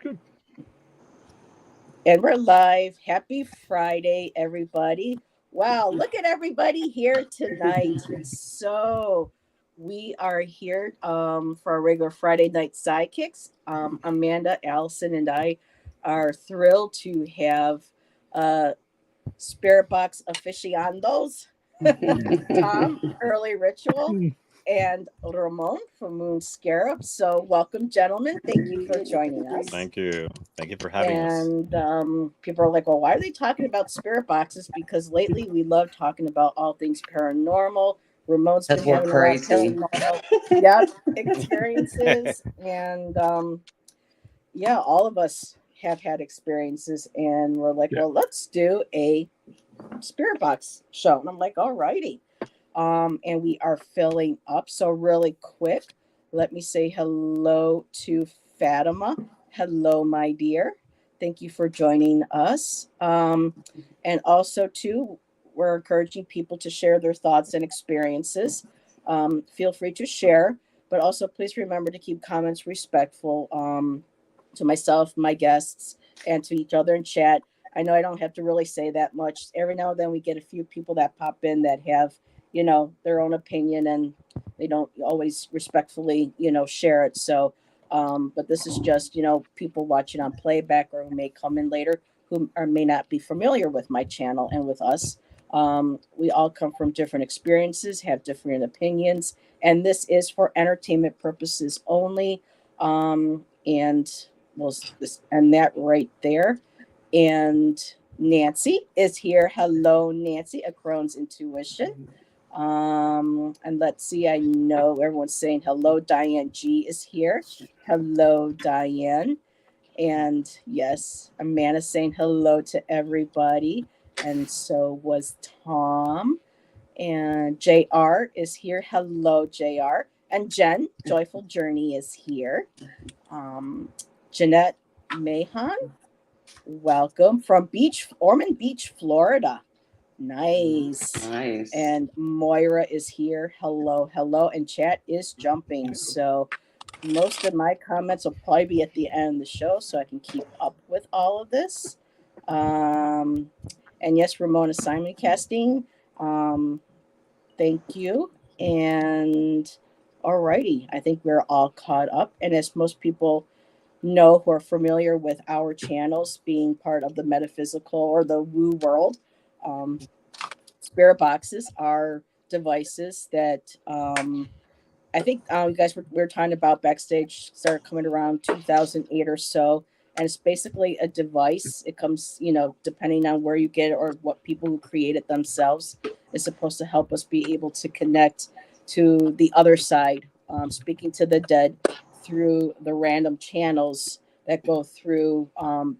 Good. And we're live. Happy Friday, everybody. Wow, look at everybody here tonight. So we are here for our regular Friday night sidekicks. Amanda, Allison, and I are thrilled to have uh, Spirit Box aficionados, Tom, Early Ritual, and Ramon from Moon Scarab. So welcome, gentlemen. Thank you for joining us. Thank you. Thank you for having us. And people are like, well, why are they talking about spirit boxes? Because lately we love talking about all things paranormal. Ramon's been We're having a lot of crazy. paranormal experiences. And yeah, all of us have had experiences. And we're like, Yeah. well, let's do a spirit box show. And I'm like, all righty. And we are filling up. So really quick, let me say hello to Fatima. Hello, my dear. Thank you for joining us. And also, too, we're encouraging people to share their thoughts and experiences. Feel free to share, but also please remember to keep comments respectful to myself, my guests, and to each other in chat. I know I don't have to really say that much. Every now and then we get a few people that pop in that have, their own opinion and they don't always respectfully, share it. So, but this is just, people watching on playback or who may come in later who may not be familiar with my channel and with us. We all come from different experiences, have different opinions, and this is for entertainment purposes only. And we'll end that right there. And Nancy is here. Hello, Nancy, a Crohn's Intuition. And let's see, I know everyone's saying hello. Diane G is here. Hello, Diane. And yes, Amanda's saying hello to everybody. And so was Tom. And JR is here. Hello, JR. And Jen, Joyful Journey, is here. Jeanette Mahan, welcome from Ormond Beach, Florida. Nice. And Moira is here. Hello, hello. And chat is jumping. So most of my comments will probably be at the end of the show so I can keep up with all of this. And yes, Ramona simulcasting. Thank you. And alrighty, I think we're all caught up. And as most people know who are familiar with our channels being part of the metaphysical or the woo world, spirit boxes are devices that I think you guys were talking about backstage, started coming around 2008 or so. And it's basically a device. It comes, depending on where you get it or what people who create it themselves is supposed to help us be able to connect to the other side, speaking to the dead through the random channels that go through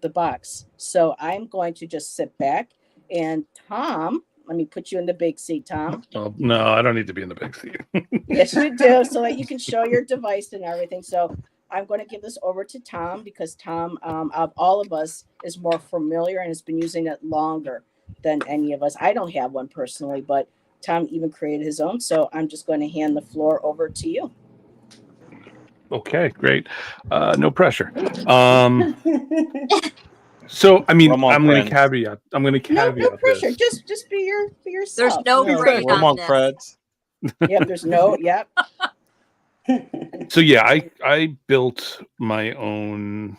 the box. So I'm going to just sit back and Tom, let me put you in the big seat, Tom. Oh, no, I don't need to be in the big seat. Yes, you do, so that you can show your device and everything. So I'm going to give this over to Tom because Tom, of all of us, is more familiar and has been using it longer than any of us. I don't have one personally, but Tom even created his own. So I'm just going to hand the floor over to you. Okay, great. No pressure. So I mean, Ramon I'm going to friends. caveat. I'm going to caveat No pressure. this. Just be yourself. There's no You know, grade on Ramon this. creds. Yep. There's no. Yep. So yeah, I built my own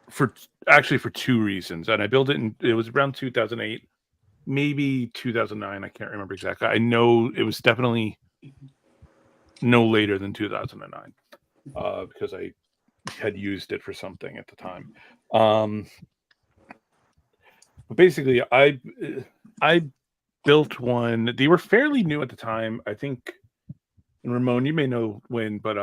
for two reasons, and I built it it was around 2008, maybe 2009. I can't remember exactly. I know it was definitely no later than 2009 because I had used it for something at the time. But basically, I built one. They were fairly new at the time. I think, and Ramon, you may know when, but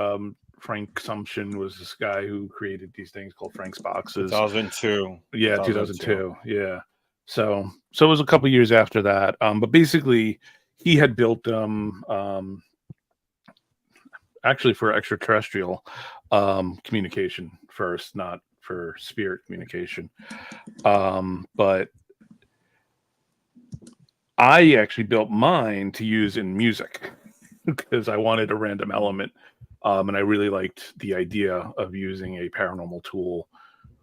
Frank Sumption was this guy who created these things called Frank's Boxes. 2002. Yeah, 2002. Yeah. So it was a couple years after that. But basically, he had built them actually for extraterrestrial communication first, not for spirit communication. But I actually built mine to use in music because I wanted a random element And I really liked the idea of using a paranormal tool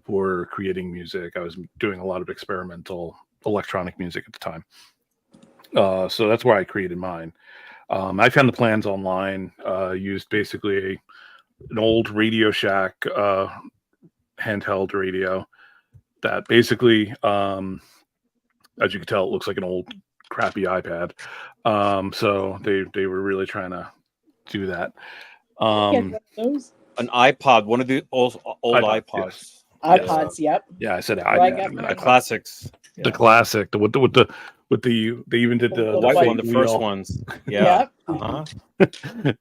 for creating music. I was doing a lot of experimental electronic music at the time. So that's where I created mine. I found the plans online, used basically an old Radio Shack handheld radio that basically, as you can tell, it looks like an old crappy iPad. So they were really trying to do that. Get those An iPod, one of the old iPod, iPods. iPods. Yep. Yeah, I said Well, I iPad. got and mine. The iPod. classics. The classic, with the they even did the white white one, the wheel. first ones. Yeah. Uh-huh.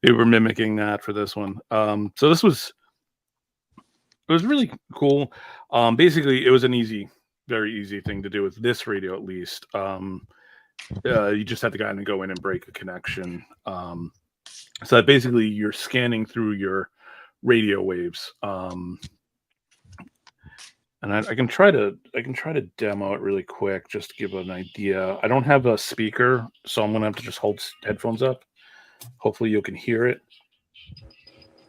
They were mimicking that for this one. So it was really cool. Basically, it was an very easy thing to do with this radio, at least. You just had to go in and break a connection. So that basically you're scanning through your radio waves. And I can try to demo it really quick just to give an idea. I don't have a speaker, so I'm gonna have to just hold headphones up. Hopefully you can hear it.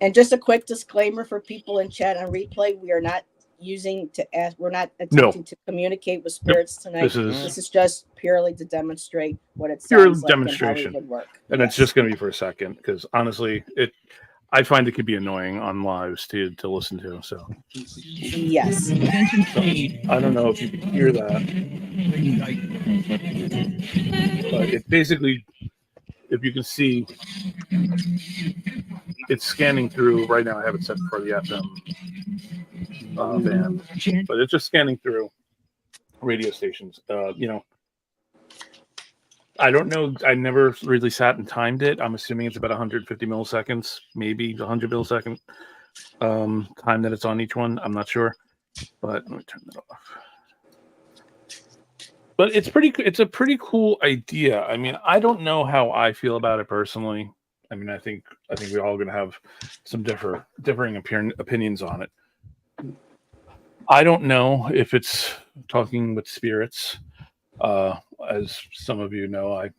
And just a quick disclaimer for people in chat on replay: we are not we're not attempting to communicate with spirits tonight. This is just purely to demonstrate what it sounds like and how it would work. And it's just going to be for a second, because honestly, I find it could be annoying on lives to listen to. So yes, so, I don't know if you can hear that, but it basically, if you can see, it's scanning through. Right now I have it set for the FM band, but it's just scanning through radio stations. I don't know. I never really sat and timed it. I'm assuming it's about 150 milliseconds, maybe 100 millisecond time that it's on each one. I'm not sure, but let me turn that off. But it's a pretty cool idea. I mean, I don't know how I feel about it personally. I mean, I think we're all going to have some differing opinions on it. I don't know if it's talking with spirits. As some of you know, I'm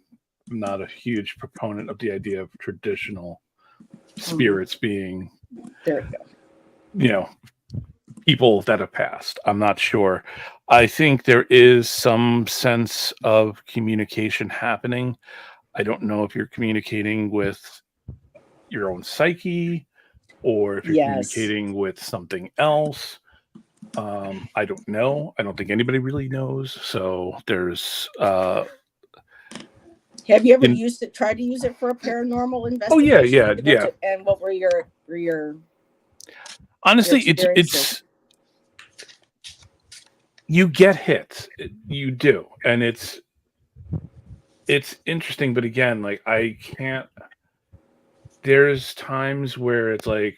not a huge proponent of the idea of traditional spirits being, there we go. People that have passed. I'm not sure. I think there is some sense of communication happening. I don't know if you're communicating with your own psyche or if you're communicating with something else. I don't know. I don't think anybody really knows. So there's have you ever tried to use it for a paranormal investigation? Oh yeah. And what were your honestly, it's you get hit. You do. And it's interesting, but again, like there's times where it's like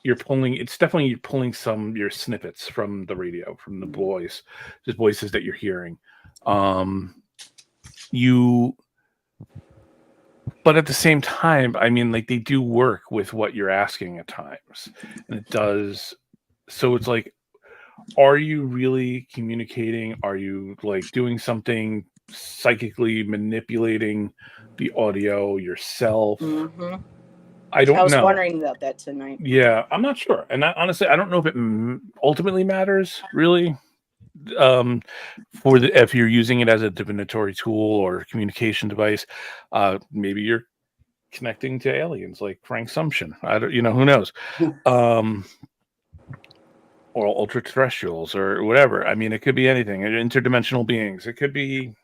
you're pulling some your snippets from the radio, from the voices that you're hearing. But at the same time, I mean, like, they do work with what you're asking at times, and it does. So it's like, are you really communicating? Are you like doing something psychically manipulating the audio yourself? Mm-hmm. I don't know. I was wondering about that tonight. Yeah, I'm not sure. And honestly, I don't know if it ultimately matters, really. If you're using it as a divinatory tool or communication device, maybe you're connecting to aliens like Frank Sumption. Who knows? Or ultra terrestrials or whatever. I mean, it could be anything. Interdimensional beings. It could be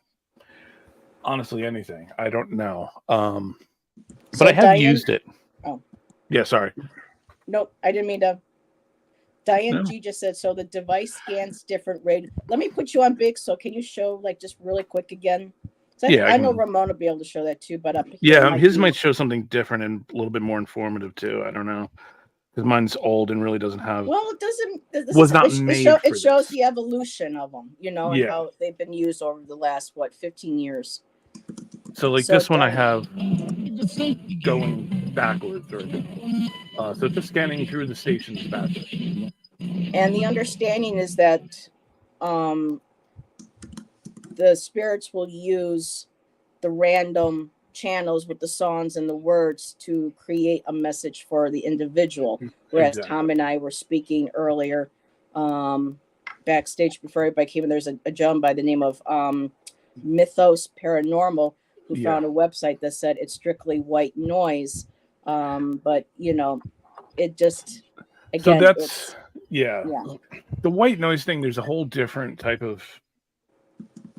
honestly anything. I don't know. But I have used it. Oh. Yeah, sorry. Nope, I didn't mean to. Diane G just said, so the device scans different radio. Let me put you on big. So can you show just really quick again? I know Ramon will be able to show that too, but his might show something different and a little bit more informative too. I don't know, because mine's old and really doesn't have. Well, it doesn't. It shows the evolution of them, and how they've been used over the last 15 years. So this one I have going backwards, so just scanning through the stations backwards. And the understanding is that the spirits will use the random channels with the songs and the words to create a message for the individual. Whereas Exactly. Tom and I were speaking earlier backstage before everybody came in. There's a gentleman by the name of Mythos Paranormal who Yeah. found a website that said it's strictly white noise. But you know, it just again, So that's it's yeah. The white noise thing. There's a whole different type of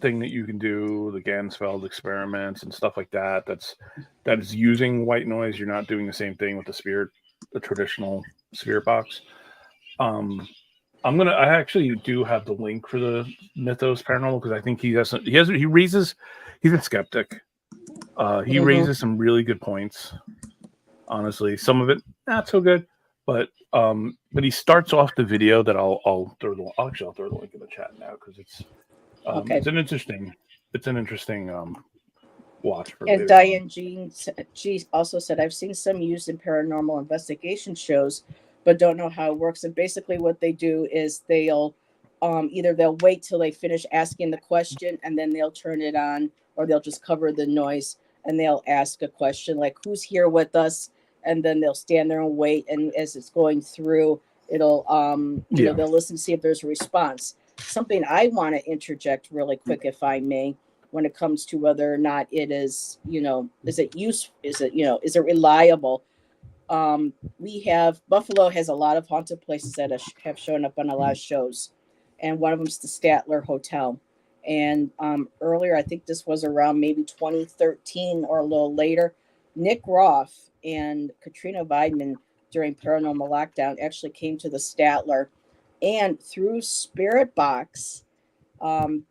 thing that you can do, the Gansfeld experiments and stuff like that. That is using white noise. You're not doing the same thing with the traditional spirit box. I actually do have the link for the Mythos Paranormal because I think he's a skeptic. He raises some really good points. Honestly, some of it not so good, but he starts off the video that I'll throw the link in the chat now because it's okay. it's an interesting watch for And later Diane on. Jean, she also said, I've seen some used in paranormal investigation shows, but don't know how it works. And basically what they do is they'll either they'll wait till they finish asking the question and then they'll turn it on, or they'll just cover the noise and they'll ask a question like, who's here with us? And then they'll stand there and wait. And as it's going through, it'll, you know, they'll listen to see if there's a response. Something I want to interject really quick, if I may, when it comes to whether or not it is, you know, is it reliable? We have Buffalo has a lot of haunted places that have shown up on a lot of shows, and one of them is the Statler Hotel. And earlier, I think this was around maybe 2013 or a little later, Nick Roth and Katrina Weidman during Paranormal Lockdown actually came to the Statler, and through Spirit Box,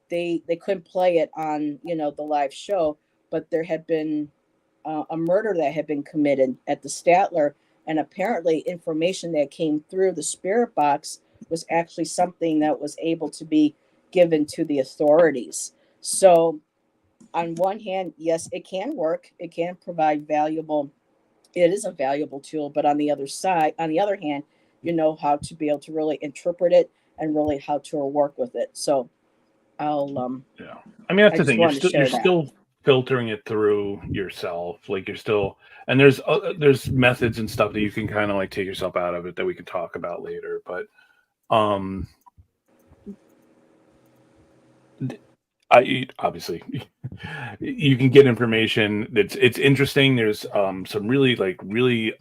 they couldn't play it on, you know, the live show, but there had been a murder that had been committed at the Statler, and apparently information that came through the Spirit Box was actually something that was able to be given to the authorities. So on one hand, yes, it can work, it can provide valuable, it is a valuable tool, but on the other hand, you know how to be able to really interpret it and really how to work with it. So I'll yeah. I mean, that's the just thing. wanted to You're share that. still filtering it through yourself. Like you're still, and there's methods and stuff that you can kind of like take yourself out of it that we can talk about later. But I obviously you can get information that's it's interesting. There's some really,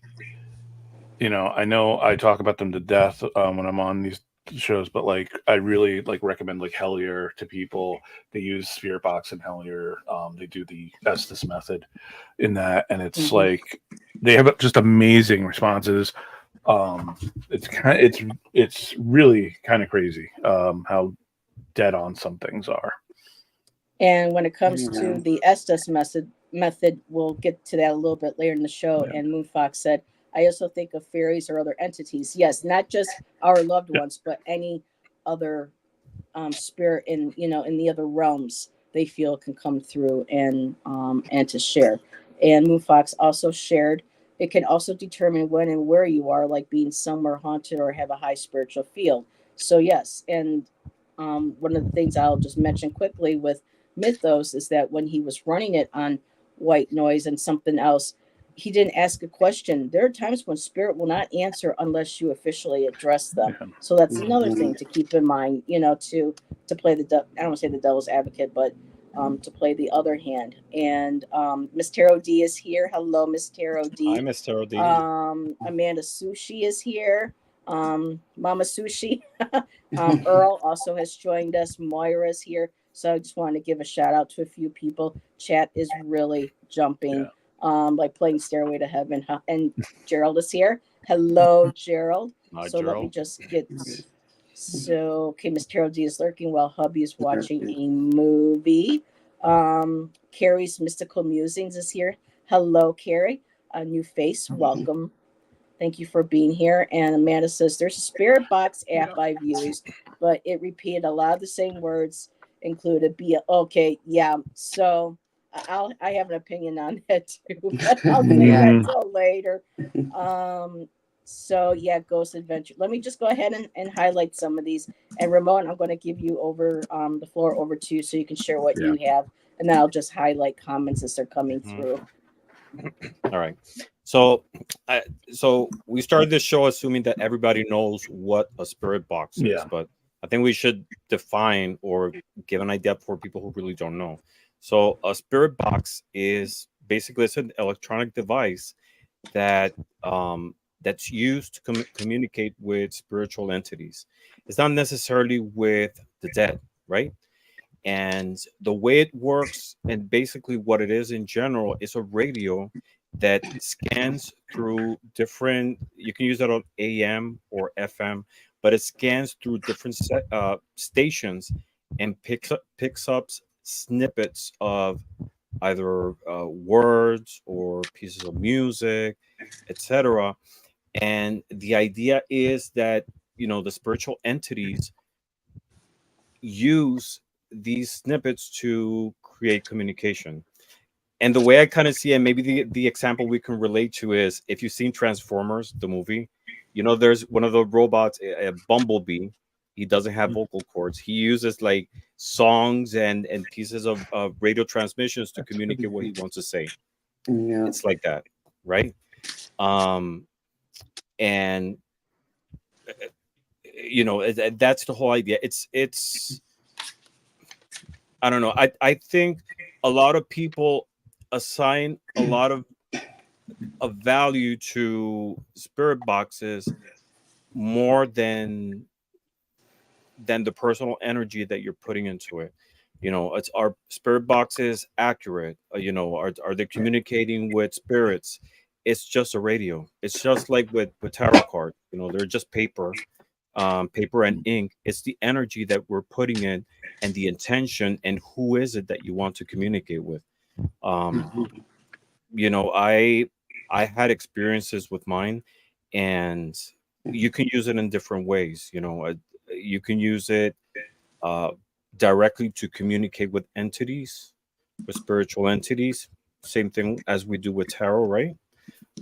you know I talk about them to death when I'm on these shows, but like I really like recommend like Hellier to people. They use Spirit Box and Hellier. They do the Estes method in that, and it's like they have just amazing responses. It's really kind of crazy how dead on some things are. And when it comes to the Estes method, we'll get to that a little bit later in the show. Yeah. And Moonfox said, I also think of fairies or other entities. Yes, not just our loved ones, but any other spirit in the other realms they feel can come through and to share. And Moonfox also shared it can also determine when and where you are, like being somewhere haunted or have a high spiritual field. So yes, and one of the things I'll just mention quickly with Mythos is that when he was running it on white noise and something else, he didn't ask a question. There are times when spirit will not answer unless you officially address them. Yeah. So that's another thing to keep in mind, to play I don't want to say the devil's advocate, but to play the other hand. And Miss Tarot D is here. Hello, Miss Tarot D. Hi, Miss Tarot D. Amanda Sushi is here. Mama Sushi. Earl also has joined us. Moira's here. So I just want to give a shout out to a few people. Chat is really jumping, like playing Stairway to Heaven. And Gerald is here. Hello, Gerald. Hi, so Gerald. Let me just get. So, okay, Miss Carol D is lurking while hubby is watching a movie. Carrie's Mystical Musings is here. Hello, Carrie. A new face. Welcome. Thank you for being here. And Amanda says, there's a Spirit Box app I've used, but it repeated a lot of the same words, included okay, yeah. So I have an opinion on that too, but I'll say that until later. So yeah, Ghost Adventure. Let me just go ahead and highlight some of these. And Ramon, I'm going to give you over the floor over to you so you can share what you have and then I'll just highlight comments as they're coming Mhm. through. All right. So, so we started this show assuming that everybody knows what a spirit box is, Yeah. but I think we should define or give an idea for people who really don't know. So, a spirit box is basically it's an electronic device that that's used to communicate with spiritual entities. It's not necessarily with the dead, right? And the way it works, and basically what it is in general, is a radio that scans through different. You can use that on AM or FM, but it scans through different stations and picks up snippets of either words or pieces of music, etc. And the idea is that the spiritual entities use these snippets to create communication. And the way I kind of see it, maybe the example we can relate to is if you've seen Transformers, the movie, there's one of the robots, a Bumblebee. He doesn't have vocal cords. He uses like songs and pieces of radio transmissions to communicate what he wants to say. Yeah. It's like that, right? Um, and that's the whole idea. It's I don't know. I think a lot of people assign a lot of value to spirit boxes more than the personal energy that you're putting into it. It's our spirit boxes accurate? Are they communicating with spirits? It's just a radio. It's just like with tarot cards. They're just paper and ink. It's the energy that we're putting in and the intention and who is it that you want to communicate with. I had experiences with mine, and you can use it in different ways. You can use it uh, directly to communicate with entities, with spiritual entities. Same thing as we do with tarot, right?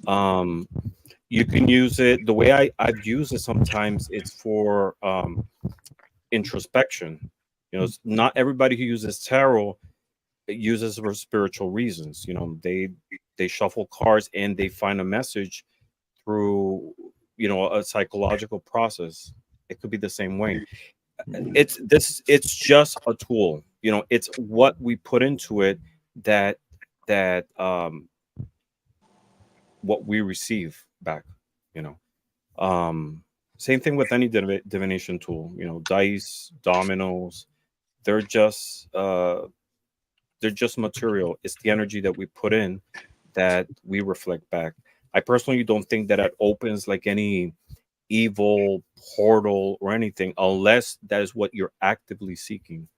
um you can use it the way I've used it. Sometimes it's for introspection. Not everybody who uses tarot uses for spiritual reasons. They shuffle cards and they find a message through a psychological process. It could be the same way. It's just a tool. It's what we put into it that what we receive back. you know Same thing with any divination tool. Dice, dominoes, they're just material. It's the energy that we put in that we reflect back. I personally don't think that it opens like any evil portal or anything, unless that is what you're actively seeking.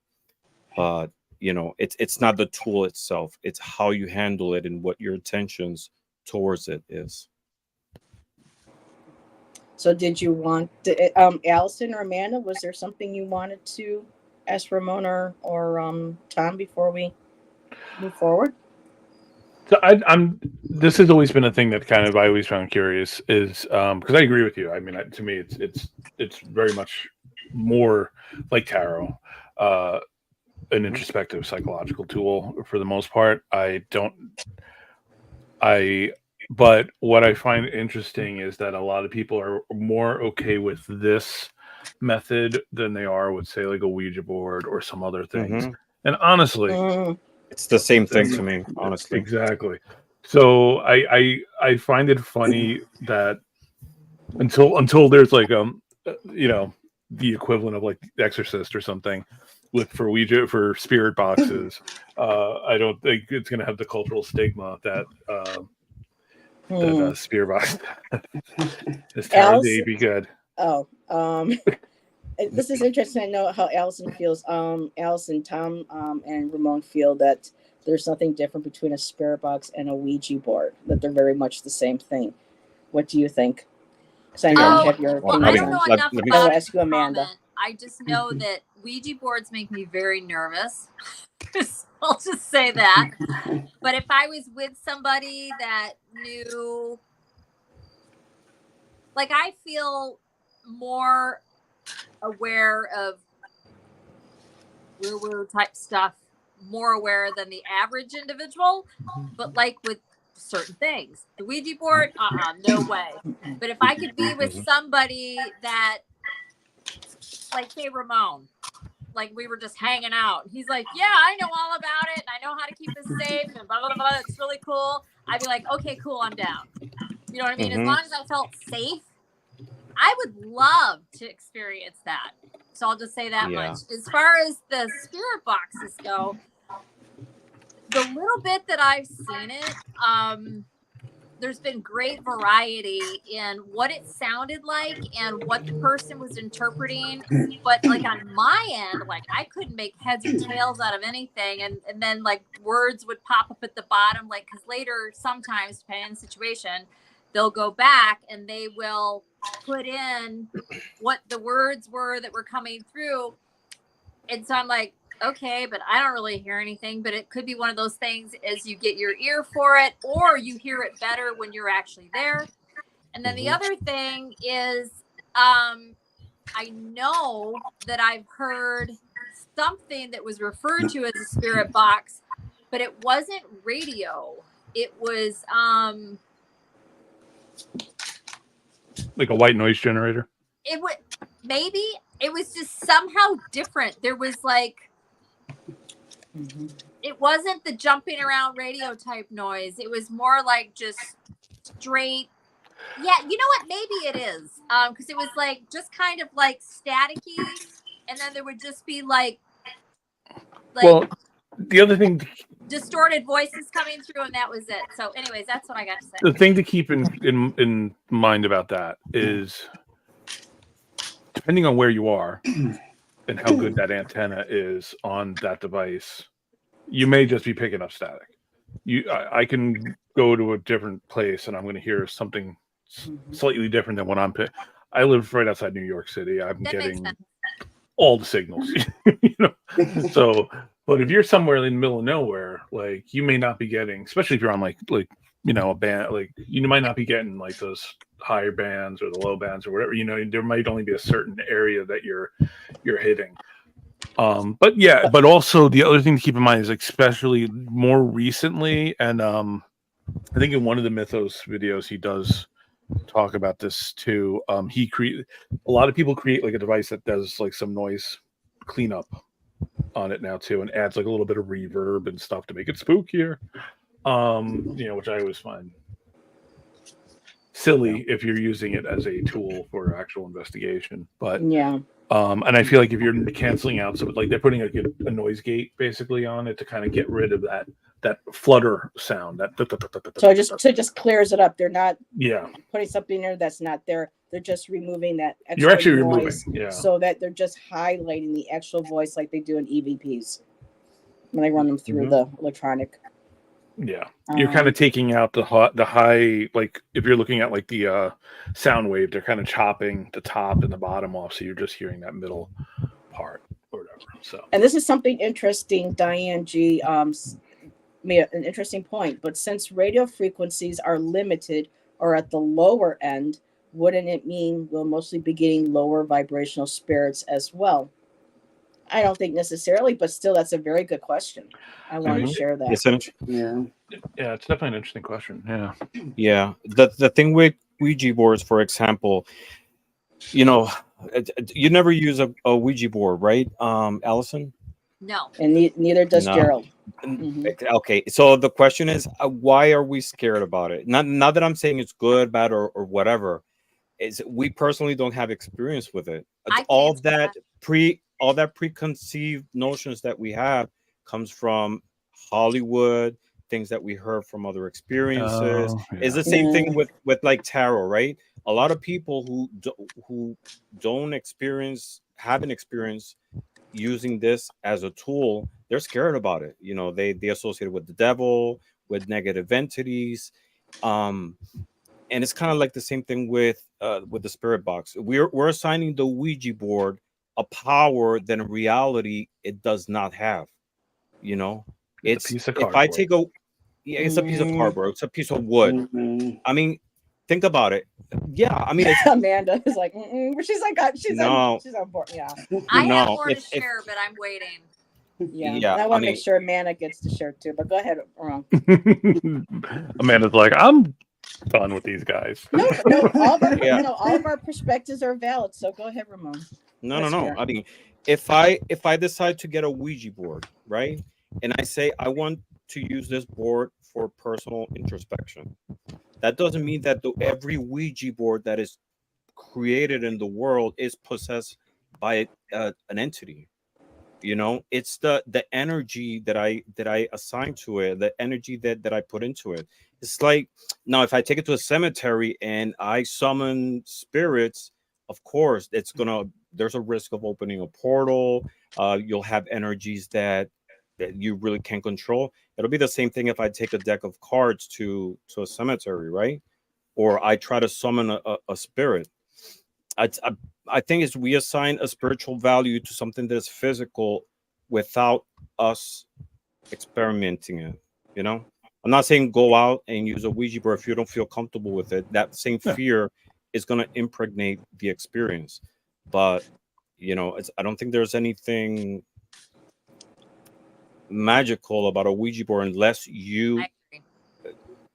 But it's not the tool itself. It's how you handle it and what your intentions towards it is. So did you want Allyson or Amanda, was there something you wanted to ask Ramon or Tom before we move forward? So I'm. This has always been a thing that kind of I always found curious is because I agree with you. I mean, to me, it's very much more like tarot, an introspective psychological tool for the most part. But what I find interesting is that a lot of people are more okay with this method than they are with, say, like a Ouija board or some other things. Mhm. And honestly, It's the same thing to me, honestly. exactly. So I find it funny that until there's like the equivalent of like The Exorcist or something for Ouija for spirit boxes, I don't think it's going to have the cultural stigma that spirit box is Tara Day be good. Oh, this is interesting. I know how Allyson feels. Allyson, Tom, and Ramon feel that there's nothing different between a spirit box and a Ouija board, that they're very much the same thing. What do you think? Because I know you have your Well, I opinions don't know on. enough let me- I will about it ask you, to Amanda. comment. I just know that Ouija boards make me very nervous. I'll just say that. But if I was with somebody that knew, like, I feel more aware of woo-woo type stuff more aware than the average individual, but like with certain things, the Ouija board, no way. But if I could be with somebody that, like, say Ramon, like we were just hanging out, he's like, yeah, I know all about it, and I know how to keep this safe, and blah blah blah, it's really cool. I'd be like, okay, cool, I'm down. You know what I mean? As long as I felt safe, I would love to experience that. So I'll just say that much. As far as the spirit boxes go, the little bit that I've seen it, there's been great variety in what it sounded like and what the person was interpreting. But like on my end, like I couldn't make heads or tails out of anything. And then like words would pop up at the bottom, like, because later sometimes, depending on the situation, they'll go back and they will put in what the words were that were coming through. And so I'm like, okay, but I don't really hear anything. But it could be one of those things as you get your ear for it, or you hear it better when you're actually there. And then the other thing is, I know that I've heard something that was referred to as a spirit box, but it wasn't radio. It was like a white noise generator. It would maybe it was just somehow different. There was like, it wasn't the jumping around radio type noise. It was more like just straight. Yeah, you know what? Maybe it is. Because it was like just kind of like staticky, and then there would just be like well, the other thing, distorted voices coming through, and that was it. So anyways, that's what I got to say. the thing to keep in mind about that is, depending on where you are and how good that antenna is on that device, you may just be picking up static. I can go to a different place and I'm going to hear something slightly different than what I'm picking. I live right outside New York City. I'm getting all the signals, you know. So, but if you're somewhere in the middle of nowhere, like you may not be getting, especially if you're on like you know, a band, like you might not be getting like those higher bands or the low bands or whatever. You know, there might only be a certain area that you're hitting. But yeah, but also the other thing to keep in mind is, especially more recently, and I think in one of the Mythos videos he does talk about this too. A lot of people create like a device that does like some noise cleanup on it now too, and adds like a little bit of reverb and stuff to make it spookier. You know, which I always find silly if you're using it as a tool for actual investigation. But yeah. And I feel like if you're canceling out, so like they're putting a noise gate basically on it to kind of get rid of that flutter sound. So it just clears it up. They're not putting something in there that's not there. They're just removing that extra You're actually noise, removing, so that they're just highlighting the actual voice like they do in EVPs when they run them through the electronic. Yeah, you're kind of taking out the high, like if you're looking at like the sound wave, they're kind of chopping the top and the bottom off, so you're just hearing that middle part or whatever. So, and this is something interesting. Diane G made an interesting point. But since radio frequencies are limited or at the lower end, wouldn't it mean we'll mostly be getting lower vibrational spirits as well? I don't think necessarily, but still, that's a very good question. I want to share that. Yeah, it's definitely an interesting question. Yeah. The thing with Ouija boards, for example, you know, you never use a Ouija board, right, Allyson? No. And neither does Gerald. Okay, so the question is, why are we scared about it? Not that I'm saying it's good, bad, or whatever. Is we personally don't have experience with it. All that preconceived notions that we have comes from Hollywood, things that we heard from other experiences. It's the same thing with like tarot, right? A lot of people who haven't experienced using this as a tool, they're scared about it. You know, they associate it with the devil, with negative entities. And it's kind of like the same thing with the spirit box. We're assigning the Ouija board a power that in reality it does not have. You know, it's a piece of cardboard. It's a piece of cardboard. It's a piece of wood. I mean, think about it. Yeah, I mean, Amanda is like, she's on board. Yeah, I have more to share, but I'm waiting. Yeah. Yeah, And I I want to make mean, sure Amanda gets to share too. But go ahead, Ramon. Amanda's like, I'm done with these guys. No, all of our yeah, all of our perspectives are valid. So go ahead, Ramon. no, That's no, no. fair. I mean, if I decide to get a Ouija board, right, and I say I want to use this board for personal introspection, that doesn't mean that every Ouija board that is created in the world is possessed by an entity. It's the energy that I assign to it, the energy that I put into it. It's like, now if I take it to a cemetery and I summon spirits, of course there's a risk of opening a portal. You'll have energies that you really can't control. It'll be the same thing if I take a deck of cards to a cemetery, right? Or I try to summon a spirit. I, I think it's we assign a spiritual value to something that is physical without us experimenting it. I'm not saying go out and use a Ouija board if you don't feel comfortable with it. That same Yeah. fear is going to impregnate the experience. But I don't think there's anything magical about a Ouija board unless you I agree.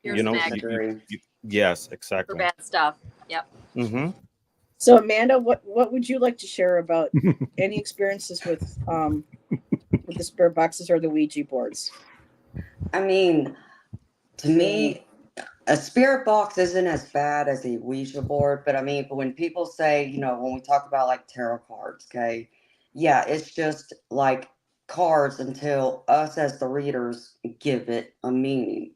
Here's Agree. yes, for exactly. bad stuff. Yep. Mm-hmm. So Amanda, what would you like to share about any experiences with the spirit boxes or the Ouija boards? I mean, to me, a spirit box isn't as bad as a Ouija board, but when people say, when we talk about like tarot cards, okay, yeah, it's just like cards until us as the readers give it a meaning.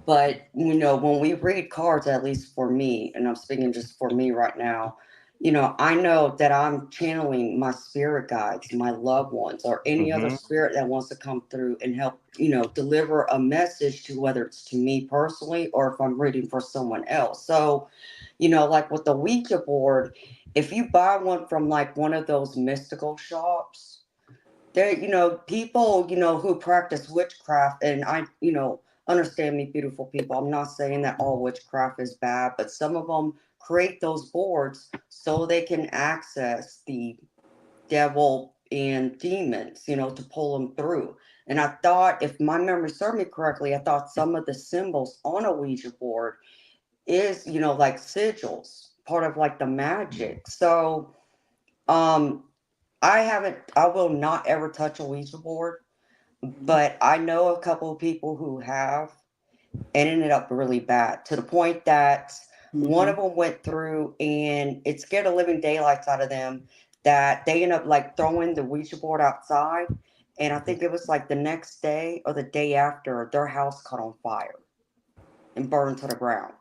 But when we read cards, at least for me, and I'm speaking just for me right now, I know that I'm channeling my spirit guides, my loved ones, or any other Mm-hmm. spirit that wants to come through and help, deliver a message to, whether it's to me personally or if I'm reading for someone else. So, like with the Ouija board, if you buy one from like one of those mystical shops, there, people, who practice witchcraft, and understand me, beautiful people. I'm not saying that all witchcraft is bad, but some of them create those boards so they can access the devil and demons, to pull them through. And I thought, if my memory served me correctly, I thought some of the symbols on a Ouija board is, like sigils, part of like the magic. So, I will not ever touch a Ouija board, but I know a couple of people who have, and ended up really bad, to the point that one of them went through and it scared the living daylights out of them, that they ended up like throwing the Ouija board outside. And I think it was like the next day or the day after, their house caught on fire and burned to the ground.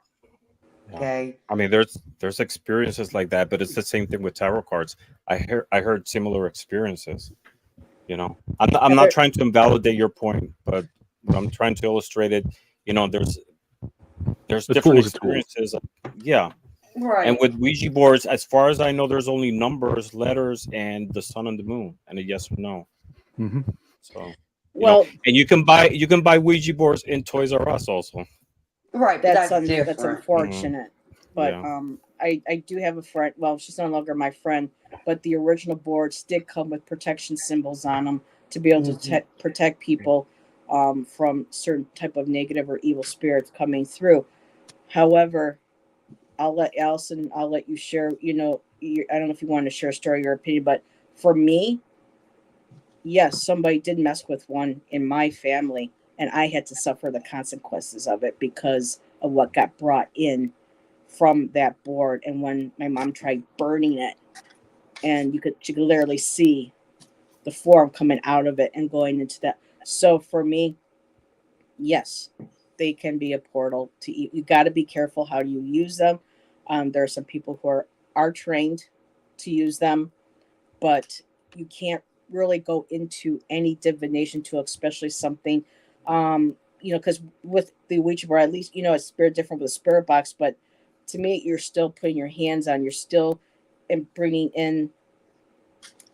Yeah. Okay. I mean, there's experiences like that, but it's the same thing with tarot cards. I heard similar experiences. I'm not trying to invalidate your point, but I'm trying to illustrate it. There's The different tool is a tool. experiences. Yeah, and Right. with Ouija boards, as far as I know, there's only numbers, letters, and the sun and the moon, and a yes or no. Mhm. So Well, and you can buy Ouija boards in Toys R Us also. Right. But that's that's that's different. unfortunate. But Yeah. I do have a friend. Well, she's no longer my friend, but the original boards did come with protection symbols on them to be able to protect people from certain type of negative or evil spirits coming through. However, I'll let Allyson. I'll let you share. I don't know if you want to share a story or your opinion, but for me, yes, somebody did mess with one in my family, and I had to suffer the consequences of it because of what got brought in from that board. And when my mom tried burning it, and she could literally see the form coming out of it and going into that. So for me, yes, they can be a portal to you. Got to be careful how you use them. There are some people who are trained to use them, but you can't really go into any divination to, especially something, because with the Ouija board, at least it's spirit different with a spirit box. But to me, you're still putting your hands on. You're still bringing in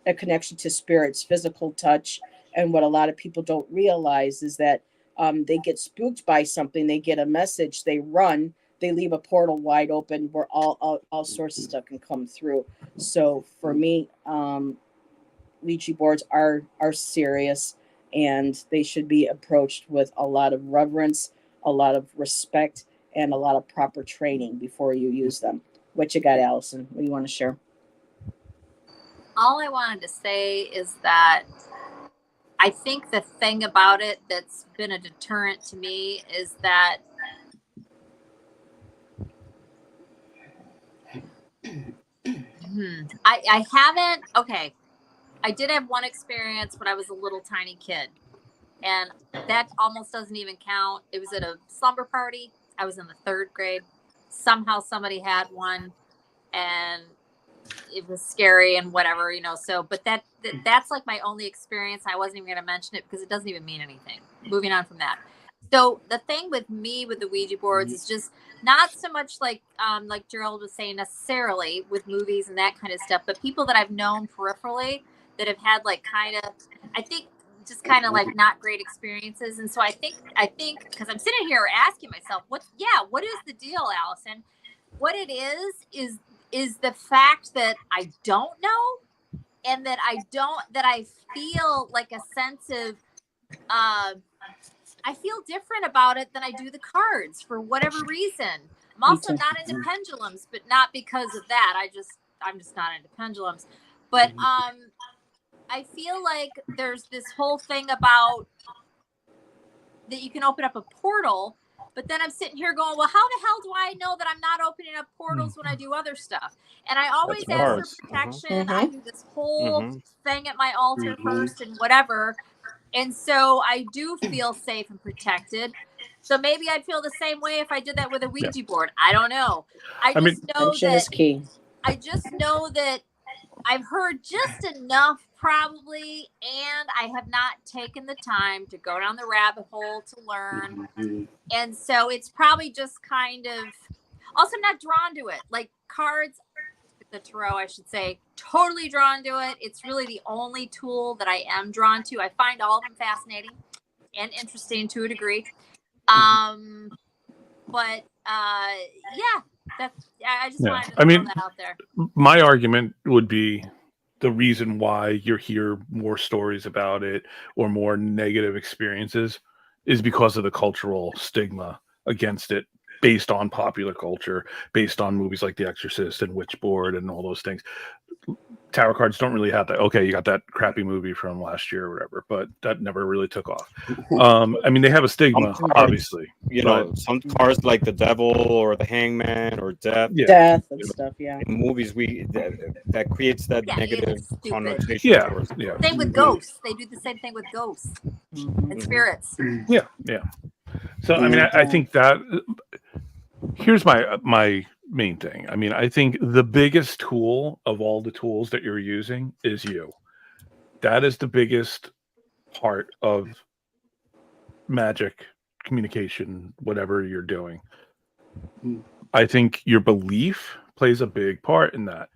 a connection to spirits, physical touch. And what a lot of people don't realize is that they get spooked by something, they get a message, they run, they leave a portal wide open where all sorts of stuff can come through. So for me, Ouija boards are serious. and they should be approached with a lot of reverence, a lot of respect, and a lot of proper training before you use them. What you got, Allyson? What do you want to share? All I wanted to say is that I think the thing about it that's been a deterrent to me is that I haven't, okay, I did have one experience when I was a little tiny kid, and that almost doesn't even count. It was at a slumber party. I was in the 3rd grade. Somehow somebody had one, and it was scary and whatever, you know. So, but that's like my only experience. I wasn't even going to mention it because it doesn't even mean anything. Moving on from that. So the thing with me with the Ouija boards is just not so much like Gerald was saying necessarily with movies and that kind of stuff, but people that I've known peripherally that have had like kind of, I think, just kind of like not great experiences. And so I think because I'm sitting here asking myself, what is the deal, Allyson? What it is the fact that I don't know, and that I feel like a sense of I feel different about it than I do the cards for whatever reason. I'm also not into pendulums, but not because of that. I'm just not into pendulums. But I feel like there's this whole thing about that you can open up a portal, but then I'm sitting here going, well, how the hell do I know that I'm not opening up portals when I do other stuff? And I always ask for protection. I do this whole thing at my altar first and whatever. And so I do feel safe and protected. So maybe I'd feel the same way if I did that with a Ouija board. I don't know. I just know that I've heard just enough probably, and I have not taken the time to go down the rabbit hole to learn. And so it's probably just kind of, also I'm not drawn to it. Like cards, the tarot, I should say, totally drawn to it. It's really the only tool that I am drawn to. I find all of them fascinating and interesting to a degree. But yeah, I just wanted to throw that out there. My argument would be the reason why you hear more stories about it or more negative experiences is because of the cultural stigma against it, based on popular culture, based on movies like The Exorcist and Witchboard and all those things. Tarot cards don't really have that. Okay, you got that crappy movie from last year or whatever, but that never really took off. I mean, they have a stigma, obviously. You know, some cards like the devil or the hangman or death. Yeah. Death and stuff, yeah. In movies, that creates that negative connotation. Yeah. Same with ghosts. They do the same thing with ghosts and spirits. Yeah. So, I mean, I think that here's my main thing. I mean, I think the biggest tool of all the tools that you're using is you. That is the biggest part of magic, communication, whatever you're doing. I think your belief plays a big part in that.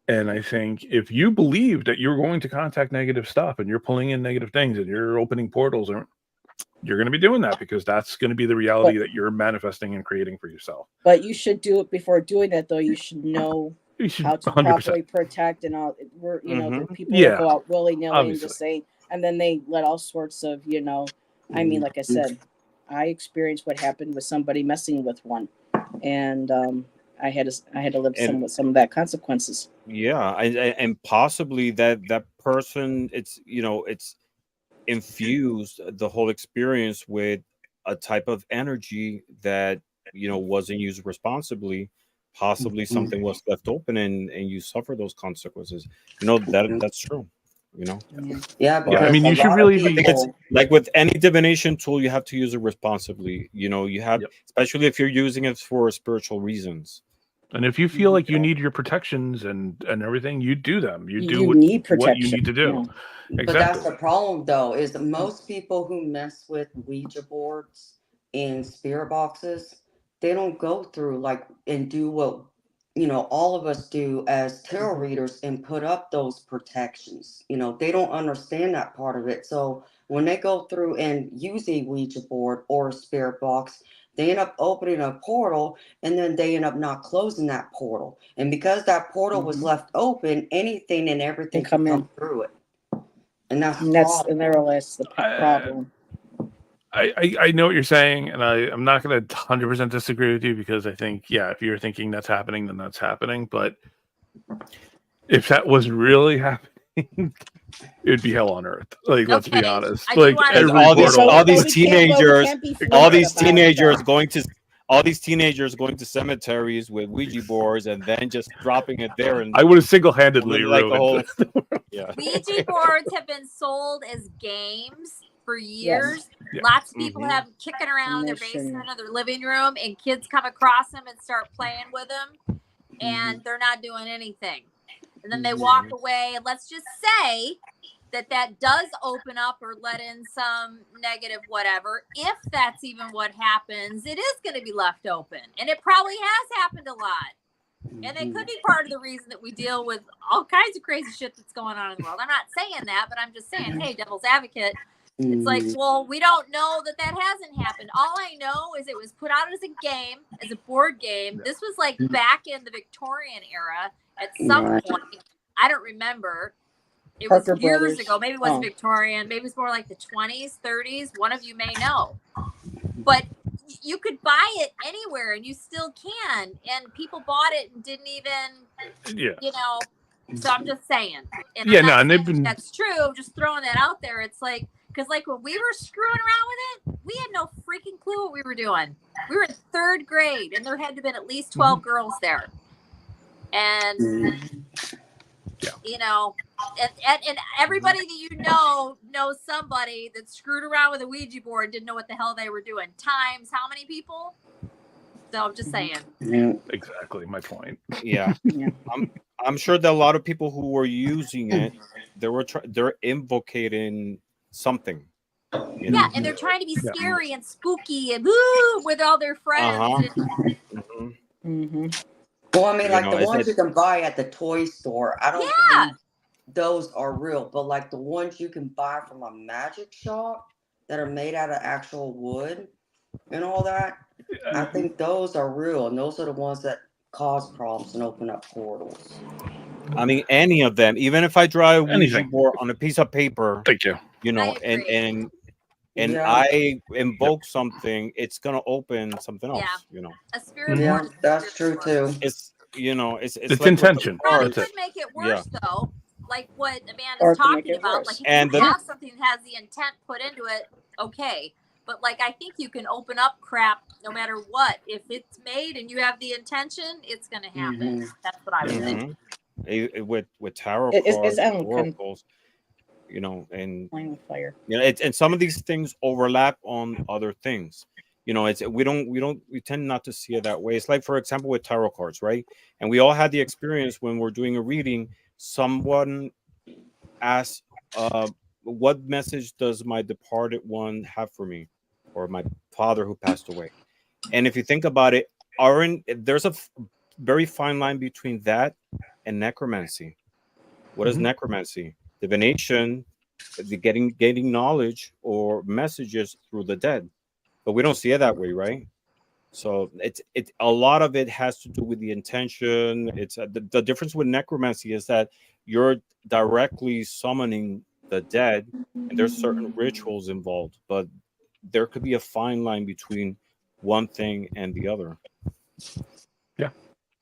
And I think if you believe that you're going to contact negative stuff and you're pulling in negative things and you're opening portals, you're going to be doing that because that's going to be the reality that you're manifesting and creating for yourself. But you should do it before doing that, though. You should know how to 100%. Properly protect and all. The people that go out willy nilly and just say, and then they let all sorts of, I mean, like I said, I experienced what happened with somebody messing with one, and I had to live with some of that consequences. Yeah, and possibly that person, it's infused the whole experience with a type of energy that wasn't used responsibly. Possibly something was left open and you suffer those consequences. That's true. Yeah, I mean, you should really be. It's like with any divination tool, you have to use it responsibly. You have, especially if you're using it for spiritual reasons. And if you feel like you need your protections and everything, you do them. You do what you need to do. Yeah. Exactly. But that's the problem, though, is that most people who mess with Ouija boards and spirit boxes, they don't go through and do what all of us do as tarot readers and put up those protections. They don't understand that part of it. So when they go through and use a Ouija board or a spirit box, they end up opening a portal and then they end up not closing that portal. And because that portal was left open, anything and everything can come through it. And that's the And that's problem. and that's the problem. I know what you're saying, and I'm not going to 100% disagree with you, because I think, yeah, if you're thinking that's happening, then that's happening. But if that was really happening, it would be hell on earth. Like, let's be Okay, honest. I do Like, wanna- Because every all these portal- all these But we can't teenagers, be all flippant these about it, teenagers though. going to cemeteries with Ouija boards and then just dropping it there, and I would have single-handedly like the whole ruined. yeah. Ouija boards have been sold as games for years. Yeah. Lots of people Mhm. have them kicking around in their And they shouldn't. basement or their living room, and kids come across them and start playing with them, and Mm-hmm. they're not doing anything. And then they walk away. And let's just say that does open up or let in some negative whatever. If that's even what happens, it is going to be left open, and it probably has happened a lot. And it could be part of the reason that we deal with all kinds of crazy shit that's going on in the world. I'm not saying that, but I'm just saying, hey, devil's advocate. It's like, well, we don't know that hasn't happened. All I know is it was put out as a game, as a board game. This was like back in the Victorian era at some point. I don't remember. It was Parker years Brothers. ago. Maybe it wasn't Oh. Victorian. Maybe it's more like the 20s, 30s. One of you may know. But you could buy it anywhere, and you still can. And people bought it and didn't even, Yeah. you know. So I'm just saying. And Yeah, I'm no, not and they've saying been- that's true. Just throwing that out there. It's like, because like when we were screwing around with it, we had no freaking clue what we were doing. We were in 3rd grade, and there had to have been at least 12 girls there. And you know, and everybody that you know knows somebody that screwed around with a Ouija board, didn't know what the hell they were doing. Times how many people? So I'm just saying. Exactly my point. Yeah. Yeah. I'm sure that a lot of people who were using it, they're invocating something. You know? Yeah, and they're trying to be scary and spooky and woo with all their friends. Uh-huh. And, Mm-hmm. Well, I mean, You like know, the is ones it- you can buy at the toy store, I don't Yeah. believe those are real. But like the ones you can buy from a magic shop that are made out of actual wood and all that, I think those are real. And those are the ones that cause problems and open up portals. I mean, any of them. Even if I draw a Ouija Anything. board on a piece of paper, Thank you. you know, I agree. and Yeah. I invoke something, it's gonna open something else. Yeah. You know, a spirit Yeah, board is a that's spirit true board. too. it's it's It's like with the intention. Probably cards. That's could make it worse though, like what Or Amanda's to make talking it about. worse. Like if And you the- have something that has the intent put into it, okay. But like I think you can open up crap no matter what. If it's made and you have the intention, it's gonna happen. That's what I would think. With tarot It's cards, I don't oracles, you know, and playing with fire. you know, and some of these things overlap on other things. You know, we tend not to see it that way. It's like, for example, with tarot cards, right? And we all had the experience when we're doing a reading. Someone asks, "What message does my departed one have for me, or my father who passed away?" And if you think about it, there's a very fine line between that and necromancy. What is necromancy? Divination, the getting knowledge or messages through the dead. But we don't see it that way, right? So it's a lot of it has to do with the intention. It's the difference with necromancy is that you're directly summoning the dead, and there's certain rituals involved, but there could be a fine line between one thing and the other.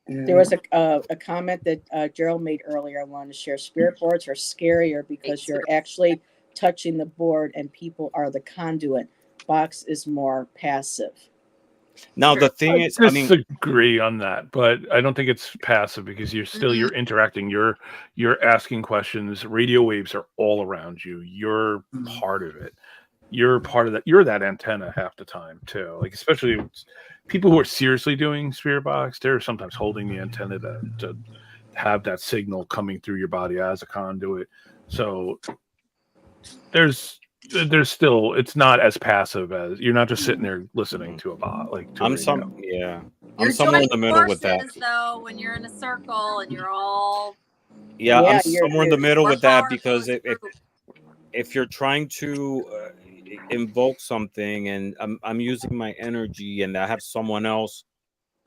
There was a comment that Gerald made earlier. I wanted to share. Spirit boards are scarier because you're actually touching the board and people are the conduit. Box is more passive. Now the thing I is, I mean, disagree on that, but I don't think it's passive, because you're interacting. You're asking questions. Radio waves are all around you. You're part of it. You're part of that. You're that antenna half the time too. Like, especially people who are seriously doing spirit box, they're sometimes holding the antenna to have that signal coming through your body as a conduit. So there's still, it's not as passive as, you're not just sitting there listening to a bot. Like to a radio. I'm You're somewhere in the joining middle with that. forces, though, when you're in a circle and you're all Yeah, Yeah, I'm you're- somewhere in the middle more with that, powerful because as a group. if you're trying to invoke something, and I'm using my energy, and I have someone else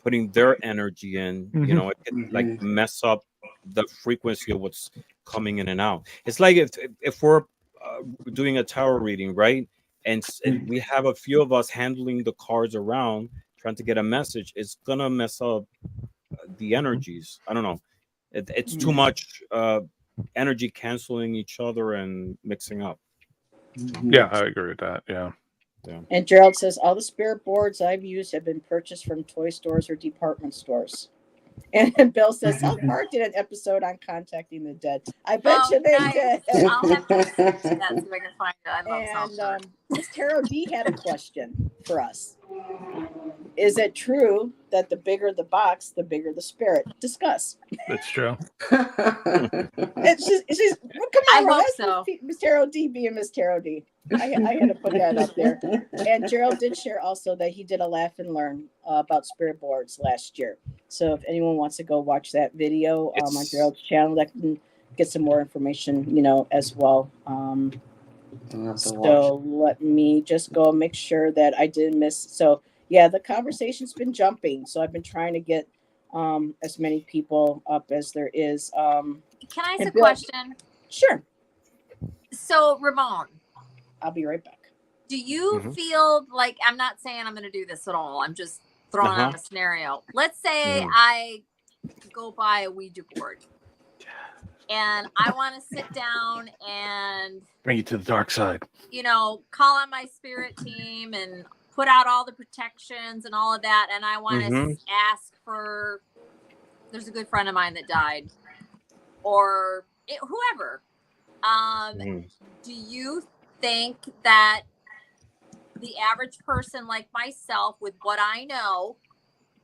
putting their energy in, you know, it can like mess up the frequency of what's coming in and out. It's like if we're doing a tarot reading, right? And we have a few of us handling the cards around, trying to get a message. It's gonna mess up the energies. I don't know. It's too much energy canceling each other and mixing up. Yeah, I agree with that. Yeah. And Gerald says all the spirit boards I've used have been purchased from toy stores or department stores. And Bill says South Park did an episode on contacting the dead. I bet you they did. I'll have to see that, see if I can find it. I love South Park. Miss Tarot D had a question for us. Is it true that the bigger the box, the bigger the spirit? Discuss. That's true. She's well, come on, I hope that's so. Miss Tarot D being Miss Tarot D. I had to put that up there. And Gerald did share also that he did a laugh and learn about spirit boards last year. So if anyone wants to go watch that video on Gerald's channel, that can get some more information, as well. So let me just go and make sure that I didn't miss. So yeah, the conversation's been jumping. So I've been trying to get as many people up as there is. Can I ask a Bill, question? Sure. So Ramon, I'll be right back. do you feel like, I'm not saying I'm going to do this at all, I'm just throwing out a scenario. Let's say I go buy a Ouija board and I want to sit down and Bring you to the dark side. call on my spirit team and put out all the protections and all of that, and I want to ask for, there's a good friend of mine that died, or whoever. Do you think that the average person like myself, with what I know,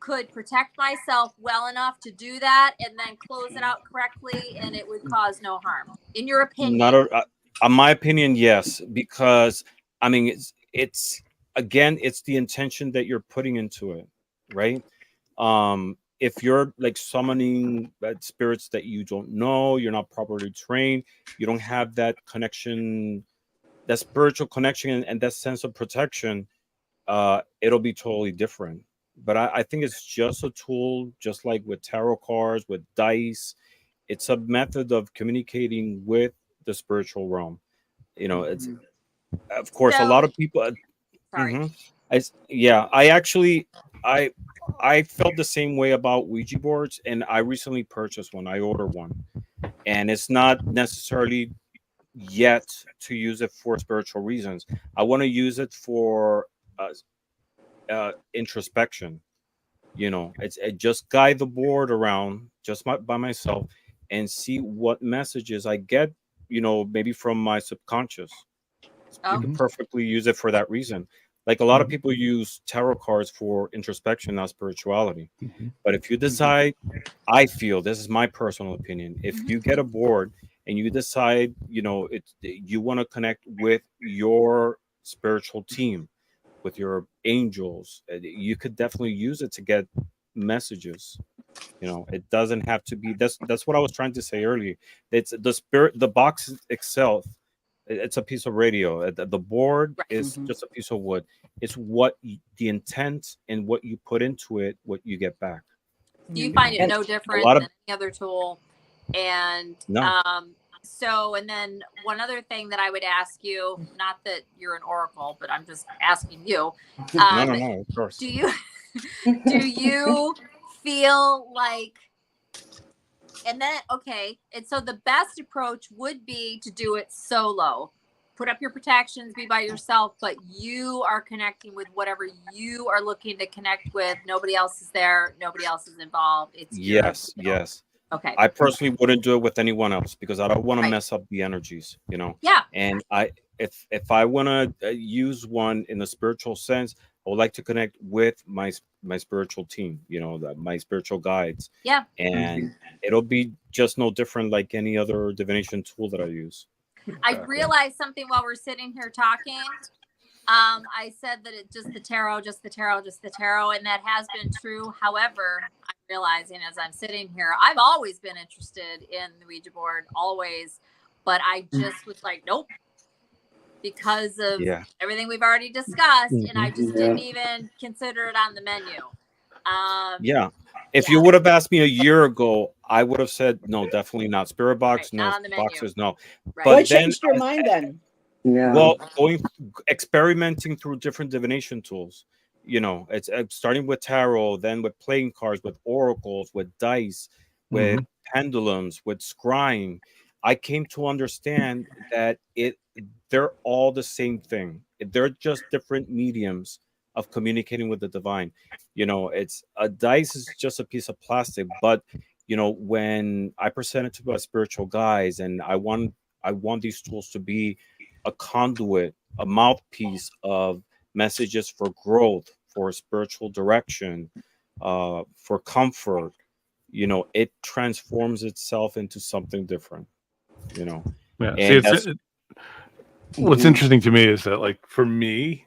could protect myself well enough to do that and then close it out correctly and it would cause no harm, in your opinion? In my opinion, yes, because I mean, it's again, it's the intention that you're putting into it, right? If you're like summoning spirits that you don't know, you're not properly trained, you don't have that connection, that spiritual connection and that sense of protection, it'll be totally different. But I think it's just a tool, just like with tarot cards, with dice. It's a method of communicating with the spiritual realm. It's, of course, a lot of people. Sorry. I felt the same way about Ouija boards, and I recently purchased one. I ordered one, and it's not necessarily yet to use it for spiritual reasons. I want to use it for introspection. It's just guide the board around just by myself and see what messages I get, maybe from my subconscious. You can perfectly use it for that reason. Like a lot of people use tarot cards for introspection, not spirituality. But if you decide, I feel, this is my personal opinion, if you get a board and you decide, you want to connect with your spiritual team, with your angels, you could definitely use it to get messages. It doesn't have to be, that's what I was trying to say earlier. It's the box itself. It's a piece of radio. The board is just a piece of wood. It's what the intent and what you put into it, what you get back. Do you find it no different than any other tool? And No. And then one other thing that I would ask you, not that you're an oracle, but I'm just asking you. No, of course. Do you feel like, and so the best approach would be to do it solo. Put up your protections, be by yourself, but you are connecting with whatever you are looking to connect with. Nobody else is there. Nobody else is involved. It's yes. Okay. I personally wouldn't do it with anyone else because I don't want to mess up the energies, Yeah. And if I want to use one in a spiritual sense, I would like to connect with my spiritual team, my spiritual guides. Yeah. And it'll be just no different like any other divination tool that I use. I realized something while we're sitting here talking. I said that it's just the tarot, and that has been true. However, I'm realizing as I'm sitting here, I've always been interested in the Ouija board, always, but I just was like, nope, because of everything we've already discussed, and I just didn't even consider it on the menu. If you would have asked me a year ago, I would have said no, definitely not. Spirit box, no. Not on the menu. Boxes, no. Right. But What changed your mind then? Yeah. Well, experimenting through different divination tools. It's starting with tarot, then with playing cards, with oracles, with dice, with pendulums, with scrying. I came to understand that they're all the same thing. They're just different mediums of communicating with the divine. It's a dice is just a piece of plastic, but when I present it to my spiritual guides, and I want these tools to be a conduit, a mouthpiece of messages for growth, for spiritual direction, for comfort. It transforms itself into something different. Yeah. See, And that's what's Mhm. interesting to me is that, like, for me,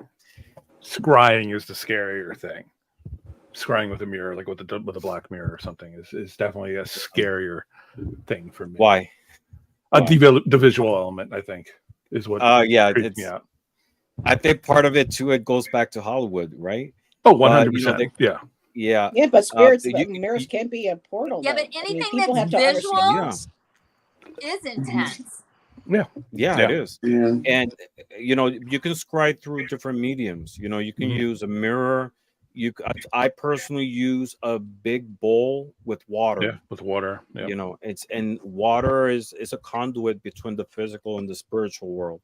scrying is the scarier thing. Scrying with a mirror, like with a black mirror or something, is definitely a scarier thing for me. why. The visual element, I think, is what Yeah, creeps me out. I think part of it too. It goes back to Hollywood, right? Oh, But 100%. Yeah. yeah, Yeah, but spirits, you, mirrors can't be a portal. Yeah, but though. anything people that's have to visual understand. yeah, is intense. yeah, Yeah. it is. Yeah. And you can scry through different mediums. You can use a mirror. I personally use a big bowl with water. Yeah. With water. Yeah. And water is a conduit between the physical and the spiritual world.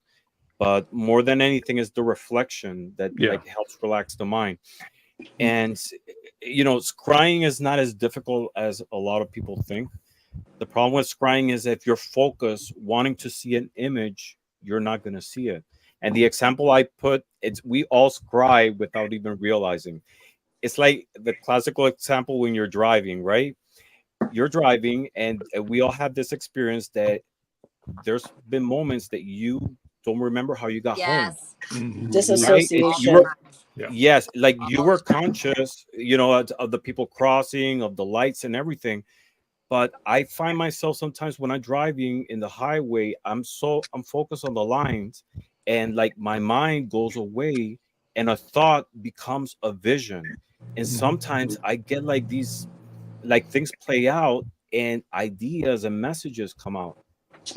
But more than anything is the reflection that Yeah. like helps relax the mind. And scrying is not as difficult as a lot of people think. The problem with scrying is if you're focused wanting to see an image, you're not going to see it. And the example I put, it's we all scry without even realizing. It's like the classical example when you're driving, right? You're driving, and we all have this experience that there's been moments that you don't remember how you got home. Yes. Mhm. Disassociation. Yeah. Yes, like you were conscious, of the people crossing, of the lights and everything. But I find myself sometimes when I'm driving in the highway, I'm focused on the lines, and like my mind goes away, and a thought becomes a vision. And sometimes I get like these, like things play out, and ideas and messages come out,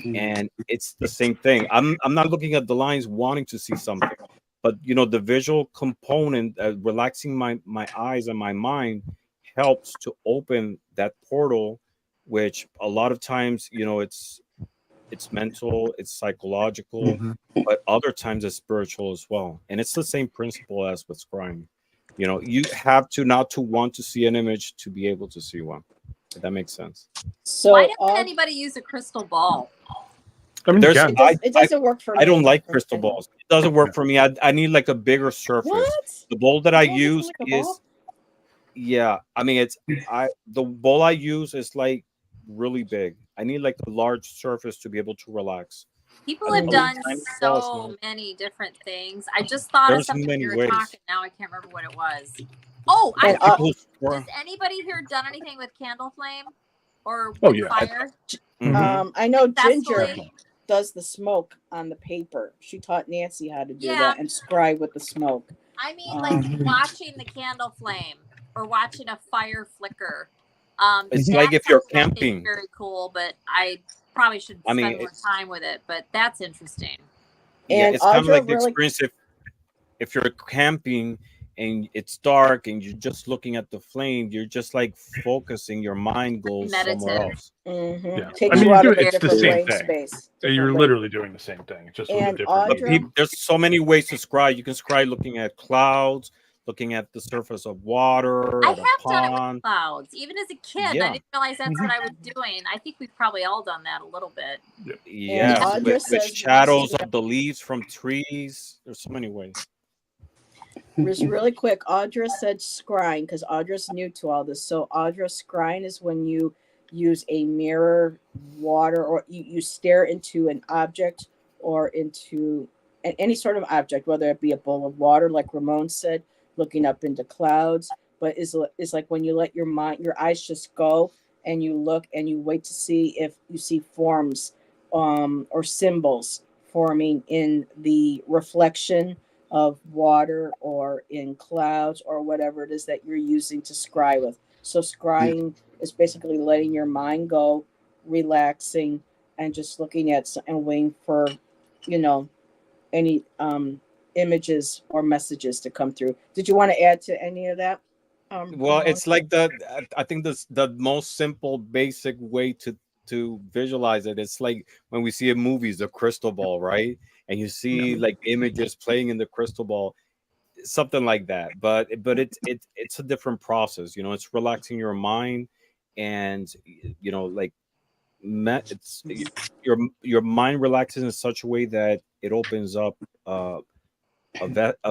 and it's the same thing. I'm not looking at the lines wanting to see something, but the visual component, relaxing my eyes and my mind helps to open that portal, which a lot of times it's mental, it's psychological, Mhm. but other times it's spiritual as well. And it's the same principle as with scrying. You have to not to want to see an image to be able to see one, if that makes sense. So Why doesn't anybody use a crystal ball? I mean, There's- yeah. it doesn't work for me. I don't like crystal balls. It doesn't work for me. I need like a bigger surface. What? The bowl that I You don't use like a ball? is, yeah. I mean, the bowl I use is like really big. I need like a large surface to be able to relax. People I have mean, done tiny balls, so man. many different things. I just thought There's of something many when you were ways. talking. Now I can't remember what it was. Oh, And, does anybody here done anything with candle flame or Oh, with yeah. fire? Mhm. I know Ginger Successfully? does the smoke on the paper. She taught Nancy how to do Yeah. that and scribe with the smoke. I mean, like watching the candle flame or watching a fire flicker. It's that like if you're sounds like camping. very cool, but I probably should I mean, spend more time with it. But that's interesting. Yeah, And it's kind of Audra like the really- experience if you're camping and it's dark and you're just looking at the flame, you're just like focusing, your mind goes somewhere Meditative. else. Yeah. Takes I mean, you out of a it's the different same brain thing. space. You're different literally doing the same thing. It's just with a And different But Audra- there's so many ways to scry. You can scry looking at clouds, looking at the surface of water, I at a have done it with pond. clouds. Even as a kid, Yeah. I didn't realize that's what I was doing. I think we've probably all done that a little bit. Yes, Audra with says- shadows of the leaves from trees. There's so many ways. Just really quick, Audra said scrying because Audra's new to all this. So Audra, scrying is when you use a mirror, water, or you stare into an object or into any sort of object, whether it be a bowl of water, like Ramon said, looking up into clouds. But is like when you let your eyes just go and you look and you wait to see if you see forms or symbols forming in the reflection of water or in clouds or whatever it is that you're using to scry with. So scrying is basically letting your mind go, relaxing, and just looking at and waiting for, any images or messages to come through. Did you want to add to any of that? Well, Ramon? it's like I think the most simple, basic way to visualize it. It's like when we see in movies, the crystal ball, right? And you see like images playing in the crystal ball, something like that. But it's a different process. You know, it's relaxing your mind, and you know, like it's your mind relaxes in such a way that it opens up a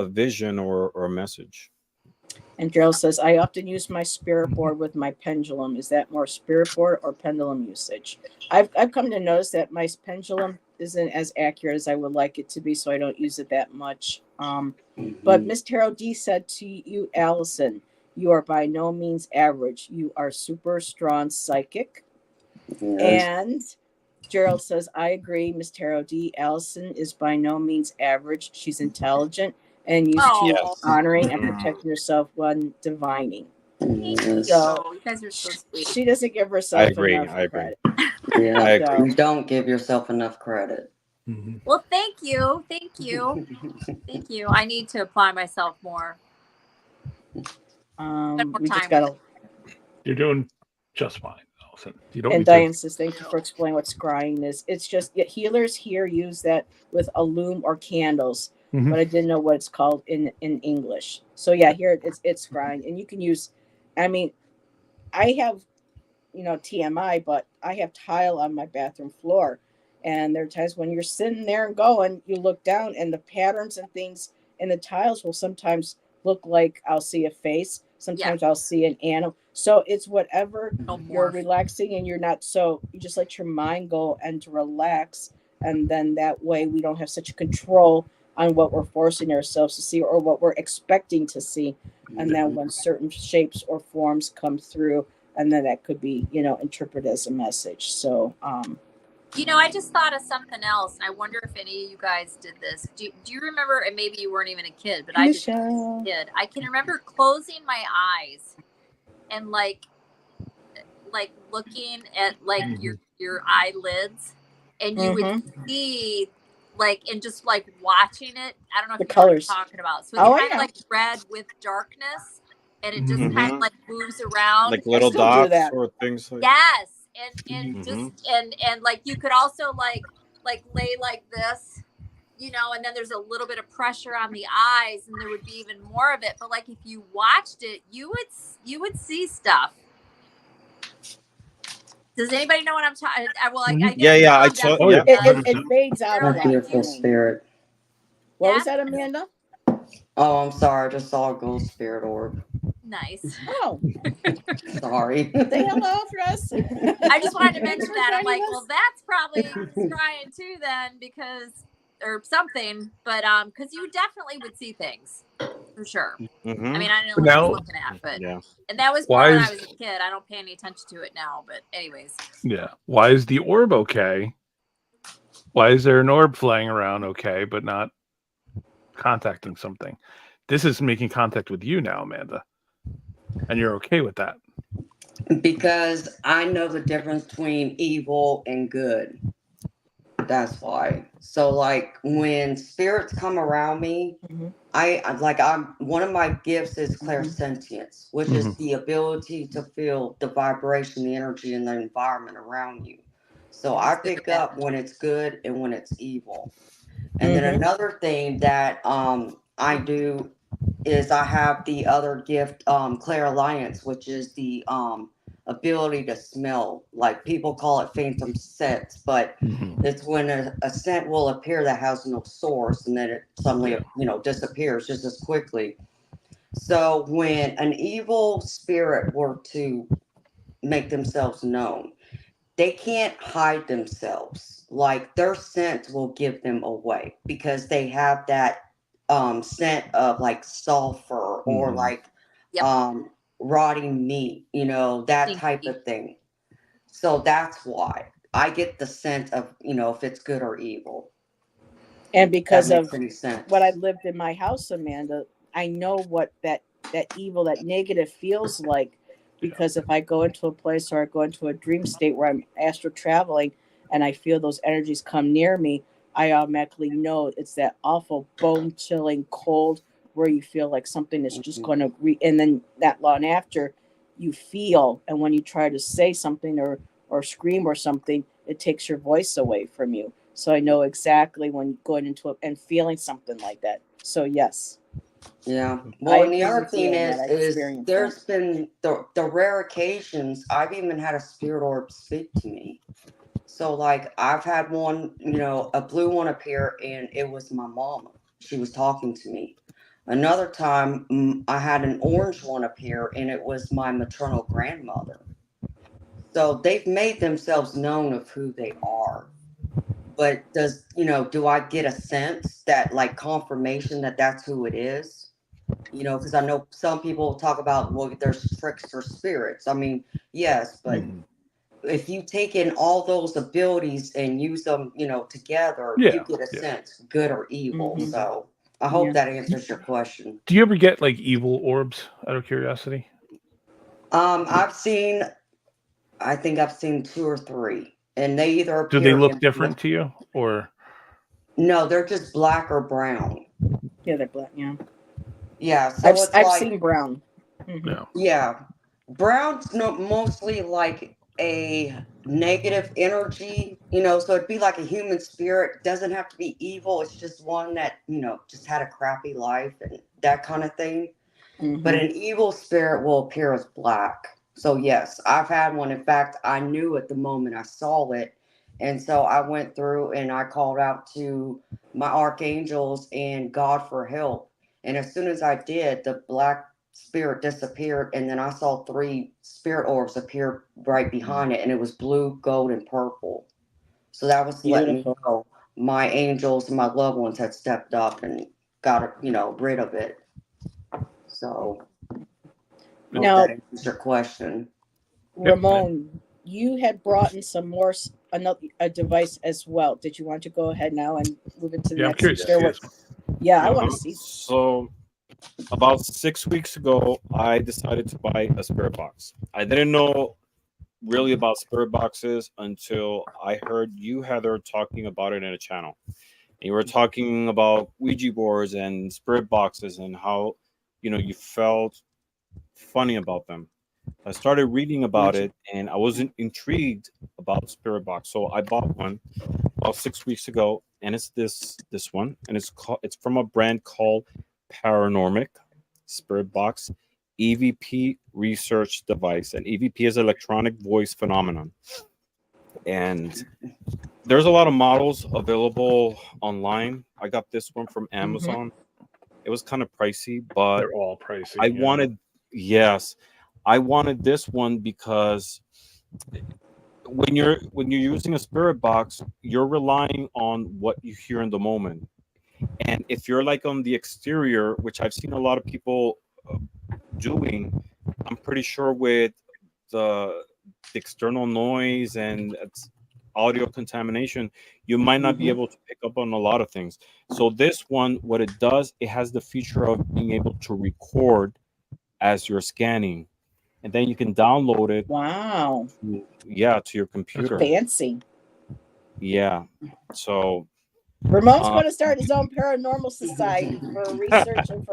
vision or a message. And Gerald says, I often use my spirit board with my pendulum. Is that more spirit board or pendulum usage? I've come to notice that my pendulum isn't as accurate as I would like it to be, so I don't use it that much. But Miss Tarot D said to you, Allyson, you are by no means average. You are super strong psychic. Yes. And Gerald says, I agree, Miss Tarot D. Allyson is by no means average. She's intelligent and used to Yes. honoring and protecting herself when divining. Yes. So You guys are so sweet. she doesn't give I herself agree. enough I agree. credit. Yeah. I agree. You don't give yourself enough credit. Well, thank you. Thank you. Thank you. I need to apply myself more. Spend more We just time got with to. You're doing just fine, Allyson. You don't And need Diane to. says, thank you for explaining what scrying is. It's just healers here use that with a loom or candles, Mhm. but I didn't know what it's called in English. So yeah, here it's scrying, and you can use. I mean, I have, TMI, but I have tile on my bathroom floor, and there are times when you're sitting there and going, you look down, and the patterns and things in the tiles will sometimes look like I'll see a face. Sometimes I'll see an animal. So it's whatever you're relaxing, and you're not, so you just let your mind go and to relax, and then that way we don't have such control on what we're forcing ourselves to see or what we're expecting to see. And then when certain shapes or forms come through, and then that could be, interpreted as a message. So I just thought of something else, and I wonder if any of you guys did this. Do you remember? And maybe you weren't even a kid, but I did. I can remember closing my eyes and like looking at like your eyelids, and you would see and just watching it. I don't know if The you know colors. what I'm talking about. So it's Oh, kind of like red with darkness, and it just kind of Mhm. moves around. Like little still do dots that. or things like. Yes, and Mhm. just and like you could also like lay like this, and then there's a little bit of pressure on the eyes, and there would be even more of it. But like if you watched it, you would see stuff. Does anybody know what I'm talking? Well, I guess Yeah, I Mom saw. definitely Yeah. does. It fades out a My lot. beautiful spirit. What was that, Amanda? Oh, I'm sorry. I just saw a gold spirit orb. Nice. Oh, Sorry. say hello for us. I just wanted to Thanks mention for that. I'm joining like, us. well, that's probably scrying too, then, or something. But because you definitely would see things for sure. Mhm. I mean, I didn't know what I was looking at, but and that was more Why when I is- was a kid. I don't pay any attention to it now, but anyways. Yeah. Why is the orb okay? Why is there an orb flying around okay, but not contacting something? This is making contact with you now, Amanda. And you're okay with that. Because I know the difference between evil and good. That's why. So like when spirits come around me, I'm one of my gifts is clairsentience, which is the ability to feel the vibration, the energy, and the environment around you. So I pick up when it's good and when it's evil. And then another thing that I do is I have the other gift, clairalliance, which is the ability to smell. Like people call it phantom scents, but it's when a scent will appear that has no source, and then it suddenly disappears just as quickly. So when an evil spirit were to make themselves known, they can't hide themselves. Like their scent will give them away because they have that scent of like sulfur or like rotting meat, that type of thing. So that's why I get the scent of, if it's good or evil. And because That of makes any sense. what I lived in my house, Amanda, I know what that evil, that negative feels like. Because if I go into a place or I go into a dream state where I'm astral traveling and I feel those energies come near me, I automatically know it's that awful bone chilling cold where you feel like something is just going to and then that long after you feel, and when you try to say something or scream or something, it takes your voice away from you. So I know exactly when going into it and feeling something like that. So yes, Yeah. I Well, and the agree other with you thing on that. I is experienced that. there's been the rare occasions I've even had a spirit orb speak to me. So like I've had one, a blue one appear, and it was my mama. She was talking to me. Another time, I had an orange one appear, and it was my maternal grandmother. So they've made themselves known of who they are. But do I get a sense that, like, confirmation that that's who it is? Because I know some people talk about, well, there's trickster spirits. I mean, yes, but Mhm. if you take in all those abilities and use them, together, you Yeah, get a yeah. sense, good or evil. Mhm. So I hope Yeah. that answers your question. Do you ever get like evil orbs out of curiosity? I've seen, I think I've seen two or three, and they either Do they appear look in, different to you, or no, they're just black or brown. Yeah, they're black. Yeah, Yeah, so it's I've like, seen brown. Hmm. no? yeah, brown's mostly like a negative energy, so it'd be like a human spirit. Doesn't have to be evil. It's just one that, just had a crappy life and that kind of thing. But Hmm. an evil spirit will appear as black. So yes, I've had one. In fact, I knew it the moment I saw it. And so I went through and I called out to my archangels and God for help. And as soon as I did, the black spirit disappeared. And then I saw three spirit orbs appear right behind it. And it was blue, gold, and purple. So that was letting me Beautiful. know my angels and my loved ones had stepped up and got, rid of it. So hope Now, that answers your question. Yep. Ramon, you had brought in some more another a device as well. Did you want to go ahead now and move into the Yeah, I'm next and curious to share see what? this one. Yeah, I want to see. So about 6 weeks ago, I decided to buy a spirit box. I didn't know really about spirit boxes until I heard you, Heather, talking about it in a channel. And you were talking about Ouija boards and spirit boxes and how, you felt funny about them. I started reading about Ouija. it and I wasn't intrigued about spirit box. So I bought one about 6 weeks ago, and it's this one, and it's from a brand called Paranormic Spirit Box EVP research device, and EVP is electronic voice phenomenon. And there's a lot of models available online. I got this one from Amazon. It was kind of pricey, but They're all pricey. I yeah. wanted, yes, I wanted this one because when you're using a spirit box, you're relying on what you hear in the moment. And if you're like on the exterior, which I've seen a lot of people doing, I'm pretty sure with the, the external noise and audio contamination, you might not be Hmm. able to pick up on a lot of things. So this one, what it does, it has the feature of being able to record as you're scanning, and then you can download it Wow, to your That's computer. cool. fancy. Yeah. So Ramon's uh, going to start his own paranormal society for research and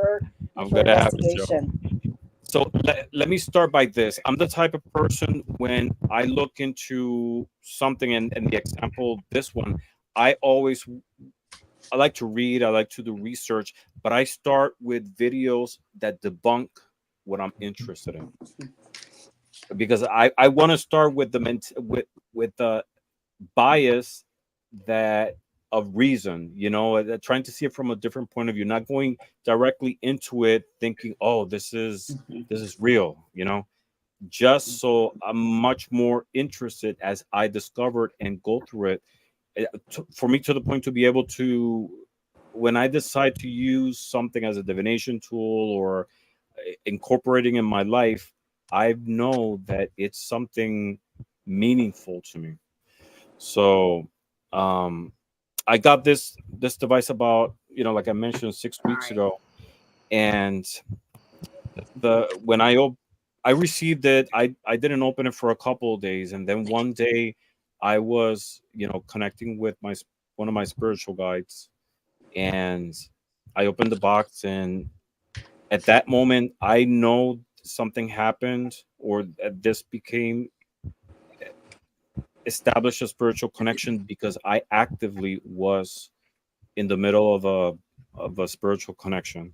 I'm for gonna have to show. investigation. So let me start by this. I'm the type of person, when I look into something, and the example, this one, I like to read, I like to do research, but I start with videos that debunk what I'm interested in, because I want to start with with the bias that of reason, trying to see it from a different point of view, not going directly into it thinking, oh, this is real, just so I'm much more interested as I discover it and go through it. For me, to the point to be able to, when I decide to use something as a divination tool or incorporating in my life, I know that it's something meaningful to me. So um I got this device about, like I mentioned, 6 weeks ago. And the when I received it, I didn't open it for a couple of days, and then one day I was, connecting with one of my spiritual guides, and I opened the box, and at that moment, I know something happened, or that this became established a spiritual connection because I actively was in the middle of a spiritual connection,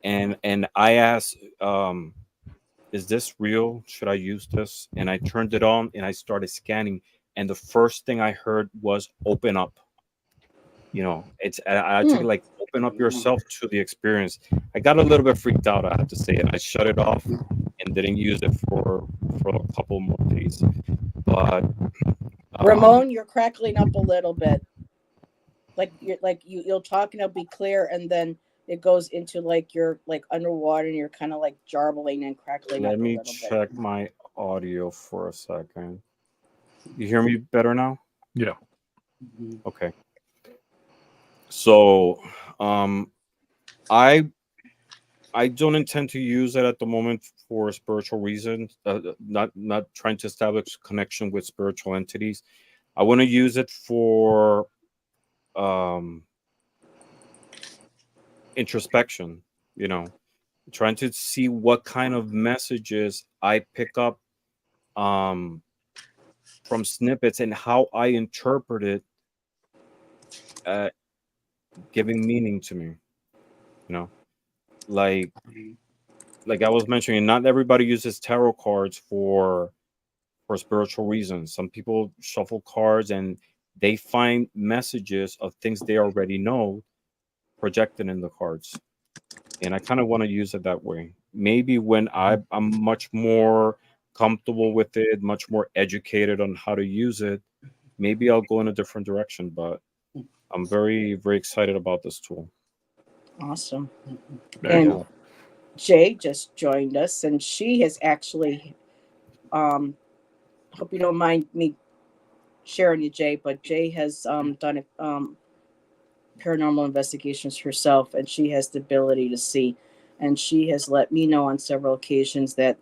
and I asked, is this real? Should I use this? And I turned it on and I started scanning. And the first thing I heard was open up. You know, I took it like open up yourself to the experience. I got a little bit freaked out, I have to say, and I shut it off and didn't use it for a couple more days. But Ramon, you're crackling up a little bit. You'll talk and it'll be clear, and then it goes into like you're like underwater and you're kind of like jarbling and crackling up let a me little bit. check my audio for a second. You hear me better now? Yeah. Okay. So, I don't intend to use it at the moment for spiritual reasons. Not trying to establish connection with spiritual entities. I want to use it for introspection. You know, trying to see what kind of messages I pick up from snippets and how I interpret it, giving meaning to me. You know, like I was mentioning, not everybody uses tarot cards for spiritual reasons. Some people shuffle cards and they find messages of things they already know projected in the cards. And I kind of want to use it that way. Maybe when I'm much more comfortable with it, much more educated on how to use it, maybe I'll go in a different direction. But I'm very, very excited about this tool. Awesome. Very And cool. Jay just joined us, and she has actually, hope you don't mind me sharing you, Jay, but Jay has done paranormal investigations herself, and she has the ability to see. And she has let me know on several occasions that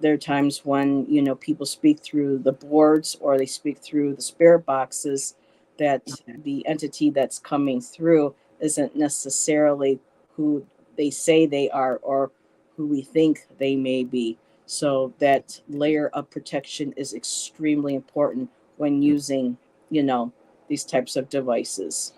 there are times when people speak through the boards or they speak through the spirit boxes, that the entity that's coming through isn't necessarily who they say they are or who we think they may be. So that layer of protection is extremely important when using these types of devices.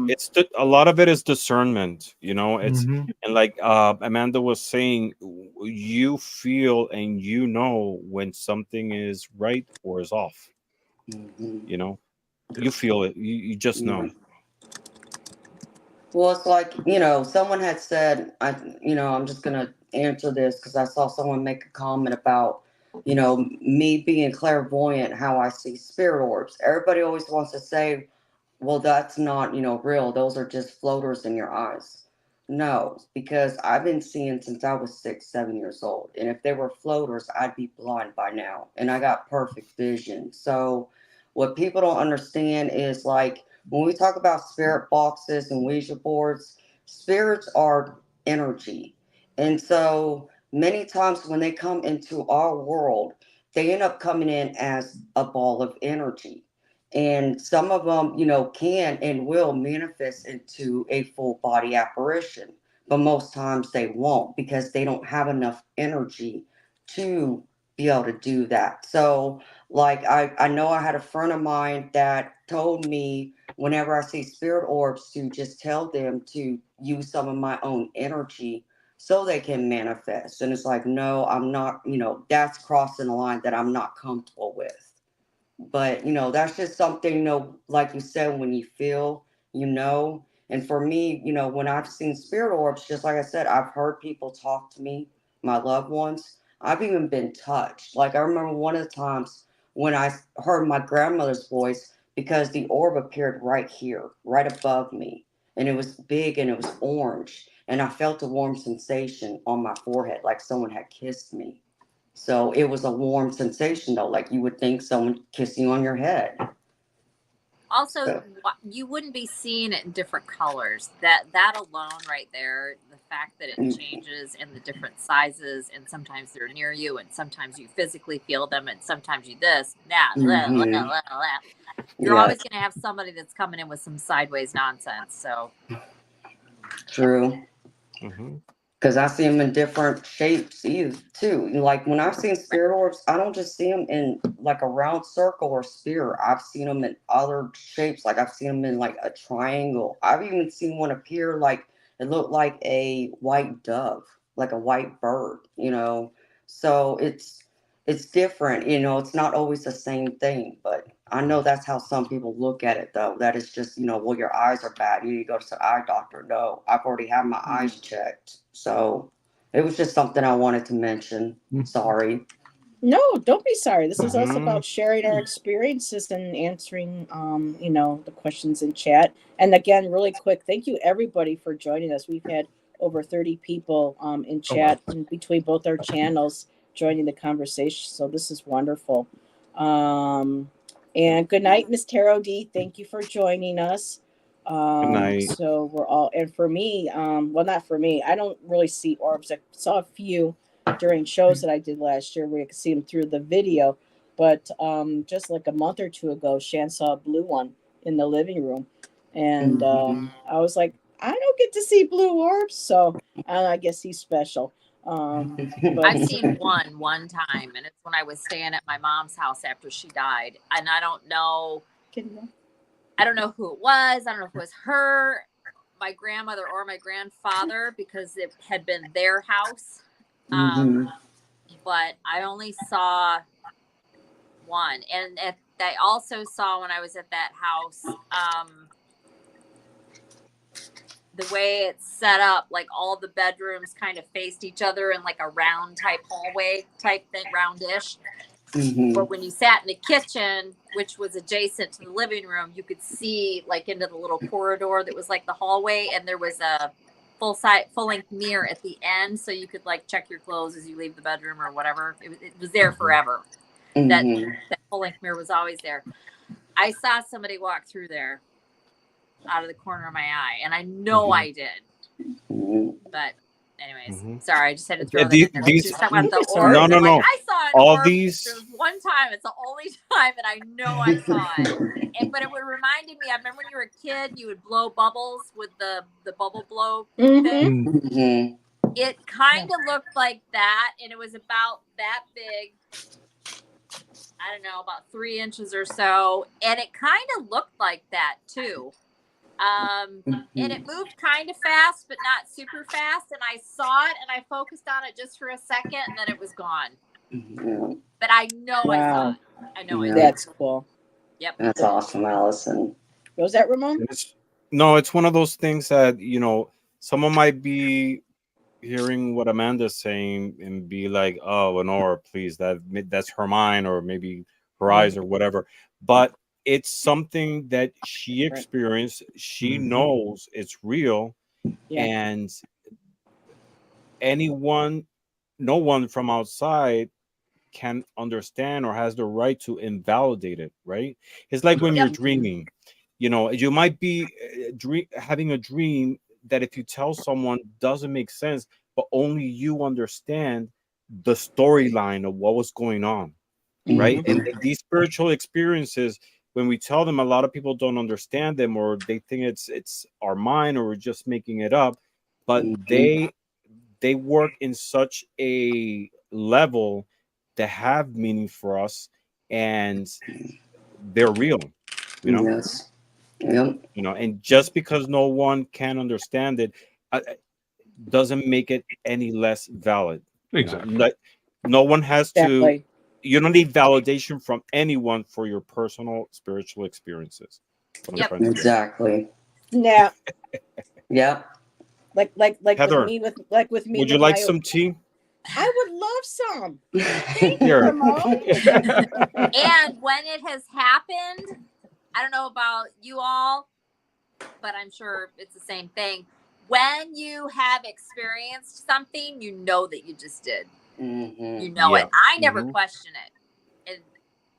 It's a lot of it is discernment, you know. It's Mhm. and like Amanda was saying, you feel and you know when something is right or is off. You know, you feel it. You just know. Well, it's like, someone had said, I'm just going to answer this because I saw someone make a comment about, me being clairvoyant, how I see spirit orbs. Everybody always wants to say, well, that's not, real. Those are just floaters in your eyes. No, because I've been seeing since I was 6, 7 years old. And if they were floaters, I'd be blind by now. And I got perfect vision. So what people don't understand is like, when we talk about spirit boxes and Ouija boards, spirits are energy. And so many times when they come into our world, they end up coming in as a ball of energy. And some of them, can and will manifest into a full body apparition. But most times they won't because they don't have enough energy to be able to do that. So, like, I know I had a friend of mine that told me whenever I see spirit orbs to just tell them to use some of my own energy so they can manifest. And it's like, no, I'm not, that's crossing a line that I'm not comfortable with. But, that's just something, like you said, when you feel, And for me, when I've seen spirit orbs, just like I said, I've heard people talk to me, my loved ones. I've even been touched. Like I remember one of the times when I heard my grandmother's voice because the orb appeared right here, right above me. And it was big and it was orange. And I felt a warm sensation on my forehead, like someone had kissed me. So it was a warm sensation though, like you would think someone kissing you on your head. Also, So, you wouldn't be seeing it in different colors. That alone right there, the fact that it changes in the different sizes, and sometimes they're near you, and sometimes you physically feel them, and sometimes you this, that, you're yeah, always going to have somebody that's coming in with some sideways nonsense. So, true. Mm-hmm. Because I see them in different shapes too. Like when I've seen spirit orbs, I don't just see them in like a round circle or sphere. I've seen them in other shapes. Like I've seen them in like a triangle. I've even seen one appear like it looked like a white dove, like a white bird. So it's different. It's not always the same thing. But I know that's how some people look at it, though. That is just, well, your eyes are bad. You need to go to the eye doctor. No, I've already had my eyes checked. So it was just something I wanted to mention. Sorry. No, don't be sorry. This is us Mm-hmm. about sharing our experiences and answering, the questions in chat. And again, really quick, thank you everybody for joining us. We've had over 30 people in chat in between both our channels joining the conversation. So this is wonderful. And good night, Miss Tarot D. Thank you for joining us. Good night. So we're all, and for me, well, not for me, I don't really see orbs. I saw a few during shows that I did last year where you could see them through the video. But just like a month or two ago, Shan saw a blue one in the living room. And I was like, I don't get to see blue orbs. So I guess he's special. But I've seen one time, and it's when I was staying at my mom's house after she died. And I don't know who it was. I don't know if it was her, my grandmother, or my grandfather, because it had been their house. But I only saw one. And I also saw when I was at that house, the way it's set up, like all the bedrooms kind of faced each other in like a round type hallway type thing, roundish. But when you sat in the kitchen, which was adjacent to the living room, you could see like into the little corridor that was like the hallway, and there was a full-length mirror at the end, so you could like check your clothes as you leave the bedroom or whatever. It was there forever. That full-length mirror was always there. I saw somebody walk through there out of the corner of my eye, and I know I did. But anyways, sorry, I just had to throw that in there. She's talking about the orb. No. Like, I saw an All orb. these. There was one time. It's the only time, and I know I saw it. But it would reminded me. I remember when you were a kid, you would blow bubbles with the bubble blow thing. It kind of looked like that, and it was about that big. I don't know, about 3 inches or so, and it kind of looked like that too. And it moved kind of fast, but not super fast. And I saw it, and I focused on it just for a second, and then it was gone. But I know I saw it. I know I did. That's cool. Yep. That's awesome, Allyson. Was that Ramon? It's one of those things that someone might be hearing what Amanda's saying and be like, "Oh, an orb, please. That's her mind, or maybe her eyes, or whatever." But it's something that she experienced. She knows it's real, and no one from outside can understand or has the right to invalidate it. Right? It's like when you're dreaming. You might be having a dream that if you tell someone doesn't make sense, but only you understand the storyline of what was going on, right? And these spiritual experiences, when we tell them, a lot of people don't understand them, or they think it's our mind, or we're just making it up. But they work in such a level that have meaning for us, and they're real, Yes. Yep. And just because no one can understand it doesn't make it any less valid. Exactly. No one has to. You don't need validation from anyone for your personal spiritual experiences. Exactly. Yeah. Yep. Like Heather, with me. Would you like some tea? I would love some. Thank you, Here. Ramon. And when it has happened, I don't know about you all, but I'm sure it's the same thing. When you have experienced something, you know that you just did. You know it. I never question it. And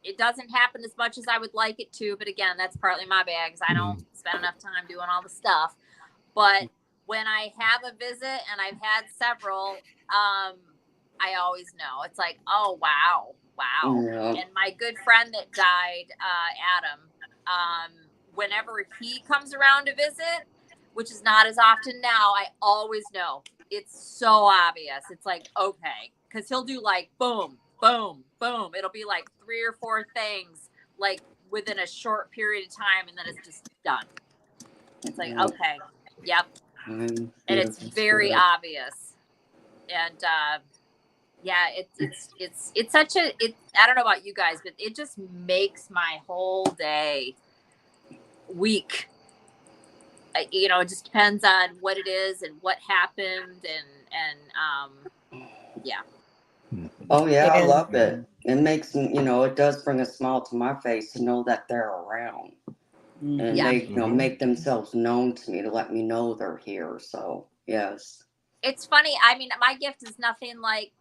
it doesn't happen as much as I would like it to. But again, that's partly my bad because I don't spend enough time doing all the stuff. But when I have a visit, and I've had several, I always know. It's like, oh, wow. Yeah. And my good friend that died, Adam, whenever he comes around to visit, which is not as often now, I always know. It's so obvious. It's like, okay, because he'll do like boom, boom, boom. It'll be like 3 or 4 things like within a short period of time, and then it's just done. It's like, okay, yep. And it's very obvious. And yeah, it's such a, I don't know about you guys, but it just makes my whole day, week. You know, it just depends on what it is and what happened, and yeah. Oh yeah, I And- love it. It makes me, you know, it does bring a smile to my face to know that they're around, and Yeah. they, you know, make themselves known to me to let me know they're here. So yes. It's funny. I mean, my gift is nothing like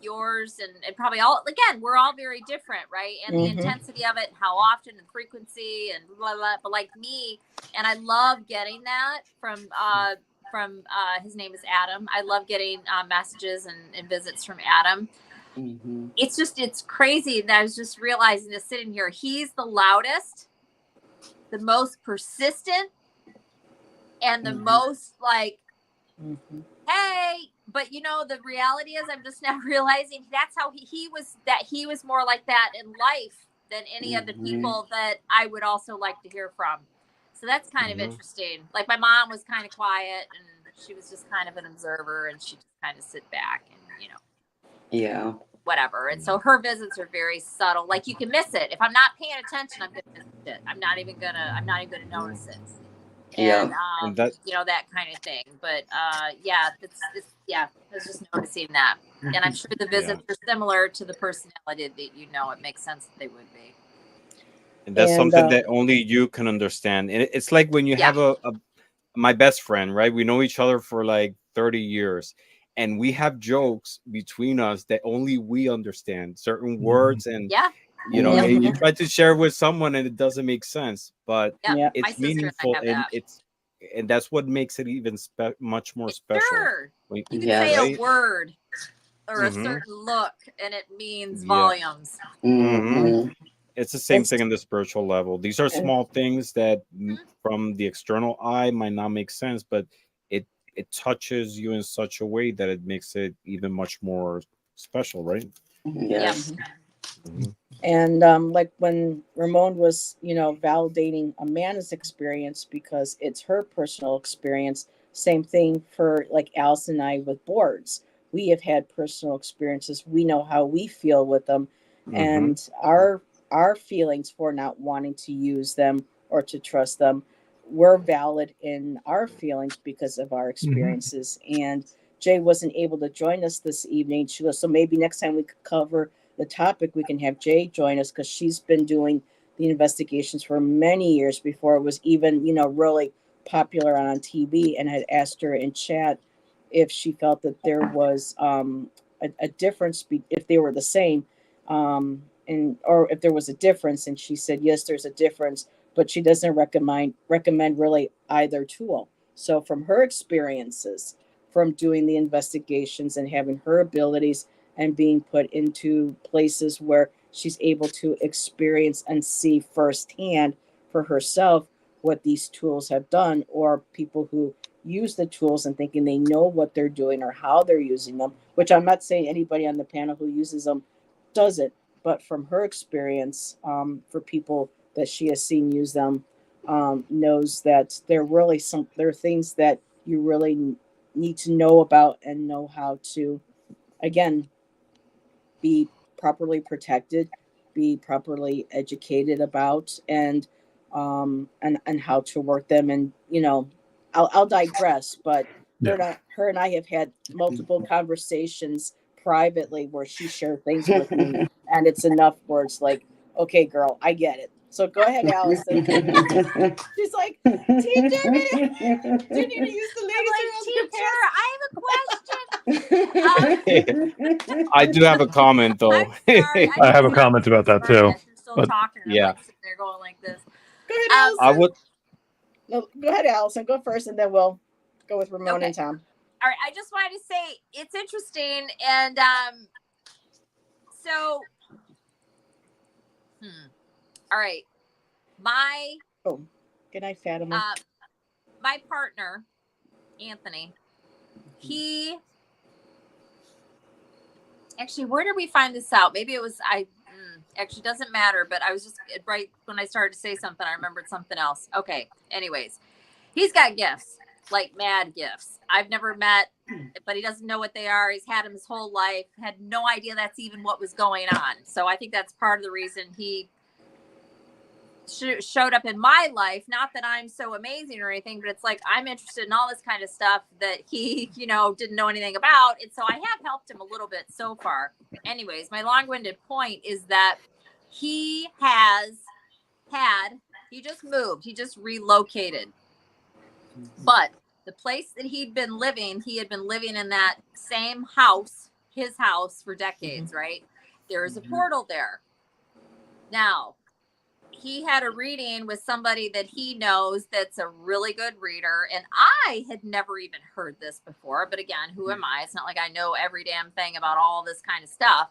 yours, and probably all, again, we're all very different, right? And the intensity of it, how often, and frequency, and blah, blah, but like me, and I love getting that from his name is Adam. I love getting messages and visits from Adam. It's just, it's crazy that I was just realizing this sitting here. He's the loudest, the most persistent, and the most like, hey, but you know, the reality is I'm just now realizing that's how he was more like that in life than any of the people that I would also like to hear from. So that's kind of interesting. Like my mom was kind of quiet, and she was just kind of an observer, and she just kind of sit back and, you know, Yeah. whatever. And so her visits are very subtle. Like you can miss it. If I'm not paying attention, I'm gonna miss it. I'm not even gonna notice it. And And that, you know, that kind of thing. But yeah, it's yeah, I was just noticing that. And I'm sure the visits are similar to the personality that, you know, it makes sense that they would be. and that's And, something that only you can understand. And it's like when you have a my best friend, right? We know each other for like 30 years, and we have jokes between us that only we understand, certain words, and you know, and you try to share with someone and it doesn't make sense, but Yeah. My it's sister and I meaningful, have and that. that's what makes it even much more special. Sure. When- You can Yeah, say right? a word or a certain look, and it means volumes. It's the same thing in the spiritual level. These are small things that from the external eye might not make sense, but it touches you in such a way that it makes it even much more special, right? Yes. And like when Ramon was, you know, validating Amanda's experience because it's her personal experience, same thing for like Allyson and I with boards. We have had personal experiences. We know how we feel with them, and our feelings for not wanting to use them or to trust them were valid in our feelings because of our experiences. And Jay wasn't able to join us this evening. She goes, so maybe next time we could cover the topic, we can have Jay join us, because she's been doing the investigations for many years before it was even, you know, really popular on TV, and had asked her in chat if she felt that there was a difference, if they were the same, and or if there was a difference, and she said yes, there's a difference, but she doesn't recommend really either tool. So from her experiences from doing the investigations and having her abilities and being put into places where she's able to experience and see firsthand for herself what these tools have done, or people who use the tools and thinking they know what they're doing or how they're using them, which I'm not saying anybody on the panel who uses them doesn't, but from her experience, for people that she has seen use them, knows that there are things that you really need to know about and know how to, again, be properly protected, be properly educated about, and how to work them. And you know, I'll digress, but her and I have had multiple conversations privately where she shared things with me, and it's enough where it's like, okay, girl, I get it. So go ahead, Allyson. She's like, teacher, do you need to use the I'm ladies like, around teacher, I have a question. I do have a comment though. I'm sorry. I have a comment about that too. You're still but- talking. And yeah. I'm like sitting there going like this. Go ahead, Um, Allison. I would. No, go ahead, Allison. Go first, and then we'll go with Ramon Okay. and Tom. All right, I just wanted to say it's interesting, and so, all right, my Oh, good night, Fatima. my partner, Anthony, he actually, where did we find this out? Maybe it was actually doesn't matter, but I was just right when I started to say something, I remembered something else. Okay, anyways, he's got gifts. Like mad gifts. I've never met, but he doesn't know what they are. He's had them his whole life, had no idea that's even what was going on. So I think that's part of the reason he showed up in my life. Not that I'm so amazing or anything, but it's like I'm interested in all this kind of stuff that he, didn't know anything about. And so I have helped him a little bit so far. Anyways, my long-winded point is that he just moved. He just relocated. But the place that he had been living in that same house, his house, for decades, right? There is a portal there. Now, he had a reading with somebody that he knows that's a really good reader. And I had never even heard this before. But again, who am I? It's not like I know every damn thing about all this kind of stuff.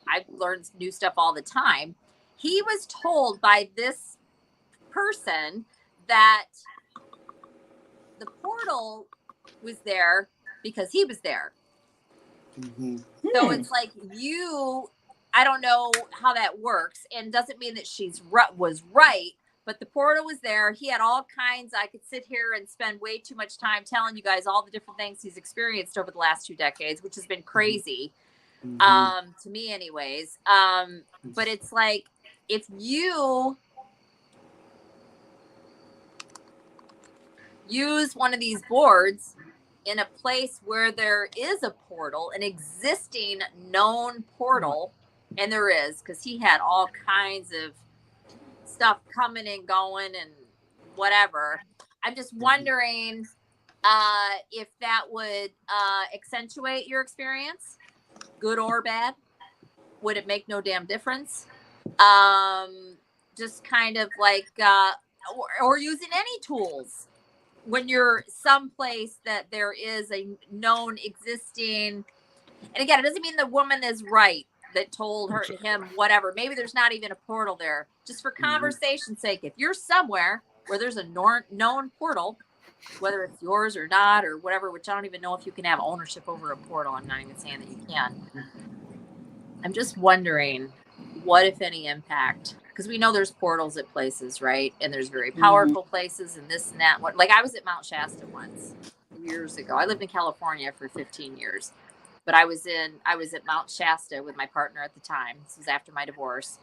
I've learned new stuff all the time. He was told by this person that the portal was there because he was there. So it's like I don't know how that works, and doesn't mean that was right, but the portal was there. He had all kinds. I could sit here and spend way too much time telling you guys all the different things he's experienced over the last 2 decades, which has been crazy to me anyways. But it's like, if you use one of these boards in a place where there is a portal, an existing known portal, and there is, because he had all kinds of stuff coming and going and whatever. I'm just wondering if that would accentuate your experience, good or bad. Would it make no damn difference? Just kind of like, or using any tools when you're someplace that there is a known existing, and again, it doesn't mean the woman is right that told him whatever. Maybe there's not even a portal there. Just for conversation's sake, if you're somewhere where there's a known portal, whether it's yours or not or whatever, which I don't even know if you can have ownership over a portal. I'm not even saying that you can. I'm just wondering what, if any, impact, because we know there's portals at places, right? And there's very powerful places and this and that. Like I was at Mount Shasta once years ago. I lived in California for 15 years, but I was at Mount Shasta with my partner at the time. This was after my divorce.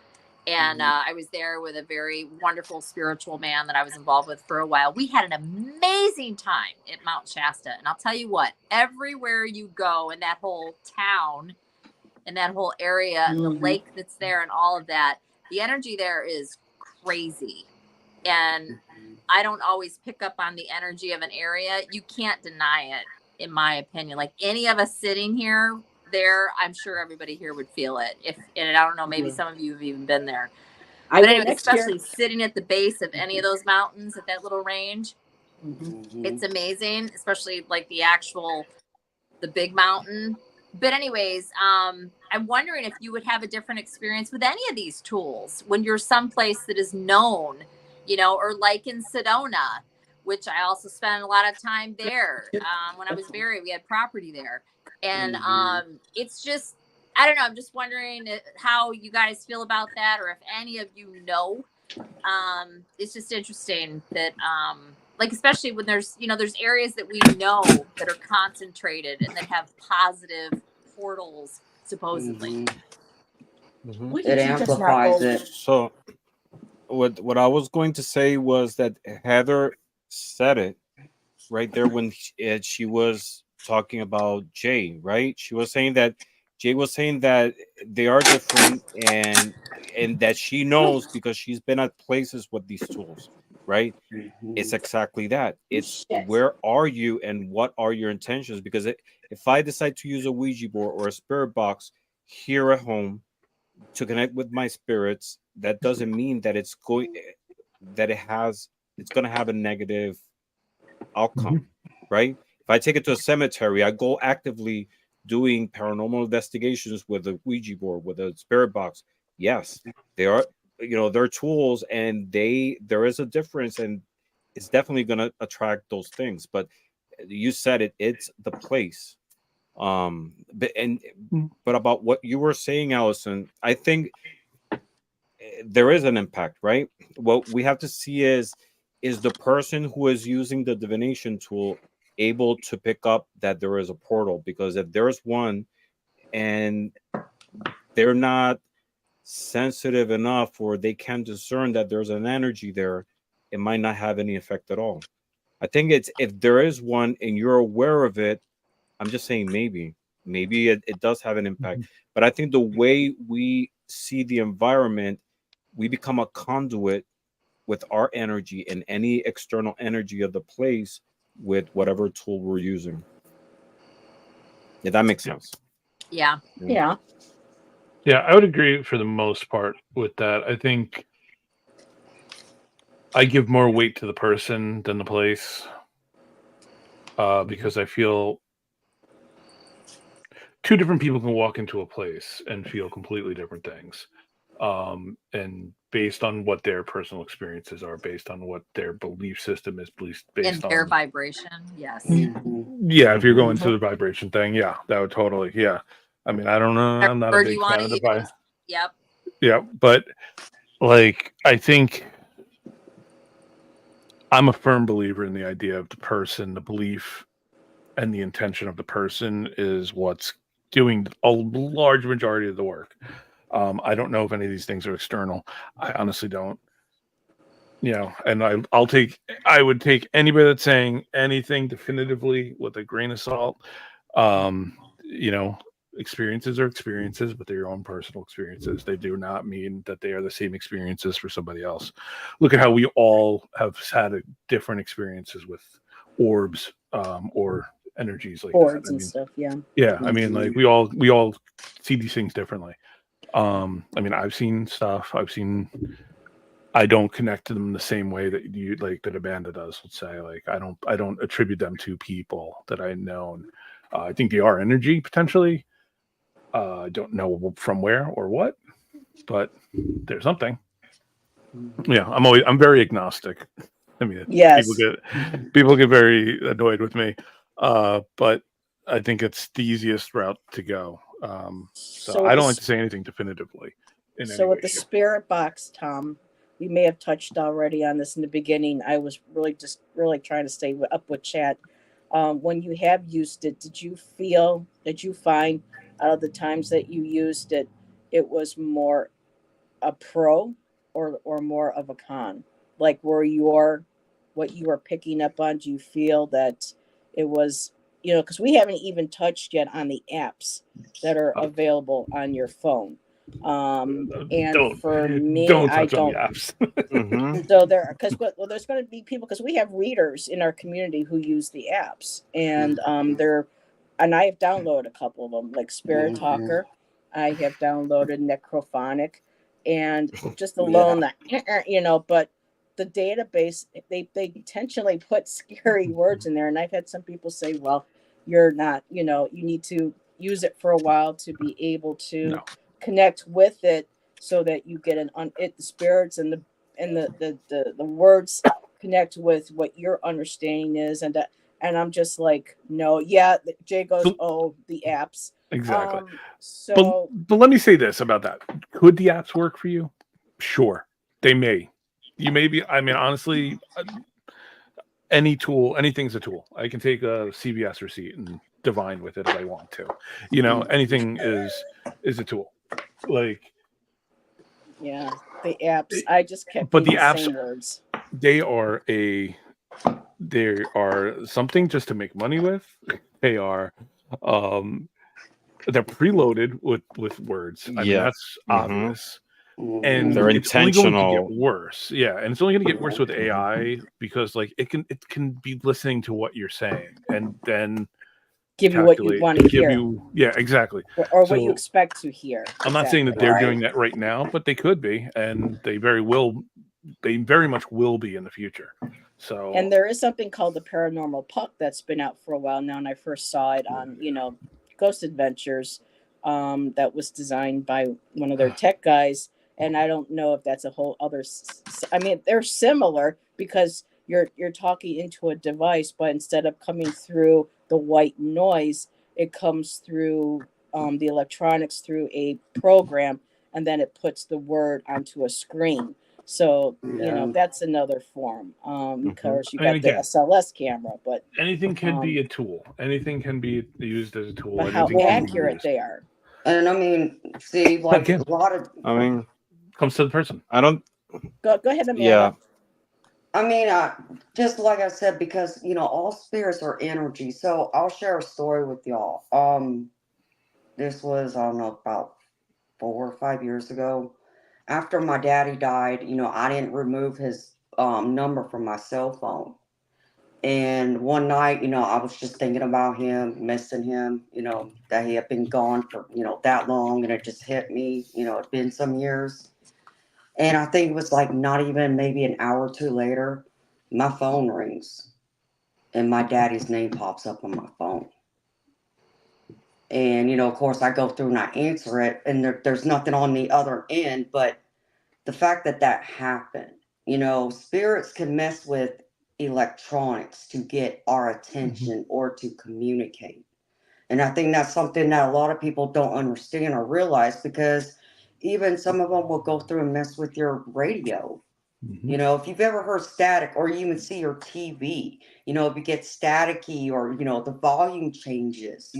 And I was there with a very wonderful spiritual man that I was involved with for a while. We had an amazing time at Mount Shasta. And I'll tell you what, everywhere you go in that whole town, in that whole area, and the lake that's there and all of that, the energy there is crazy. And I don't always pick up on the energy of an area. You can't deny it, in my opinion. Like any of us sitting here, I'm sure everybody here would feel it. And I don't know, maybe some of you have even been there. But anyway, especially sitting at the base of any of those mountains at that little range, it's amazing, especially like the big mountain. But anyways, I'm wondering if you would have a different experience with any of these tools when you're someplace that is known, or like in Sedona, which I also spent a lot of time there. When I was married, we had property there. And it's just, I don't know, I'm just wondering how you guys feel about that, or if any of you know. It's just interesting that, like, especially when there's areas that we know that are concentrated and that have positive portals, supposedly. It amplifies it. So what I was going to say was that Heather said it right there when she was talking about Jay, right? She was saying that Jay was saying that they are different, and that she knows because she's been at places with these tools. right? It's exactly that. It's Shit. where are you and what are your intentions? Because if I decide to use a Ouija board or a spirit box here at home to connect with my spirits, that doesn't mean that it's going to have a negative outcome, right? If I take it to a cemetery, I go actively doing paranormal investigations with a Ouija board, with a spirit box. Yes, they are, they're tools, and there is a difference, and it's definitely going to attract those things. But you said it's the place. But about what you were saying, Allison, I think there is an impact, right? What we have to see is the person who is using the divination tool able to pick up that there is a portal? Because if there's one and they're not sensitive enough, or they can't discern that there's an energy there, it might not have any effect at all. I think it's, if there is one and you're aware of it, I'm just saying maybe it does have an impact. But I think the way we see the environment, we become a conduit with our energy and any external energy of the place with whatever tool we're using. Yeah, that makes sense. Yeah. Yeah. Yeah, I would agree for the most part with that. I think I give more weight to the person than the place, because I feel two different people can walk into a place and feel completely different things. And based on what their personal experiences are, based on what their belief system is, And based their on, vibration. Yes. yeah, if you're going to the vibration thing, yeah, that would totally, yeah. I mean, I don't know, I'm not a Word big you fan want of to the use. Yep. yeah, but like, I think I'm a firm believer in the idea of the person, the belief, and the intention of the person is what's doing a large majority of the work. I don't know if any of these things are external. I honestly don't. And I would take anybody that's saying anything definitively with a grain of salt. Um, you know, Experiences are experiences, but they're your own personal experiences. They do not mean that they are the same experiences for somebody else. Look at how we all have had different experiences with orbs, or energies like Boards that. I and mean, stuff. Yeah. yeah, I mean, like we all see these things differently. I mean, I've seen stuff. I don't connect to them the same way that you like that Amanda does. Let's say, like, I don't attribute them to people that I know. I think they are energy potentially. I don't know from where or what, but there's something. Yeah, I'm very agnostic. I mean, Yes. people get very annoyed with me, but I think it's the easiest route to go. So So with I the don't like to say anything definitively in any So way, with the shape. spirit box, Tom, we may have touched already on this in the beginning. I was really trying to stay up with chat. When you have used it, did you find out of the times that you used it, it was more a pro or more of a con? Like, what you were picking up on, do you feel that it was, because we haven't even touched yet on the apps that are available on your phone. And Don't for me, don't I touch on the don't. apps. So there's going to be people, because we have readers in our community who use the apps, and and I have downloaded a couple of them, like Spirit Talker. I have downloaded Necrophonic, and just alone that, but the database, they intentionally put scary words in there, and I've had some people say, well, you're not, you need to use it for a while to be able to No. connect with it, so that you get the spirits and the words connect with what your understanding is, and I'm just like, no. Yeah, Jay goes, So- oh, the apps. Exactly. So But let me say this about that. Could the apps work for you? Sure, they may. You may be. I mean, honestly, any tool, anything's a tool. I can take a CVS receipt and divine with it if I want to. Anything is a tool. Like, yeah, the apps, I just kept but the getting the apps, same words. they are something just to make money with. They are, they're preloaded with words. I mean, Yeah. that's obvious. and They're it's only going to intentional. get worse. Yeah, and it's only going to get worse with AI because like it can be listening to what you're saying and then Give you what you calculate, want to give hear, you exactly. or what you So expect to hear. I'm not saying that Exactly. they're Right. doing that right now, but they could be, and they very much will be in the future. So And there is something called the paranormal puck that's been out for a while now, and I first saw it on Ghost Adventures, that was designed by one of their tech guys, and I don't know if that's a whole other. I mean, they're similar because you're talking into a device, but instead of coming through the white noise, it comes through the electronics through a program, and then it puts the word onto a screen. So Yeah. that's another form. Of course, you I mean, got the again, SLS camera, but anything can be a tool. Anything can be used as a tool. but how Anything can be accurate used. they are. And I mean, see, like Again, a lot of, I mean, comes to the person. I don't. Go ahead, Amanda. Yeah. I mean, just like I said, because all spirits are energy. So I'll share a story with y'all. This was, I don't know, about 4 or 5 years ago. After my daddy died, I didn't remove his number from my cell phone. And one night, I was just thinking about him, missing him, that he had been gone for, that long, and it just hit me, it'd been some years. And I think it was like not even maybe an hour or two later, my phone rings and my daddy's name pops up on my phone. And, of course, I go through and I answer it, and there's nothing on the other end. But the fact that happened, spirits can mess with electronics to get our attention or to communicate. And I think that's something that a lot of people don't understand or realize, because even some of them will go through and mess with your radio. If you've ever heard static, or you even see your TV, if it gets staticky, or, the volume changes,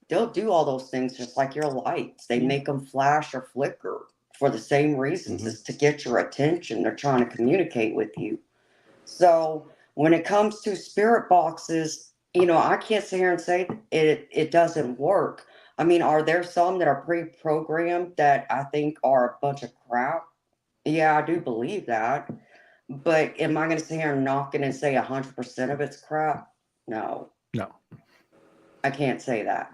they'll do all those things just like your lights. They make them flash or flicker for the same reasons, is to get your attention. They're trying to communicate with you. So when it comes to spirit boxes, I can't sit here and say it doesn't work. I mean, are there some that are pre-programmed that I think are a bunch of crap? Yeah, I do believe that. But am I going to sit here and knock it and say 100% of it's crap? No, No. I can't say that.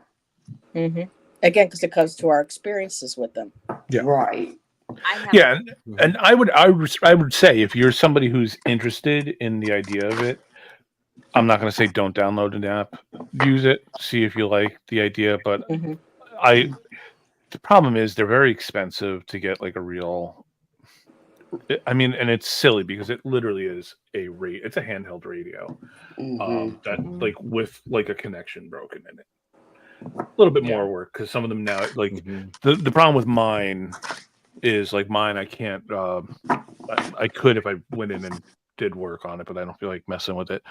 Again, because it comes to our experiences with them. Yeah. Right. I have Yeah, and I would say if you're somebody who's interested in the idea of it, I'm not going to say don't download an app. Use it, see if you like the idea. But Mhm. the problem is they're very expensive to get like a real. I mean, and it's silly because it literally is it's a handheld radio, that like with like a connection broken in it. A little bit more work because some of them now, like the problem with mine is like mine. I can't. I could if I went in and did work on it, but I don't feel like messing with it.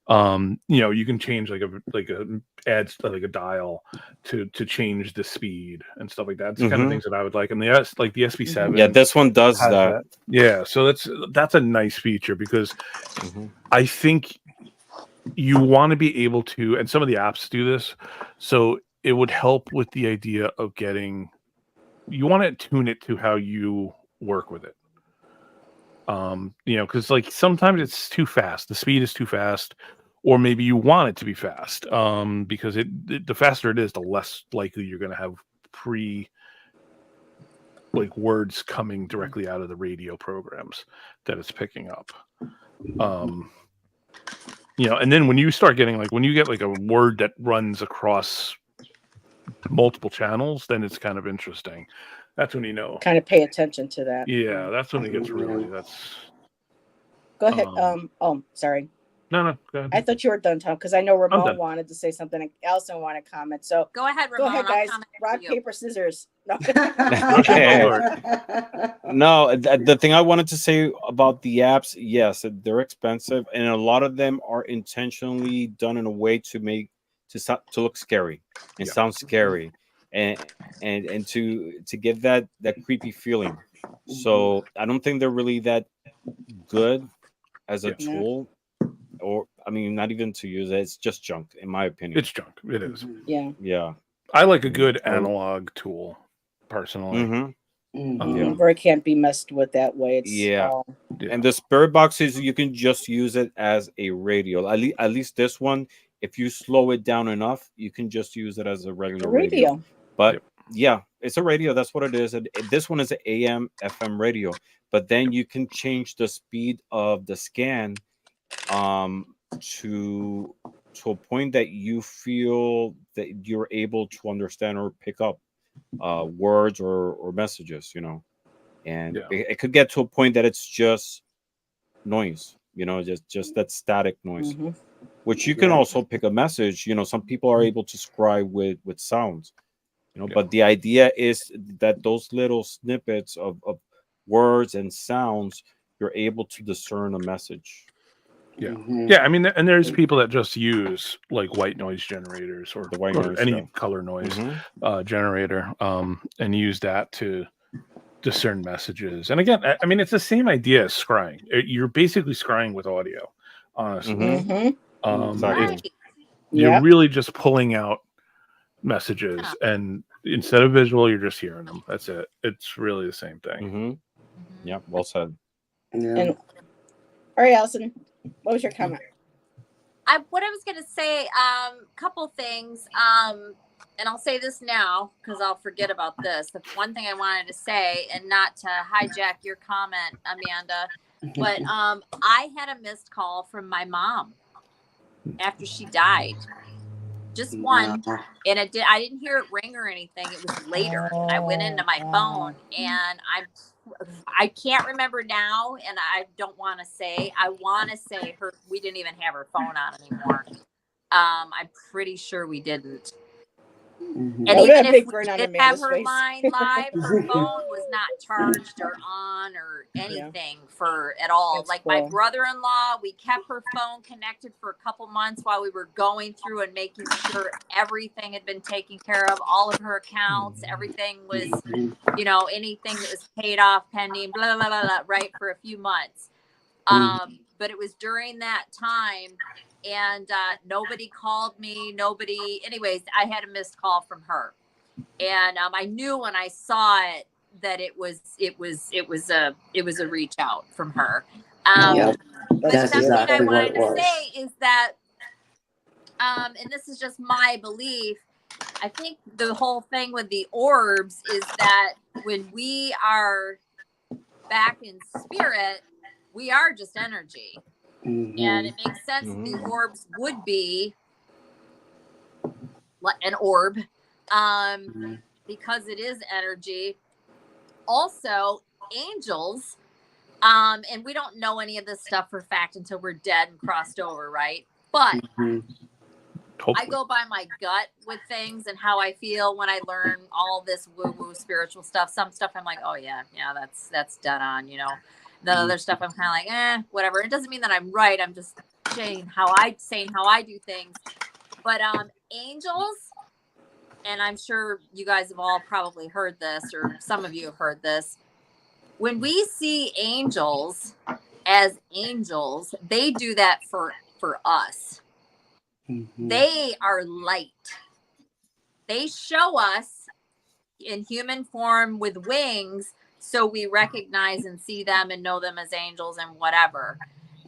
You can change like a dial to change the speed and stuff like that. It's kind of things that I would like. And the SB7. Yeah, this one does has that. Yeah, so that's a nice feature because I think you want to be able to, and some of the apps do this, so it would help with the idea of getting. You want to tune it to how you work with it. Because like sometimes it's too fast. The speed is too fast, or maybe you want it to be fast. Because the faster it is, the less likely you're going to have words coming directly out of the radio programs that it's picking up. And then when you start getting when you get like a word that runs across multiple channels, then it's kind of interesting. That's when kind of pay attention to that. Yeah, that's when it gets really. Go ahead. Sorry. No, go ahead. I thought you were done, Tom, because I know Ramon done. wanted to say something and Allyson wanted to comment. So go ahead, Ramon. Go ahead, guys. Rock, you. paper, scissors. No. No, the thing I wanted to say about the apps, yes, they're expensive, and a lot of them are intentionally done in a way to look scary and sound scary, and to give that creepy feeling. So I don't think they're really that good as a tool, or I mean, not even to use it. It's just junk, in my opinion. It's junk. It is. Yeah. Yeah. I like a good analog tool, personally. Mhm. Where it can't be messed with that way. It's Yeah. all Yeah. And the spirit boxes, you can just use it as a radio. At least this one, if you slow it down enough, you can just use it as a a regular radio. radio. But Yep. yeah, it's a radio. That's what it is. And this one is an AM FM radio. But then you can change the speed of the scan to a point that you feel that you're able to understand or pick up words or messages, you know. And Yeah. it could get to a point that it's just noise, you know, just that static noise, Mhm. which you can Yeah. also pick a message. You know, some people are able to scribe with sounds, you know, Yeah. but the idea is that those little snippets of words and sounds, you're able to discern a message. Yeah. Mhm. Yeah, I mean, and there's people that just use like white noise generators or, The white or noise, any yeah. color noise Mhm. generator, and use that to discern messages. And again, I mean, it's the same idea as scrying. You're basically scrying with audio, honestly. Mhm. Mhm. Exactly. Right. You're Yep. really just pulling out messages, and instead of visual, you're just hearing them. That's it. It's really the same thing. Mhm. Yeah, well said. Yeah. And all right, Allyson, what was your comment? What I was gonna say, couple things, and I'll say this now because I'll forget about this. The one thing I wanted to say, and not to hijack your comment, Amanda, but I had a missed call from my mom after she died. Just one, and I didn't hear it ring or anything. It was later, and I went into my phone, and I can't remember now, and I don't want to say. I want to say her. We didn't even have her phone on anymore. I'm pretty sure we didn't. Mhm. And Oh, even that if big we grin on did have Amanda's her face. line live, her phone was not charged or on or anything for at all. That's Like my cool. brother-in-law, we kept her phone connected for a couple months while we were going through and making sure everything had been taken care of, all of her accounts, everything was, you know, anything that was paid off, pending, blah, blah, blah, blah, right, for a few months. But it was during that time, and nobody called me. Nobody. Anyways, I had a missed call from her, and I knew when I saw it that it was a reach out from her. Yep. But That's something I exactly what wanted it to was. say is that, and this is just my belief. I think the whole thing with the orbs is that when we are back in spirit, we are just energy. And it makes sense that the orbs would be an orb, because it is energy. Also, angels, and we don't know any of this stuff for fact until we're dead and crossed over, right? But I Hopefully. go by my gut with things and how I feel when I learn all this woo-woo spiritual stuff. Some stuff I'm like, oh yeah, that's done on, you know. The other stuff I'm kind of like, whatever. It doesn't mean that I'm right. I'm just saying how I do things. But angels, and I'm sure you guys have all probably heard this, or some of you have heard this. When we see angels as angels, they do that for us. They are light. They show us in human form with wings, so we recognize and see them and know them as angels and whatever.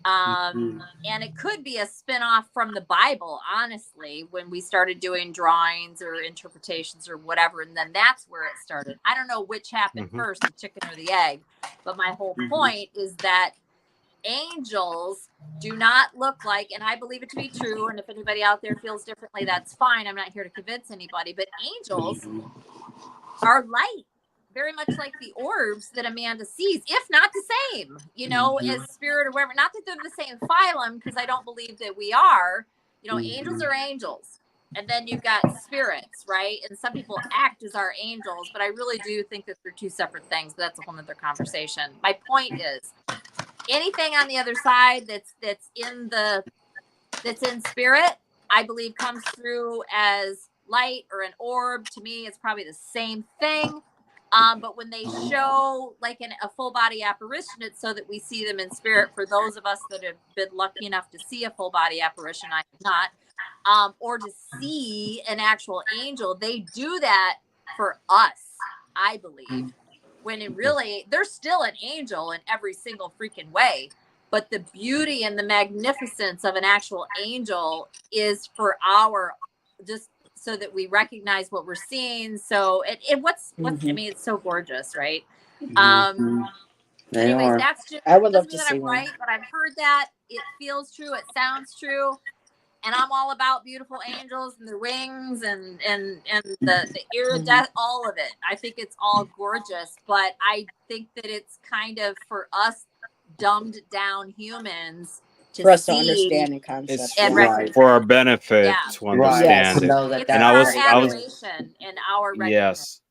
And it could be a spin-off from the Bible, honestly, when we started doing drawings or interpretations or whatever, and then that's where it started. I don't know which happened first, the chicken or the egg, but my whole point is that angels do not look like, and I believe it to be true, and if anybody out there feels differently, that's fine. I'm not here to convince anybody, but angels are light, very much like the orbs that Amanda sees, if not the same, you know, as spirit or whatever. Not that they're the same phylum, because I don't believe that we are. You know, angels are angels. And then you've got spirits, right? And some people act as our angels, but I really do think that they're two separate things. But that's a whole nother conversation. My point is, anything on the other side that's in spirit, I believe comes through as light or an orb. To me, it's probably the same thing. But when they show like a full body apparition, it's so that we see them in spirit. For those of us that have been lucky enough to see a full body apparition, I have not, or to see an actual angel, they do that for us, I believe. when it really, they're still an angel in every single freaking way. But the beauty and the magnificence of an actual angel is for our, just so that we recognize what we're seeing. So what's I mean, it's so gorgeous, right? They Anyways, are. that's just, I would love doesn't to mean that see I'm one. right, but I've heard that it feels true, it sounds true, and I'm all about beautiful angels and their wings and the iridescent, all of it. I think it's all gorgeous, but I think that it's kind of for us dumbed down humans to For us to see understand the It's concept. and Right. recognize. for our benefit Yeah. to Right. understand Yes. it. Know that It's And for I our was adoration and our recognition. yes,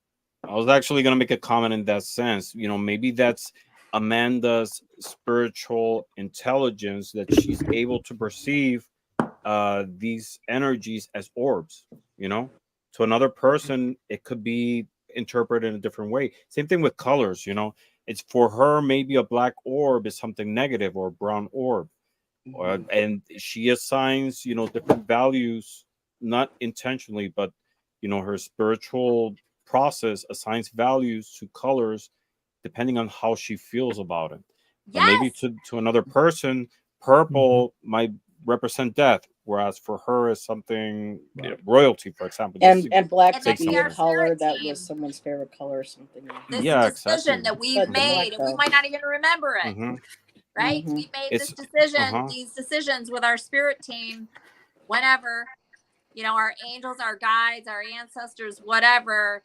I was actually going to make a comment in that sense. Maybe that's Amanda's spiritual intelligence, that she's able to perceive these energies as orbs. To another person, it could be interpreted in a different way. Same thing with colors. It's for her, maybe a black orb is something negative, or a brown orb. And she assigns different values, not intentionally, but her spiritual process assigns values to colors depending on how she feels about it. And maybe Yes. to another person, purple might represent death, whereas for her is something royalty, for example. And black And could maybe be a our color spirit that team, was someone's favorite color or something. this Yeah, decision exactly. that we've But the black, made, and we though. might not even remember it. Right? Mhm. We made It's this decision, uh-huh. these decisions with our spirit team, whenever, our angels, our guides, our ancestors, whatever.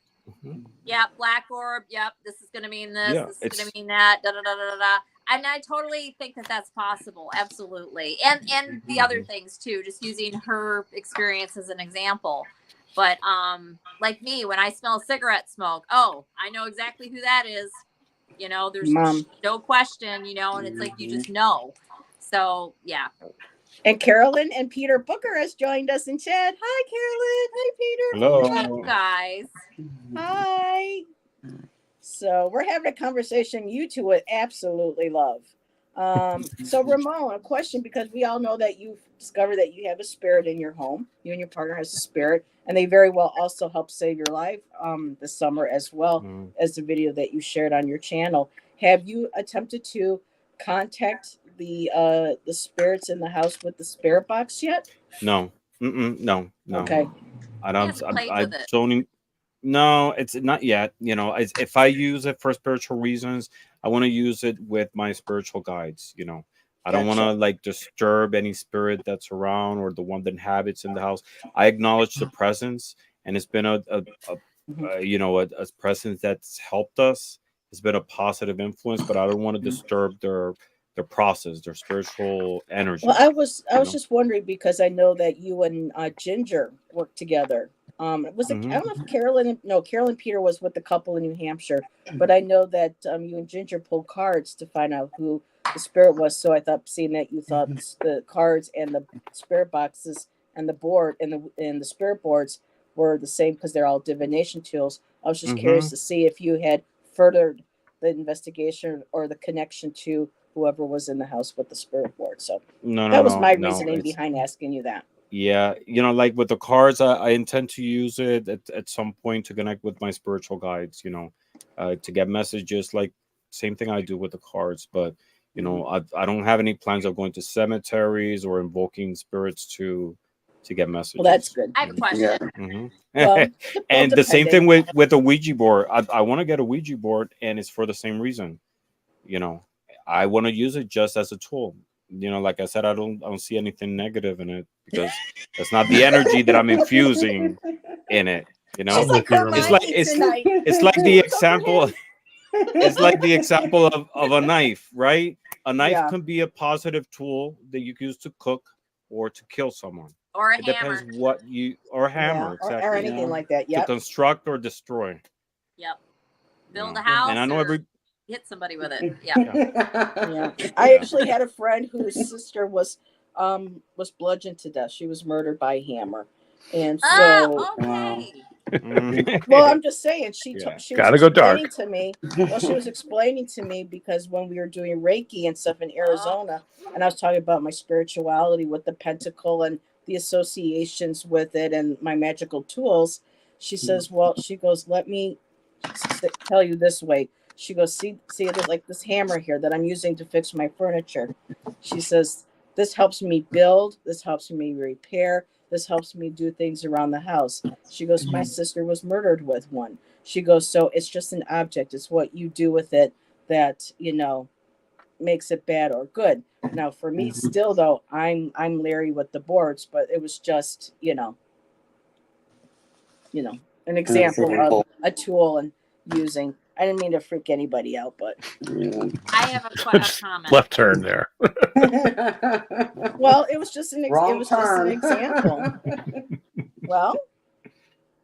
Yep, black orb. Yep, this is going to mean this. Yeah, This is going to mean that. Da da da da da. And I totally think that that's possible. Absolutely. And the other things too, just using her experience as an example. But like me, when I smell cigarette smoke, oh, I know exactly who that is. There's Mom. no question, and it's like you just know. So yeah. And Carolyn and Peter Booker has joined us in chat. Hi, Carolyn. Hi, Peter. Hello. Hey, guys. Hi. So we're having a conversation you two would absolutely love. So Ramon, a question, because we all know that you've discovered that you have a spirit in your home. You and your partner has a spirit, and they very well also helped save your life this summer, as well as the video that you shared on your channel. Have you attempted to contact the spirits in the house with the spirit box yet? No. No. Okay. I don't. Yes, played I with it. don't. No, it's not yet. If I use it for spiritual reasons, I want to use it with my spiritual guides. I don't want to Gotcha. disturb any spirit that's around or the one that inhabits in the house. I acknowledge the presence, and it's been a presence that's helped us. It's been a positive influence, but I don't want to disturb their process, their spiritual energy. Well, I was just wondering, because I know that you and Ginger worked together. Was it? I don't know if Carolyn and Peter was with the couple in New Hampshire, but I know that you and Ginger pulled cards to find out who the spirit was. So I thought, seeing that you thought the cards and the spirit boxes and the board and the spirit boards were the same, because they're all divination tools. I was just curious to see if you had furthered the investigation or the connection to whoever was in the house with the spirit board. So that was my reasoning behind asking you that. Yeah, like with the cards, I intend to use it at some point to connect with my spiritual guides, to get messages, like same thing I do with the cards. But I don't have any plans of going to cemeteries or invoking spirits to get messages. Well, that's good. I have a question. Well, And the same thing with the Ouija board. I want to get a Ouija board, and it's for the same reason. I want to use it just as a tool. Like I said, I don't see anything negative in it, because that's not the energy that I'm infusing in it. She's like it's like the example. It's like the example of a knife, right? A knife can be a positive tool that you use to cook or to kill someone. Or a it hammer. Depends what you, or a hammer, exactly. Or anything like that. Yeah. To construct or destroy. Yep. Build a house. And I know hit somebody with it. Yeah. I actually had a friend whose sister was bludgeoned to death. She was murdered by a hammer. And so okay. Well, I'm just saying, she was explaining to me. Well, she was explaining to me, because when we were doing Reiki and stuff in Arizona, and I was talking about my spirituality with the pentacle and the associations with it and my magical tools, she says, well, she goes, let me tell you this way. She goes, see, there's like this hammer here that I'm using to fix my furniture. She says, this helps me build. This helps me repair. This helps me do things around the house. She goes, my sister was murdered with one. She goes, so it's just an object. It's what you do with it that, you know, makes it bad or good. Now, for me, still though, I'm leery with the boards, but it was just, you know, an example of a tool and using. I didn't mean to freak anybody out, but I have a comment. Left turn there. well, it was just an Wrong just an turn. example. Well,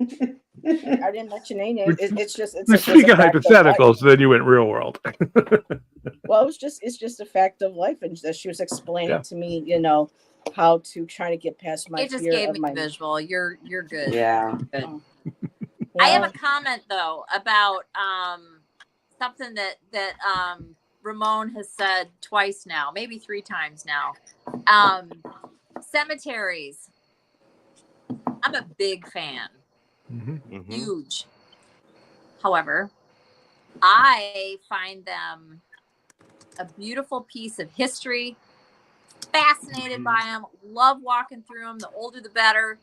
I didn't mention any name. It's just We're speaking hypotheticals, then you went real world. Well, it's just a fact of life, and that she was explaining to me, you know, how to try to get past my. It just fear gave of me my a visual. You're good. Yeah. Good. Well, I have a comment though about something that Ramon has said twice now, maybe 3 times now. Cemeteries. I'm a big fan. Huge. However, I find them a beautiful piece of history. Fascinated by them. Love walking through them. The older, the better.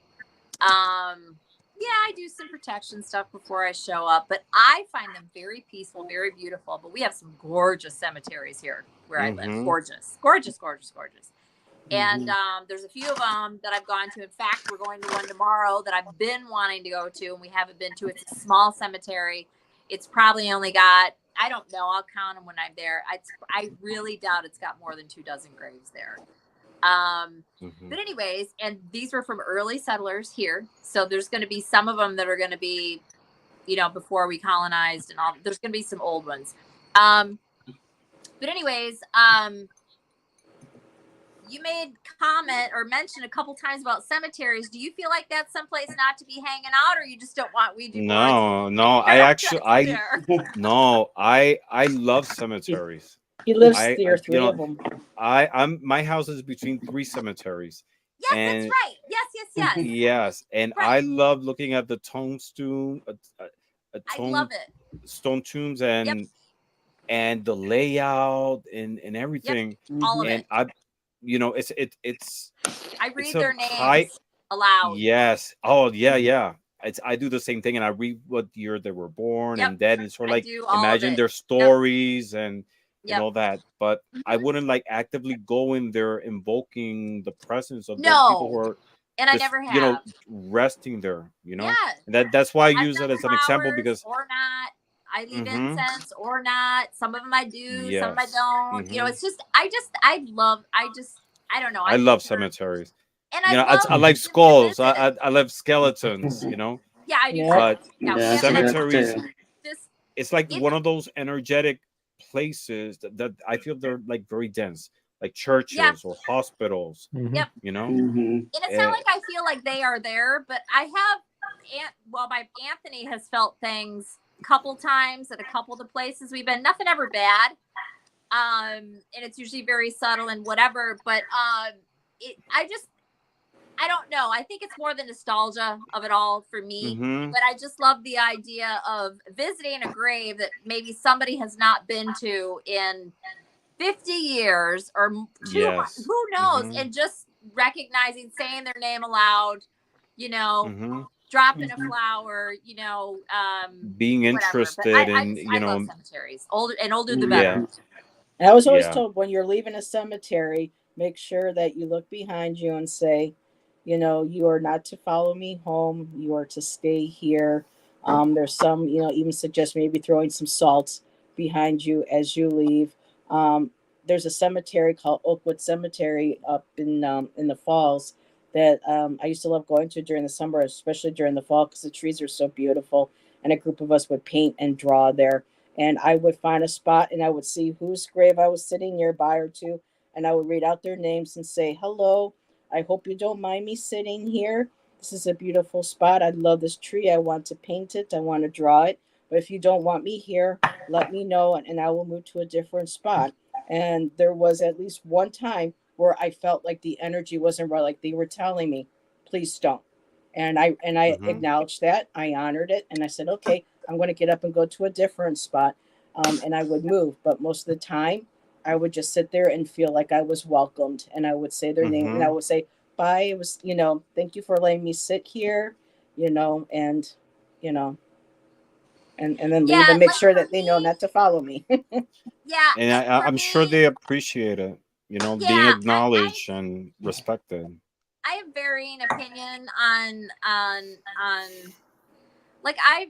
Yeah, I do some protection stuff before I show up, but I find them very peaceful, very beautiful. But we have some gorgeous cemeteries here where I live. Gorgeous, gorgeous, gorgeous, gorgeous. And there's a few of them that I've gone to. In fact, we're going to one tomorrow that I've been wanting to go to, and we haven't been to. It's a small cemetery. It's probably only got, I don't know, I'll count them when I'm there. I really doubt it's got more than 24 graves there. But anyways, and these were from early settlers here. So there's going to be some of them that are going to be, you know, before we colonized and all. There's going to be some old ones. But anyways, you made comment or mention a couple times about cemeteries. Do you feel like that's someplace not to be hanging out, or you just don't want Ouija boards? No. I love cemeteries. He lives near 3 of them. My house is between 3 cemeteries. Yes, and, that's right. Yes. Yes, and right. I love looking at the tombstone. I love it. Stone tombs and the layout and everything. Yep. All of and it. I, you know, it's. I read their names aloud. Yes. Oh yeah. I do the same thing, and I read what year they were born and dead, and sort of like imagine their stories and all that. But I wouldn't like actively go in there invoking the presence of those people who are. And just, I never have. You know, resting there. You know. Yeah. And that's why I use it as an example because. Or not. I leave incense or not. Some of them I do. Some of them I don't. You know, it's just. I don't know. I love cemeteries. And I like skulls. I love skeletons. You know. Yeah, I do. But cemeteries, it's like one of those energetic places that I feel they're like very dense, like churches or hospitals. Yep. You know. And it's not like I feel like they are there, but I have. My Anthony has felt things a couple times at a couple of the places we've been. Nothing ever bad. And it's usually very subtle and whatever, but I don't know. I think it's more the nostalgia of it all for me, but I just love the idea of visiting a grave that maybe somebody has not been to in 50 years or 200, who knows, and just recognizing, saying their name aloud, you know, dropping a flower, you know, being interested in, you know, love cemeteries. Older the better. And I was always told when you're leaving a cemetery, make sure that you look behind you and say, you know, you are not to follow me home. You are to stay here. There's some, you know, even suggest maybe throwing some salt behind you as you leave. There's a cemetery called Oakwood Cemetery up in the falls that I used to love going to during the summer, especially during the fall, because the trees are so beautiful. And a group of us would paint and draw there. And I would find a spot and I would see whose grave I was sitting nearby or two. And I would read out their names and say, hello, I hope you don't mind me sitting here. This is a beautiful spot. I love this tree. I want to paint it. I want to draw it. But if you don't want me here, let me know and I will move to a different spot. And there was at least one time where I felt like the energy wasn't right. Like they were telling me, please don't. And I acknowledged that. I honored it. And I said, okay, I'm going to get up and go to a different spot. and I would move. But most of the time, I would just sit there and feel like I was welcomed, and I would say their name, and I would say, "Bye." It was, thank you for letting me sit here, and you know, and then leave and make sure that they know not to follow me. Yeah, And I'm sure they appreciate it, being acknowledged and respected. I have varying opinion on like I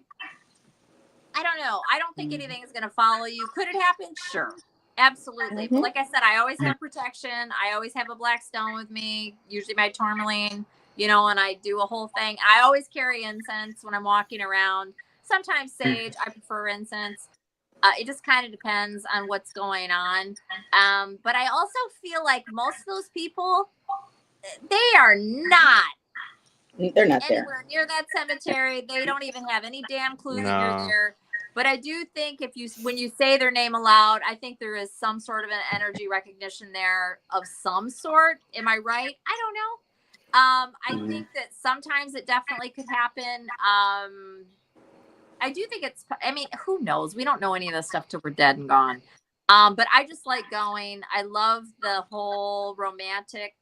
don't know. I don't think anything is going to follow you. Could it happen? Sure. Absolutely. But like I said, I always have protection. I always have a black stone with me, usually my tourmaline, and I do a whole thing. I always carry incense when I'm walking around. Sometimes sage. I prefer incense. It just kind of depends on what's going on. But I also feel like most of those people, they are not They're not there. anywhere near that cemetery. They don't even have any damn clue that you're there. But I do think when you say their name aloud, I think there is some sort of an energy recognition there of some sort. Am I right? I don't know. I think that sometimes it definitely could happen. I do think who knows? We don't know any of this stuff till we're dead and gone. But I just like going. I love the whole romantic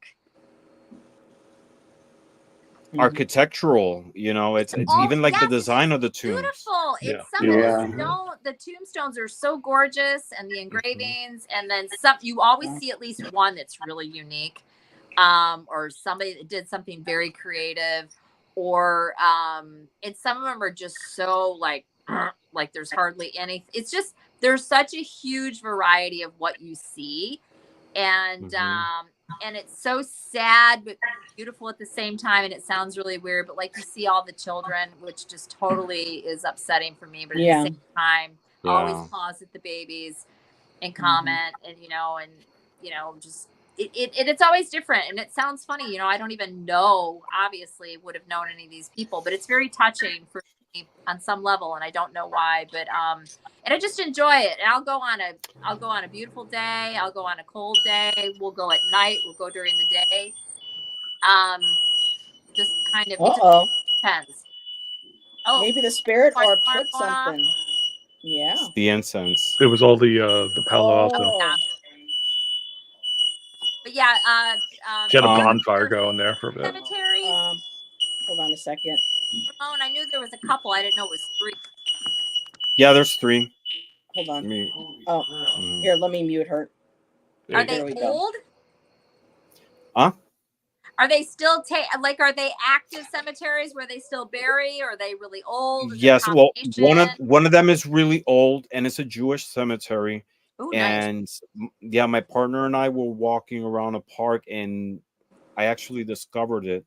architectural, it's even like the design of the tombs. Beautiful. Yeah. It's some of the tombstones are so gorgeous, and the engravings, and then some you always see at least one that's really unique, or somebody that did something very creative, or and some of them are just so like there's hardly any. It's just there's such a huge variety of what you see, and and it's so sad but beautiful at the same time, and it sounds really weird, but like you see all the children, which just totally is upsetting for me, but at the same time I always pause at the babies and comment, and just it's always different, and it sounds funny, I don't even know, obviously would have known any of these people, but it's very touching for me on some level, and I don't know why, but and I just enjoy it. And I'll go on a beautiful day, I'll go on a cold day, we'll go at night, we'll go during the day. Just kind of depends. Oh, maybe the spirit orb put something. Yeah, the incense. It was all the Palo Alto. But yeah, She had a bonfire going there for a bit. Cemeteries. Hold on a second. Ramon, I knew there was a couple. I didn't know it was 3. Yeah, there's 3. Hold on. Here, let me mute her. Are they old? Huh? Are they still are they active cemeteries where they still bury, or are they really old? Yes, well, one of them is really old, and it's a Jewish cemetery. Ooh, and nice. My partner and I were walking around a park, and I actually discovered it.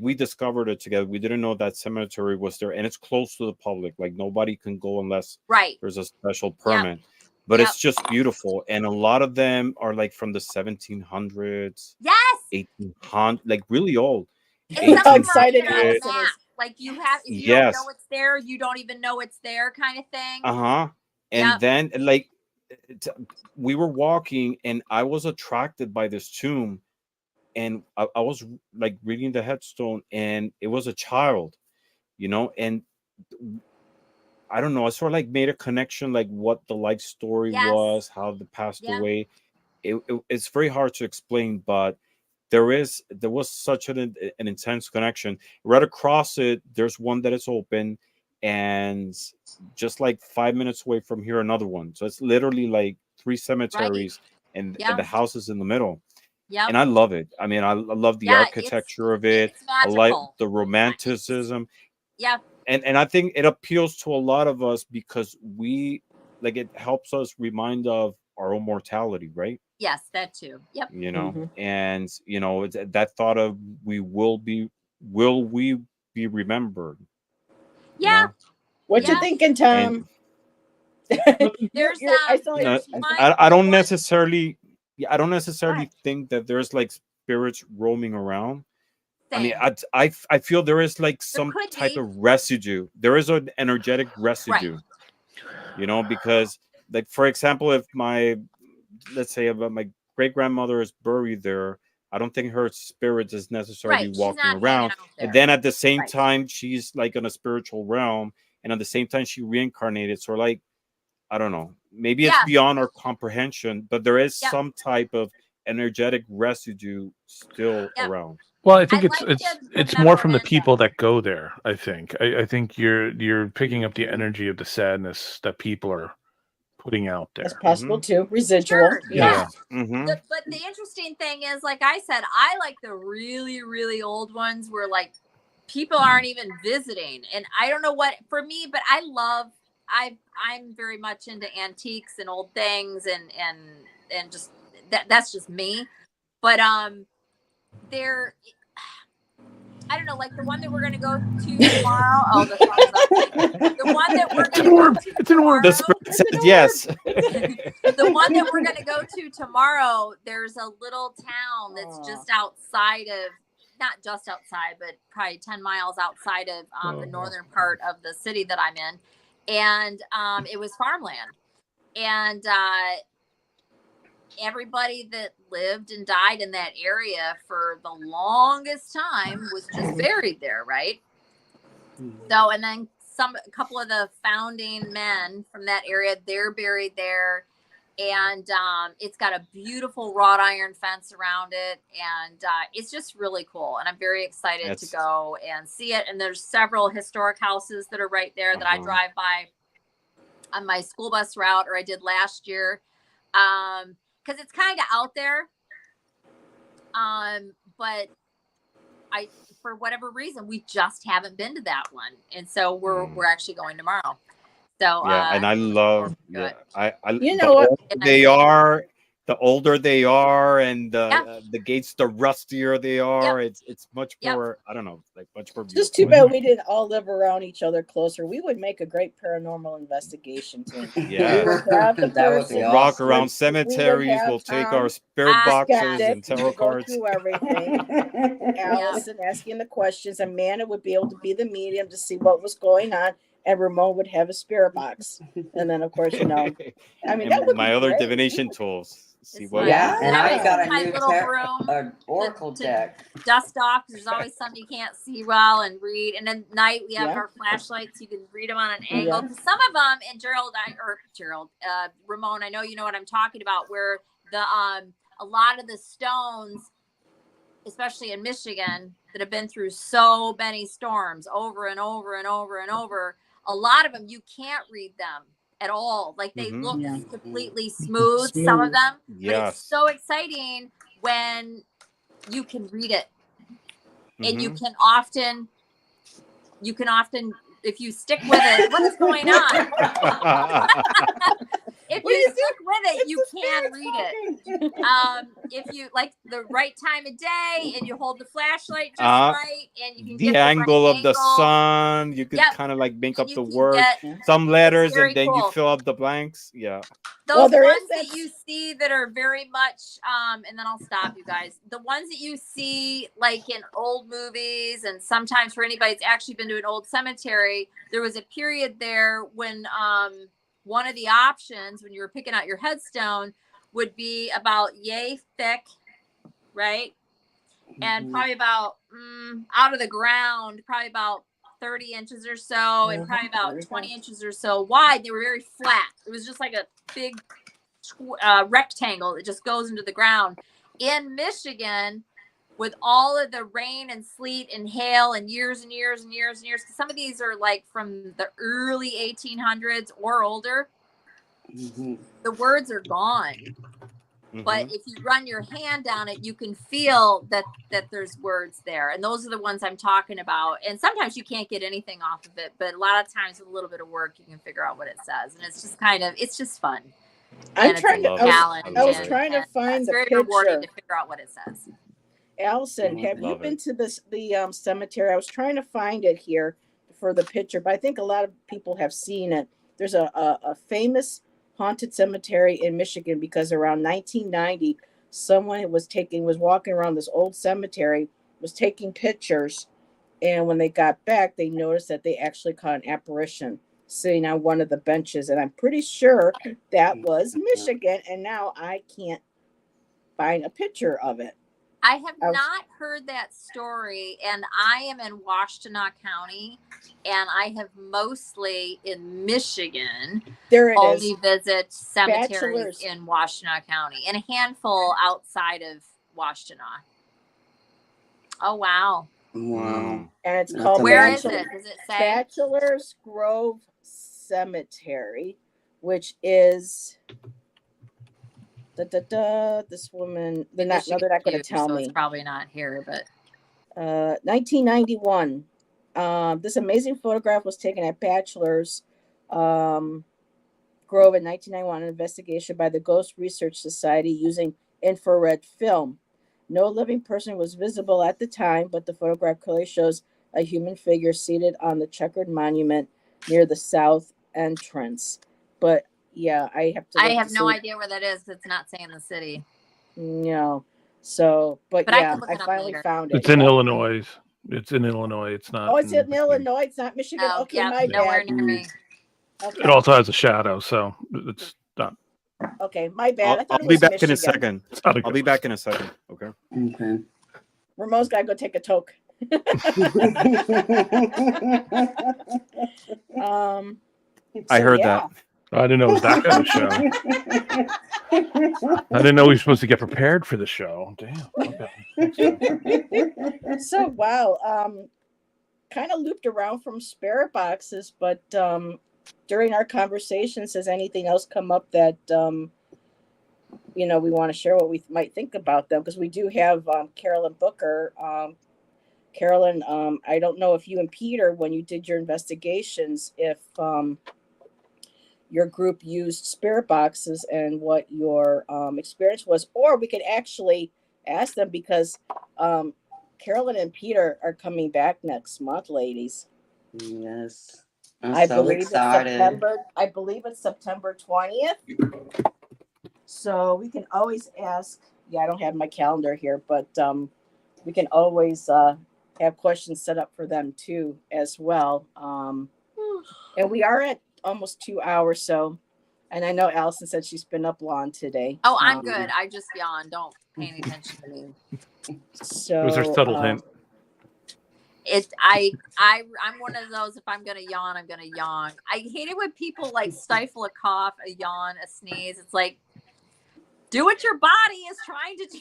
We discovered it together. We didn't know that cemetery was there, and it's close to the public. Like nobody can go unless there's a special permit. Yep. But it's just beautiful, and a lot of them are like from the 1700s. Yes. 1800, like really old. How excited Allyson is. Like you have, if you don't know it's there, you don't even know it's there, kind of thing. And then we were walking, and I was attracted by this tomb, and I was like reading the headstone, and it was a child, and I don't know, I sort of like made a connection, like what the life story was, how they passed away. It's very hard to explain, but there was such an intense connection. Right across it, there's one that is open, and just like 5 minutes away from here, another one. So it's literally like 3 cemeteries, and the house is in the middle. Yeah, and I love it. I mean, I love the architecture of it. I like the romanticism. Yeah. And I think it appeals to a lot of us because it helps us remind of our own mortality, right? Yes, that too. Yep. And that thought of will we be remembered? Yeah. What you thinking, Tom? There's I don't necessarily think that there's like spirits roaming around. Same. I mean, I feel there is like some type of residue. There is an energetic residue, because like, for example, if let's say about my great grandmother is buried there, I don't think her spirit is necessarily walking around. And then at the same time, she's like in a spiritual realm, and at the same time she reincarnated. So like, I don't know. Maybe it's Yeah. beyond our comprehension, but there is Yep. some type of energetic residue still Yep. around. Well, I think I it's like it's kids, but it's never more from the in people them. that go there. I think you're picking up the energy of the sadness that people are putting out That's there. possible too. Residual. Sure, Yeah. yeah. Mm-hmm. But the interesting thing is, like I said, I like the really, really old ones where like people aren't even visiting. And I don't know what for me, but I'm very much into antiques and old things and just that's just me. But there I don't know, like the one that we're gonna go to tomorrow. Oh, the thumbs up thing. The one that we're It's an gonna go orb. to It's an orb. The tomorrow. spirit says yes. The one that we're gonna go to tomorrow, there's a little town that's just outside of, not just outside, but probably 10 miles outside of the northern part of the city that I'm in. And it was farmland. And everybody that lived and died in that area for the longest time was just buried there, right? So, and then a couple of the founding men from that area, they're buried there. And it's got a beautiful wrought iron fence around it. And it's just really cool. And I'm very excited to go and see it. And there's several historic houses that are right there that I drive by on my school bus route, or I did last year. Because it's kind of out there. But for whatever reason, we just haven't been to that one. And so we're actually going tomorrow. So yeah, and I love I You know what? the older they are, and the gates, the rustier they are. It's much more, I don't know, like much more beautiful. Just too bad we didn't all live around each other closer. We would make a great paranormal investigation team. Yeah. We would have the That would be person. We'll rock awesome. around cemeteries. We'll take our spirit boxes and tarot go cards. through everything. Allyson asking the questions. Amanda would be able to be the medium to see what was going on, and Ramon would have a spirit box. And then, of course, I mean, and that would my be other great. divination tools. See what? Yeah, and I always got use a my new little broom oracle deck. Dust off. There's always something you can't see well and read. And at night we have our flashlights. You can read them on an angle. Because some of them, and Ramon, I know you know what I'm talking about. Where the a lot of the stones, especially in Michigan, that have been through so many storms over and over and over and over, a lot of them you can't read them at all. Like they look completely smooth, some of them. But it's so exciting when you can read it. And you can often if you stick with it, what is going on? If you stick with it, you can read it. If you like the right time of day and you hold the flashlight just right, and you can the get angle right of the sun, you could kind of like make up the words, some letters, and then you fill up the blanks. Yeah. Those ones that you see that are very much, and then I'll stop you guys. The ones that you see like in old movies, and sometimes for anybody that's actually been to an old cemetery, there was a period there when one of the options when you were picking out your headstone would be about yay thick, right? And probably about out of the ground, probably about 30 inches or so, and probably about 20 inches or so wide. They were very flat. It was just like a big rectangle that just goes into the ground. In Michigan, with all of the rain and sleet and hail and years and years and years and years, because some of these are like from the early 1800s or older, the words are gone. But if you run your hand down it, you can feel that there's words there. And those are the ones I'm talking about. And sometimes you can't get anything off of it, but a lot of times with a little bit of work, you can figure out what it says. And it's just it's just fun. I was trying to find the very picture. Rewarding to figure out what it says. Allyson, have you been to the cemetery? I was trying to find it here for the picture, but I think a lot of people have seen it. There's a famous haunted cemetery in Michigan because around 1990, someone was walking around this old cemetery, was taking pictures, and when they got back, they noticed that they actually caught an apparition sitting on one of the benches, and I'm pretty sure that was Michigan, and now I can't find a picture of it. I have I was- not heard that story, and I am in Washtenaw County, and I have mostly in Michigan There it is. only visit cemeteries Bachelors. in Washtenaw County and a handful outside of Washtenaw. Oh wow! Wow. And it's That's called Where is amazing. it? Does it say? Bachelor's Grove Cemetery, which is this woman. They're not. No, they're not going to tell so me. It's probably not here, but 1991. This amazing photograph was taken at Bachelor's Grove in 1991. An investigation by the Ghost Research Society using infrared film. No living person was visible at the time, but the photograph clearly shows a human figure seated on the checkered monument near the south entrance. But yeah, I have to. I look have to no see. idea where that is. It's not saying the city. No. So, but But I yeah, can look I it up finally later. found it. It's in Yeah. Illinois. It's in Illinois. It's not. Oh, it's in Illinois. It's not Michigan. Oh, Okay, yeah, my nowhere bad. near me. Okay. It also has a shadow, so it's not. Okay, my bad. I thought I'll it be was back Michigan. in a second. It's not a I'll be ghost. back in a second. Okay. Okay. Ramon's got to go take a toke. I so heard yeah. I didn't know it was that kind of show. I didn't know we were supposed to get prepared for the show. Damn. Okay. So wow. Kind of looped around from spirit boxes, but during our conversations, has anything else come up that we want to share what we might think about them? Because we do have Carolyn Booker. Carolyn, I don't know if you and Peter, when you did your investigations, if your group used spirit boxes and what your experience was, or we could actually ask them, because Carolyn and Peter are coming back next month, ladies. Yes. I'm I so believe excited. it's September. I believe it's September 20th. So we can always ask. Yeah, I don't have my calendar here, but we can always have questions set up for them too, as well. And we are at almost 2 hours, so. And I know Allyson said she's been up long today. Oh, I'm good. I just yawned. Don't pay any attention to me. So It was her subtle hint. I'm one of those, if I'm gonna yawn, I'm gonna yawn. I hate it when people like stifle a cough, a yawn, a sneeze. It's like, do what your body is trying to do.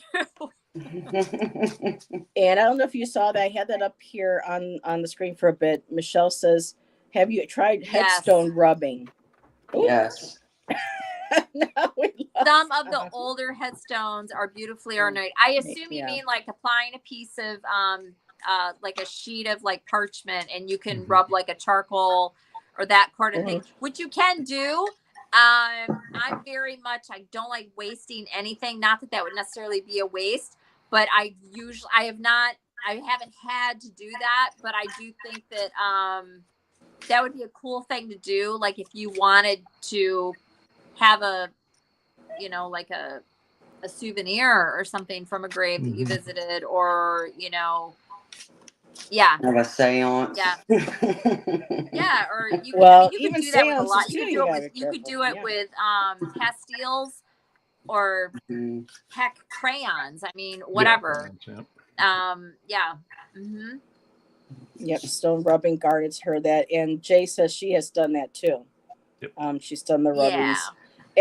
And I don't know if you saw that. I had that up here on the screen for a bit. Michelle says, have you tried headstone rubbing? Ooh. Yes. No, we lost Some of the older headstones are beautifully ornate. I assume you Yeah. mean like applying a piece of like a sheet of like parchment, and you can rub like a charcoal or that kind of thing, which you can do. I'm very much, I don't like wasting anything. Not that that would necessarily be a waste, but I haven't had to do that, but I do think that that would be a cool thing to do. Like if you wanted to have a, like a souvenir or something from a grave that you visited, or, yeah. Have a seance. Yeah. Yeah, or you Well, you even could do that with a lot. seances You too, could do you it gotta with be you could do careful. it Yeah. with pastilles or Mhm. heck crayons. I mean, whatever. Yeah. Yeah. Mm-hmm. Yep, stone rubbing gardens heard that, and Jay says she has done that too. Yep. She's done the rubbings. Yeah.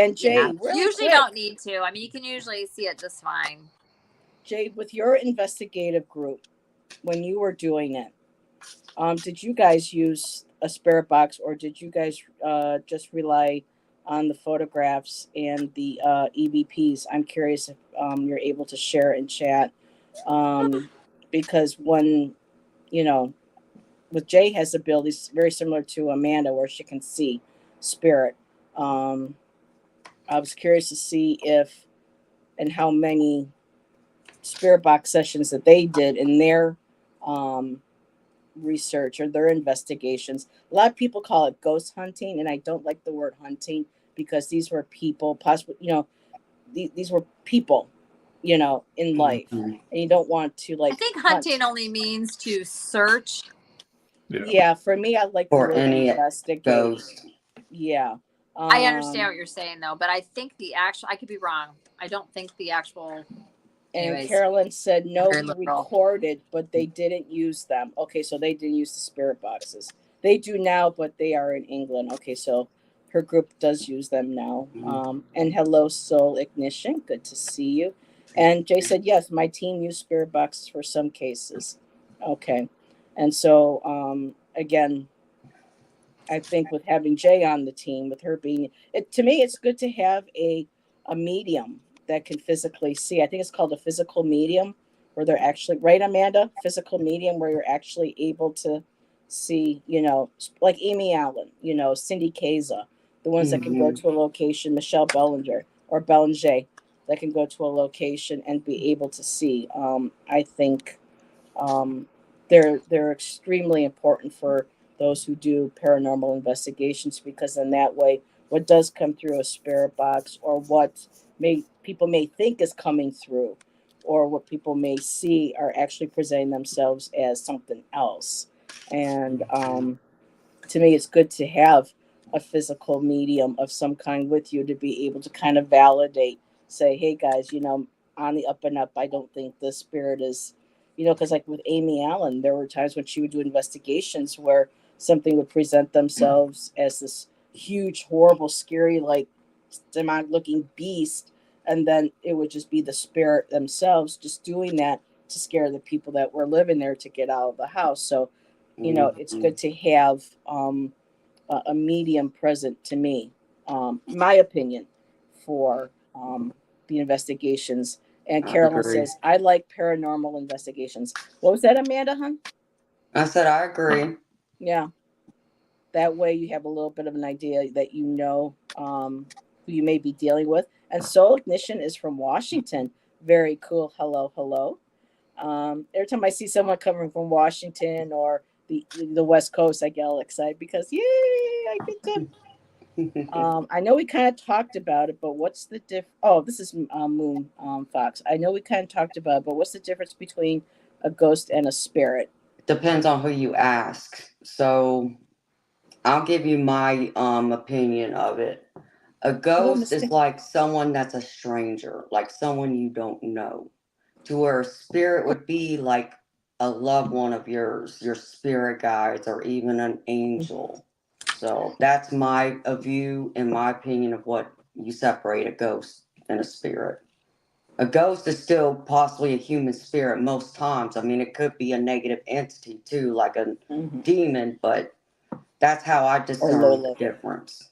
And Jay, Yeah. really Usually quick, don't need to. I mean, you can usually see it just fine. Jay, with your investigative group, when you were doing it, did you guys use a spirit box, or did you guys just rely on the photographs and the EVPs? I'm curious if you're able to share in chat, because when with Jay has abilities very similar to Amanda, where she can see spirit. I was curious to see if and how many spirit box sessions that they did in their research or their investigations. A lot of people call it ghost hunting, and I don't like the word hunting, because these were people, possibly, these were people, in life, and you don't want to I think hunting only means to search. Yeah, for me, I like For the word any investigate. ghost. Yeah. I understand what you're saying though, but I think I could be wrong. I don't think the actual And Anyways, Carolyn said no, very we liberal. recorded, but they didn't use them. Okay, so they didn't use the spirit boxes. They do now, but they are in England. Okay, so her group does use them now. And hello, Soul Ignition. Good to see you. And Jay said, yes, my team used spirit boxes for some cases. Okay. And so, again, I think with having Jay on the team, with her being it, to me, it's good to have a medium that can physically see. I think it's called a physical medium, where they're actually right, Amanda. Physical medium where you're actually able to see. You know, like Amy Allen. You know, Cindy Kaza, the ones that can go to a location. Michelle Bellinger or Bellinger that can go to a location and be able to see. I think they're extremely important for those who do paranormal investigations, because in that way what does come through a spirit box, or what people may think is coming through, or what people may see, are actually presenting themselves as something else. And to me, it's good to have a physical medium of some kind with you to be able to kind of validate, say, hey guys, you know, on the up and up, I don't think this spirit is, you know, because like with Amy Allen, there were times when she would do investigations where something would present themselves as this huge, horrible, scary, like demonic looking beast. And then it would just be the spirit themselves just doing that to scare the people that were living there to get out of the house. So, you know, it's good to have a medium present, to me, my opinion, for the investigations. And I Carolyn agree. says, I like paranormal investigations. What was that, Amanda, hun? I said I agree. Yeah. That way you have a little bit of an idea that you know who you may be dealing with. And Soul Ignition is from Washington. Very cool. Hello, hello. Every time I see someone coming from Washington or the West Coast, I get all excited because, yay, I get to. I know we kind of talked about it, but what's the Oh, this is Moon Fox. I know we kind of talked about it, but what's the difference between a ghost and a spirit? Depends on who you ask. So I'll give you my opinion of it. A Hello, ghost Mister. is like someone that's a stranger, like someone you don't know. To where a spirit would be like a loved one of yours, your spirit guides, or even an angel. So that's my a view, in my opinion, of what you separate a ghost and a spirit. A ghost is still possibly a human spirit most times. I mean, it could be a negative entity too, like a demon, but that's how I Or discern the Lola. difference,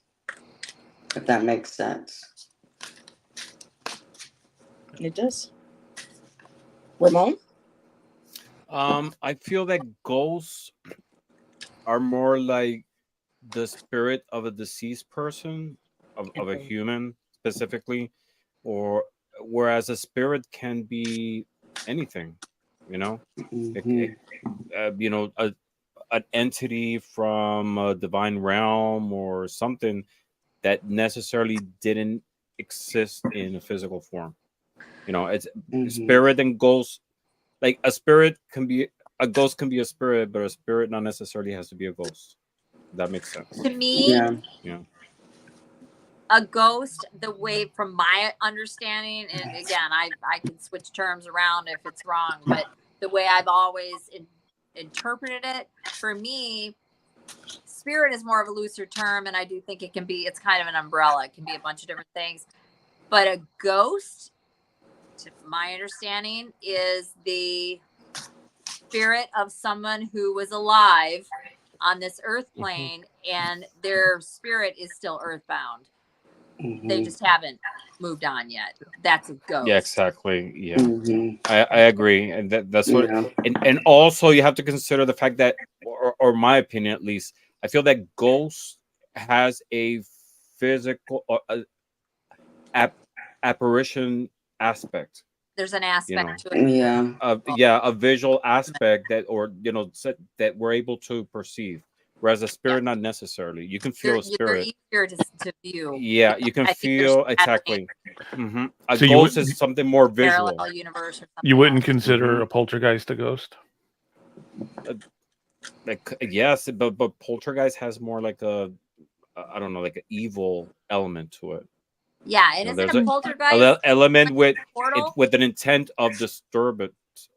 if that makes sense. It does. Ramon? I feel that ghosts are more like the spirit of a deceased person, of a human specifically, or whereas a spirit can be anything, you know, Mhm. you know, an entity from a divine realm or something that necessarily didn't exist in a physical form. You know, it's Mhm. spirit and ghost. Like a ghost can be a spirit, but a spirit not necessarily has to be a ghost. That makes sense. To me, Yeah. Yeah. a ghost, the way from my understanding, and again, I can switch terms around if it's wrong, but the way I've always interpreted it, for me, spirit is more of a looser term, and I do think it's kind of an umbrella. It can be a bunch of different things. But a ghost, to my understanding, is the spirit of someone who was alive on this earth plane, and their spirit is still earthbound. They just haven't moved on yet. That's a ghost. Yeah, exactly. Yeah. Mhm. I agree. And that's what Yeah. and also you have to consider the fact that or my opinion at least, I feel that ghost has a physical apparition aspect, There's an you know. aspect to it. Yeah. A visual aspect that, or you know, that we're able to perceive, whereas a Yeah. spirit not necessarily. You can feel a They're spirit. easier to view. Yeah, you can I think feel exactly. A So ghost is something more visual. parallel universe or something You wouldn't else. consider a poltergeist a ghost? Like yes, but poltergeist has more like a I don't know, like an evil element to it. Yeah, and No, isn't there's a a poltergeist element portal? with an intent of disturbance,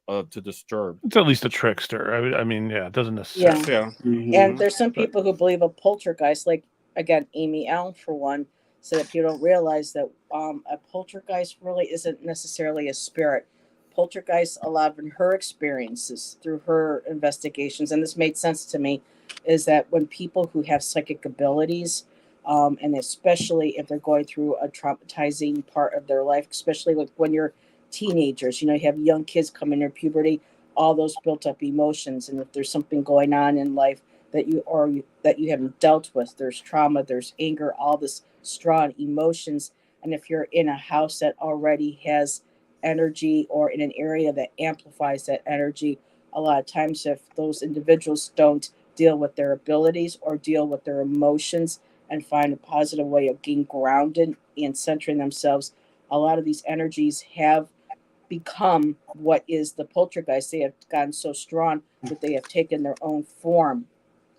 to disturb. It's at least a trickster. I mean, yeah, it doesn't necessarily. Yeah. And there's some But- people who believe a poltergeist, like again, Amy Allen for one, said that people don't realize that a poltergeist really isn't necessarily a spirit. Poltergeist, a lot of her experiences through her investigations, and this made sense to me, is that when people who have psychic abilities, and especially if they're going through a traumatizing part of their life, especially like when you're teenagers, you have young kids coming their puberty, all those built up emotions, and if there's something going on in life that you haven't dealt with, there's trauma, there's anger, all this strong emotions, and if you're in a house that already has energy or in an area that amplifies that energy, a lot of times if those individuals don't deal with their abilities or deal with their emotions and find a positive way of getting grounded and centering themselves, a lot of these energies have become what is the poltergeist. They have gotten so strong that they have taken their own form,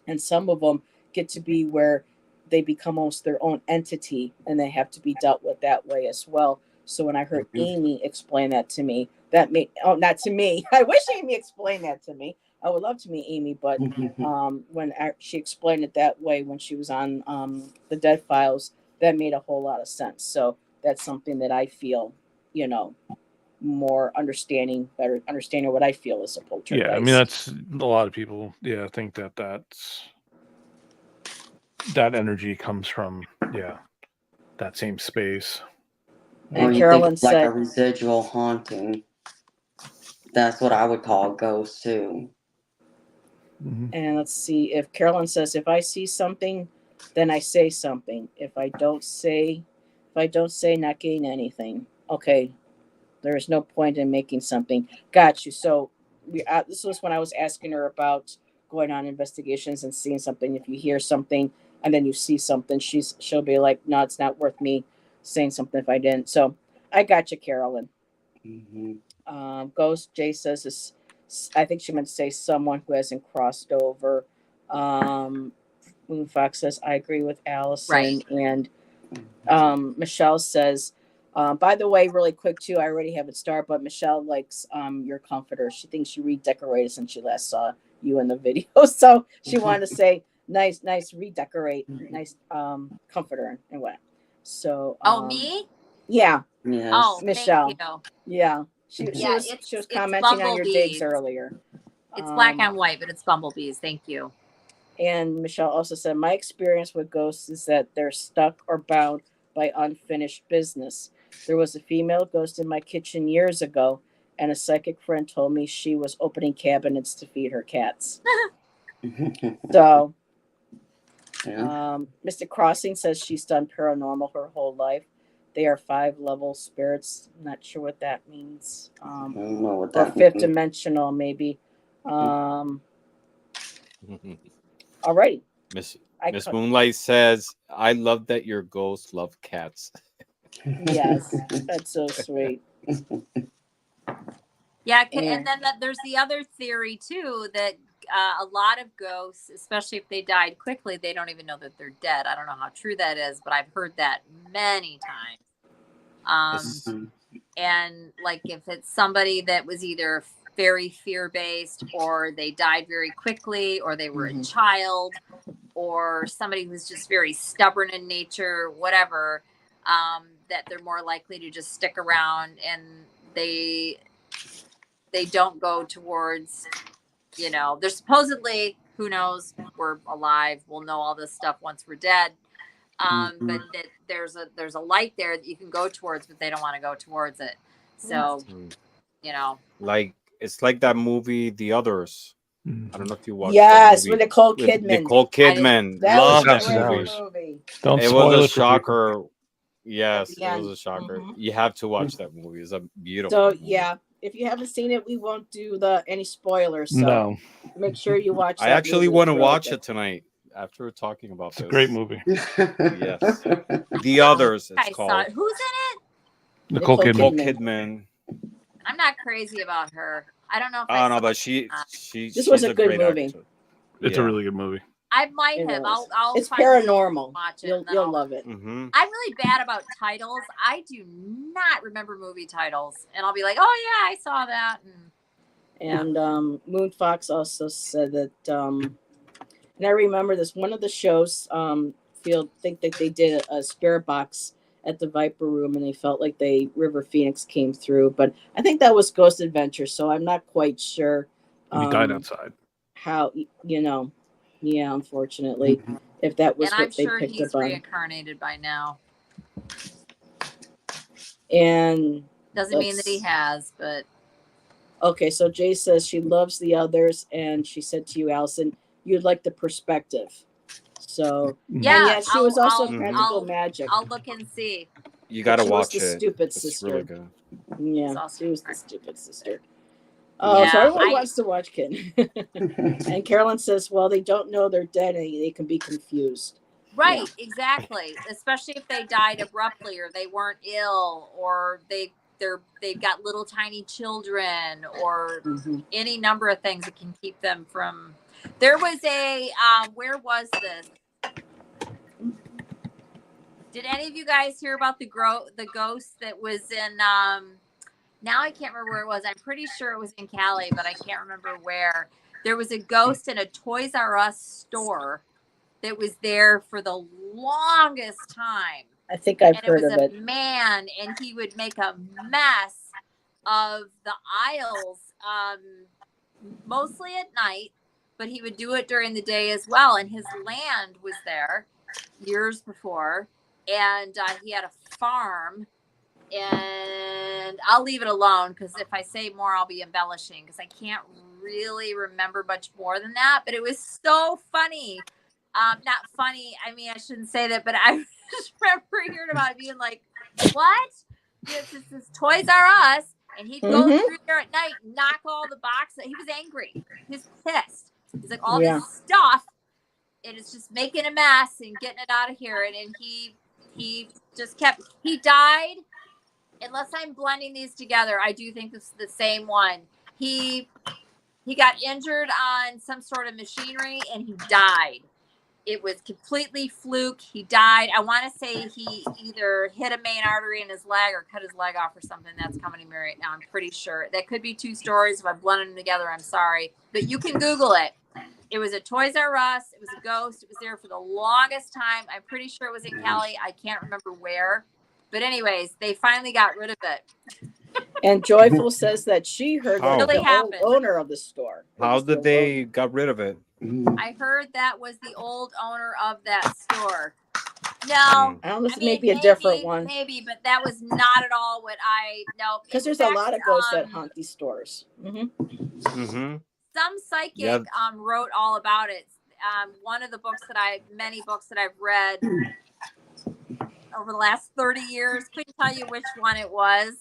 and some of them get to be where they become almost their own entity, and they have to be dealt with that way as well. So when I heard Amy explain that to me, that made not to me. I wish Amy explained that to me. I would love to meet Amy, but when she explained it that way when she was on the Dead Files, that made a whole lot of sense. So that's something that I feel, more understanding, better understanding what I feel is a poltergeist. Yeah, I mean that's a lot of people. Yeah, think that energy comes from that same space. And Or you Carolyn think it's like a said, residual haunting. That's what I would call ghosts too. Mhm. and let's see, if Carolyn says, if I see something, then I say something. If I don't say, not getting anything. Okay, there is no point in making something. Got you. So this was when I was asking her about going on investigations and seeing something. If you hear something and then you see something, she'll be like, no, it's not worth me saying something if I didn't. So I got you, Carolyn. Ghost Jay says is, I think she meant to say someone who hasn't crossed over. Moon Fox says I agree with Allison, Right. and Michelle says, by the way, really quick too, I already have it started, but Michelle likes your comforter. She thinks you redecorated since she last saw you in the video, so she wanted to say nice redecorate, nice comforter and what. So Me? yeah, Yes. Oh, Michelle. thank you. Yeah, she Yeah, was it's commenting on your digs bumblebees. earlier. It's black and white, but it's bumblebees. Thank you. And Michelle also said, my experience with ghosts is that they're stuck or bound by unfinished business. There was a female ghost in my kitchen years ago, and a psychic friend told me she was opening cabinets to feed her cats. So, Mr. Crossing says she's done paranormal her whole life. They are 5-level spirits. Not sure what that means. I don't know what Or that fifth means. dimensional, maybe. All right. Miss I Miss cut- Moonlight says, "I love that your ghosts love cats." Yes, that's so sweet. Yeah, And- and then there's the other theory too that a lot of ghosts, especially if they died quickly, they don't even know that they're dead. I don't know how true that is, but I've heard that many times. And like if it's somebody that was either very fear-based or they died very quickly or they were a child or somebody who's just very stubborn in nature, whatever, that they're more likely to just stick around and they don't go towards, they're supposedly, who knows, we're alive, we'll know all this stuff once we're dead. But that there's a light there that you can go towards, but they don't want to go towards it. So, Like it's like that movie, The Others. I don't know if you watched. Yes, that movie with Nicole with Kidman. Nicole Kidman. That Love was that a movie. great movie. Don't It spoil was a it for people. shocker. Yes, At the it was end. a shocker. Mhm. You have to watch that movie. It's a beautiful. So movie. yeah, if you haven't seen it, we won't do any spoilers. So No, make sure you watch. I that actually movie. want to It's really watch good. it tonight after talking about it's a this. great movie. Yes. The Others, it's I saw called. it. Who's in it? Nicole Kidman. Nicole Kidman. I'm not crazy about her. I don't know if Oh I no, saw but it. she This was she's a good great movie. actor. It's Yeah. a really good movie. I might It have. is. I'll It's find it and paranormal. watch it. You'll and then I'll- love it. Mm-hmm. I'm really bad about titles. I do not remember movie titles, and I'll be like, "Oh yeah, I saw that." And Moon Fox also said that, and I remember this one of the shows. Think that they did a spirit box at the Viper Room, and they felt like River Phoenix came through. But I think that was Ghost Adventure, so I'm not quite sure. He died outside. How yeah, unfortunately, if that was And I'm what they sure picked he's up on. reincarnated by now. And Doesn't mean that he has, but okay, so Jay says she loves the others, and she said to you, Allison, you'd like the perspective. So yeah, she was also I'll- practical magic. I'll look and see. You gotta She was watch the it. stupid It's sister. really good. Yeah, awesome. she was the stupid sister. Oh, so Yeah, everyone wants to watch Kid. And Carolyn says, well, they don't know they're dead, and they can be confused. Right, exactly. Especially if they died abruptly, or they weren't ill, or they've got little tiny children, or any number of things that can keep them from. There was a where was this? Did any of you guys hear about the ghost that was in now I can't remember where it was. I'm pretty sure it was in Cali, but I can't remember where. There was a ghost in a Toys R Us store that was there for the longest time. I think I've And heard it was of a it. man, and he would make a mess of the aisles, mostly at night, but he would do it during the day as well. And his land was there years before, and he had a farm. And I'll leave it alone, because if I say more, I'll be embellishing, because I can't really remember much more than that. But it was so funny. Not funny. I mean, I shouldn't say that, but I just remember hearing about it being like, what? This is Toys R Us. And he'd go through there at night, knock all the boxes. He was angry. He was pissed. He's like, all this stuff, and it's just making a mess and getting it out of here. And he just kept, he died. Unless I'm blending these together, I do think this is the same one. He got injured on some sort of machinery, and he died. It was completely fluke. He died. I want to say he either hit a main artery in his leg or cut his leg off or something. That's coming to me right now. I'm pretty sure. That could be two stories. If I blended them together, I'm sorry. But you can Google it. It was a Toys R Us. It was a ghost. It was there for the longest time. I'm pretty sure it was in Cali. I can't remember where. But anyways, they finally got rid of it. And Joyful says that she heard How? that the Really old happened. owner of the store. How did they got rid of it? I heard that was the old owner of that store. No, I don't know, this may be a different one. Maybe, but that was not at all what I know. Because there's a lot of ghosts that haunt these stores. Mm-hmm. Some psychic wrote all about it. One of the many books that I've read over the last 30 years, couldn't tell you which one it was,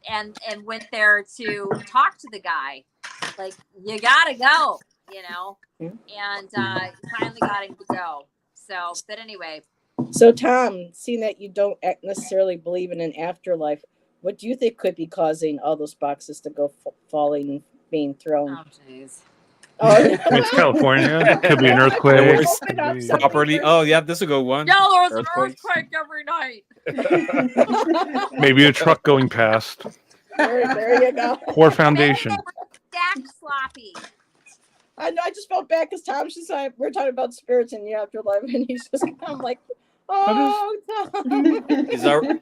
and went there to talk to the guy. Like, you gotta go, and finally got him to go. So, but anyway. So, Tom, seeing that you don't necessarily believe in an afterlife, what do you think could be causing all those boxes to go falling and being thrown? Oh, jeez. Oh, It's California. Could be an earthquake. Properly. Oh, yeah, this is a good one. No, there was an Earthquakes. earthquake every night. Maybe a truck going past. There you go. Poor foundation. Maybe they were stacked sloppy. I know. I just felt bad because Tom just we're talking about spirits in the afterlife, and he's just I'm like, oh, Tom.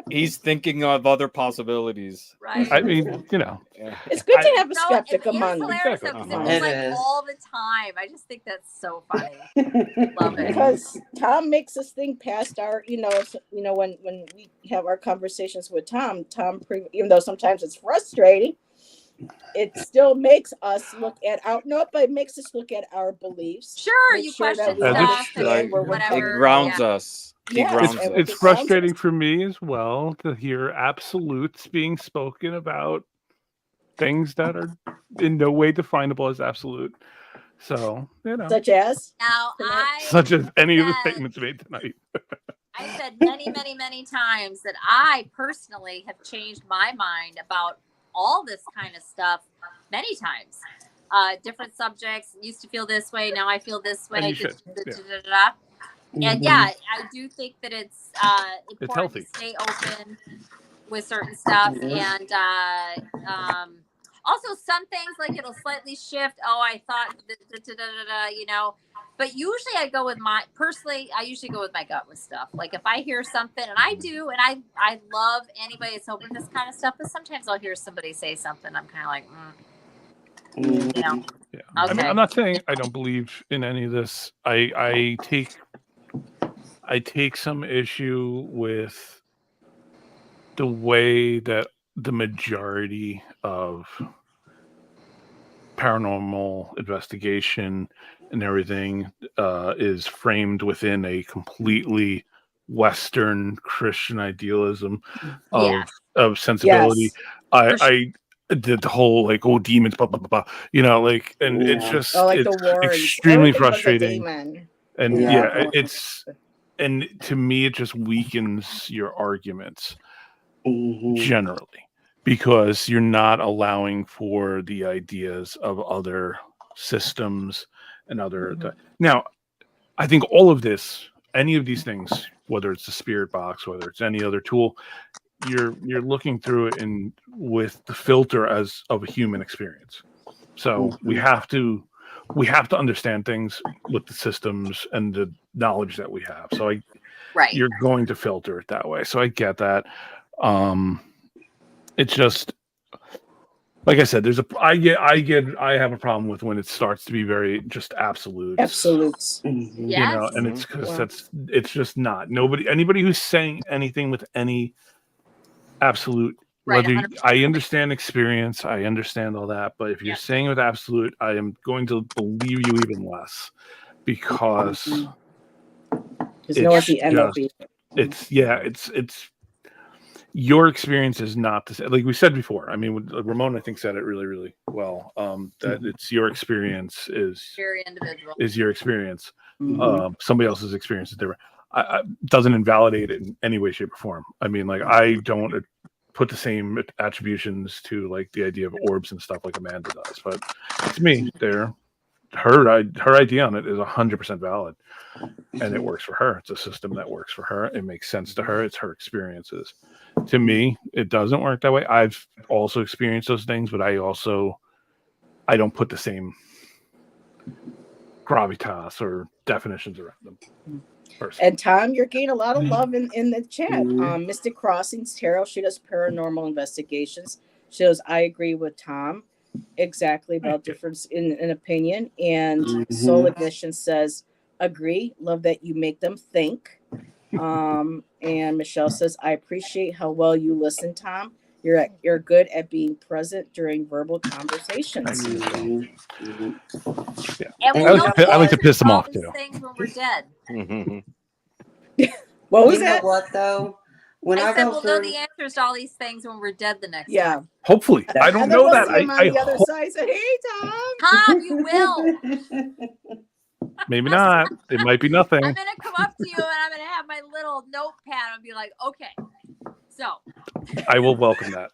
He's thinking of other possibilities. Right. I mean, Yeah. It's good to have a skeptic it's among them. hilarious though, 'cause it was It like is. all the time. I just think that's so funny. Love it. Because Tom makes us think past our, when we have our conversations with Tom, even though sometimes it's frustrating, it still makes us look at it makes us look at our beliefs. Sure, Make you sure that question we stuff understand and where we're whatever. It grounds yeah. us. He Yes, grounds and us. It's it frustrating grounds us. for me as well to hear absolutes being spoken about things that are in no way definable as absolute. So, Such as Now such as any of the said- statements made tonight. I said many, many, many times that I personally have changed my mind about all this kind of stuff many times. different subjects. Used to feel this way, now I feel this way. And you should, And yeah, I do think that it's important healthy. to stay open with certain stuff. And also some things, like, it'll slightly shift. Oh, I thought, you know. But usually I go with I usually go with my gut with stuff. Like, if I hear something, and I do, and I love anybody that's open to this kind of stuff, but sometimes I'll hear somebody say something, I'm kind of like, you know. Yeah. Okay. I mean, I'm not saying I don't believe in any of this. I take some issue with the way that the majority of paranormal investigation and everything is framed within a completely Western Christian idealism of sensibility. Yes. I did the whole, like, oh, demons, blah blah blah, blah, you know, like, and it's just like it's the Warrens. extremely Everything was a frustrating. demon. And Yeah. and to me, it just weakens your arguments generally, because you're not allowing for the ideas of other systems and other. Now, I think all of this, any of these things, whether it's the spirit box, whether it's any other tool, you're looking through it and with the filter as of a human experience. So we have to understand things with the systems and the knowledge that we have. So you're going to filter it that way. So I get that. It's just, like I said, I have a problem with when it starts to be very just absolutes. You know, and it's because it's just not. Anybody who's saying anything with any absolute, whether I understand experience, I understand all that, but if you're saying with absolute, I am going to believe you even less, because it's your experience is not the same. Like we said before, I mean, Ramon, I think, said it really, really well. That it's your experience is very individual. Is your experience. Somebody else's experience is different. Doesn't invalidate it in any way, shape, or form. I mean, like, I don't put the same attributions to, like, the idea of orbs and stuff like Amanda does, but to me, her idea on it is 100% valid, and it works for her. It's a system that works for her. It makes sense to her. It's her experiences. To me, it doesn't work that way. I've also experienced those things, but I don't put the same gravitas or definitions around them. Personally. And Tom, you're getting a lot of love in the chat. Mystic Crossings Tarot, she does paranormal investigations. She goes, I agree with Tom exactly about difference in opinion. And Soul Ignition says, agree, love that you make them think. And Michelle says, I appreciate how well you listen, Tom. You're good at being present during verbal conversations. Yeah. And I like to piss them off too. Things when we're dead. What was that? Know what though? When I said we'll know the answers to all these things when we're dead the next time. Hopefully. I don't know that. On the other side said, hey, Tom. Tom, you will. Maybe not. It might be nothing. I'm going to come up to you and I'm going to have my little notepad and be like, okay, so. I will welcome that.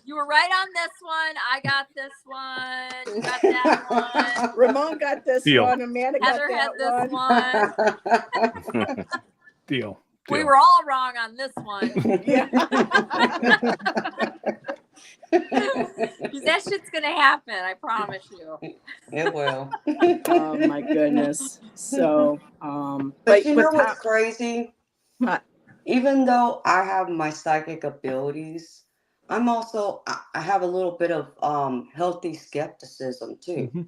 You were right on this one. I got this one. You got that one. Ramon got this one. Amanda Heather got this one. Deal. We were all wrong on this one. Because that shit's going to happen. I promise you. It will. Oh, my goodness. So, but you know what's crazy? What? Even though I have my psychic abilities, I have a little bit of healthy skepticism too.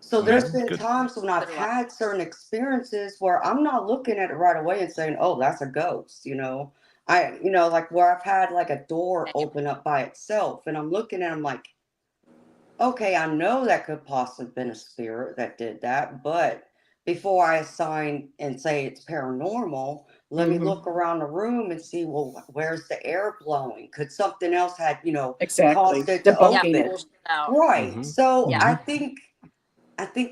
So there's been times when I've had certain experiences where I'm not looking at it right away and saying, oh, that's a ghost, you know. Like where I've had like a door open up by itself and I'm looking at it, I'm like, okay, I know that could possibly have been a spirit that did that, but before I assign and say it's paranormal, let me look around the room and see, well, where's the air blowing? Could something else had, caused it to open? Right. So I think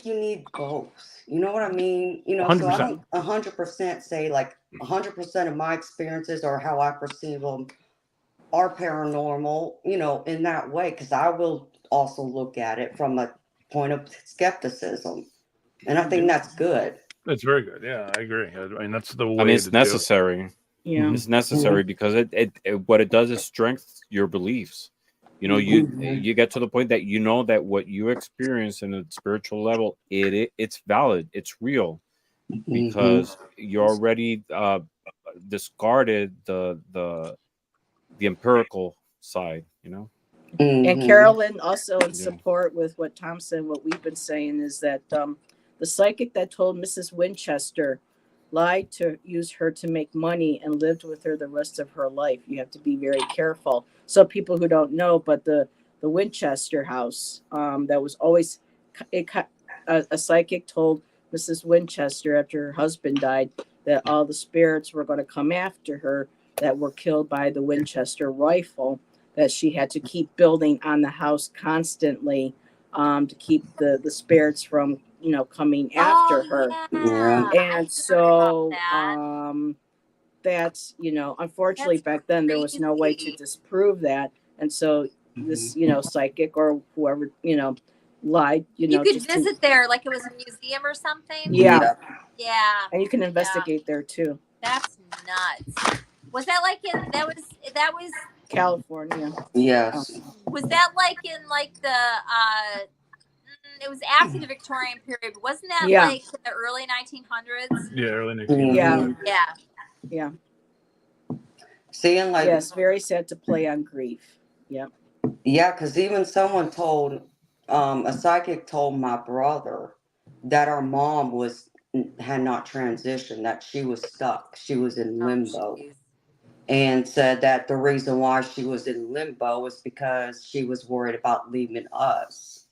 you need both. You know what I mean? 100%. So I don't 100% say like 100% of my experiences or how I perceive them are paranormal, in that way. Because I will also look at it from a point of skepticism. And I think that's good. That's very good. Yeah, I agree. I mean, that's the way I mean, it's to do it. necessary. Yeah. It's necessary because it what it does is strengthens your beliefs. You know, you get to the point that you know that what you experience in a spiritual level, it's valid, it's real, because you already discarded the empirical side. You know. And Carolyn, also in Yeah. support with what Tom said, what we've been saying is that the psychic that told Mrs. Winchester lied to use her to make money and lived with her the rest of her life. You have to be very careful. So people who don't know, but the Winchester house, that was always a psychic told Mrs. Winchester after her husband died that all the spirits were going to come after her that were killed by the Winchester rifle, that she had to keep building on the house constantly to keep the spirits from, you know, coming after her. Yeah. And so that. that's, you know, unfortunately That's back then there was no way to crazy. disprove that. And so this, you know, psychic or whoever, you know, lied, you know, You could just visit there like it was a museum or something. Yeah. Yeah. And you can investigate there too. That's nuts. Was that like in that was California. Yes. was that like in like the it was after the Victorian period, but wasn't that Yeah. like in the early 1900s? Yeah, early 1900s. Yeah. Yeah. Yeah. Seeing like Yes, very sad to play on grief. Yep. yeah, because even someone told a psychic told my brother that our mom had not transitioned, that she was stuck, she was in limbo, jeez. and said that the reason why she was in limbo was because she was worried about leaving us.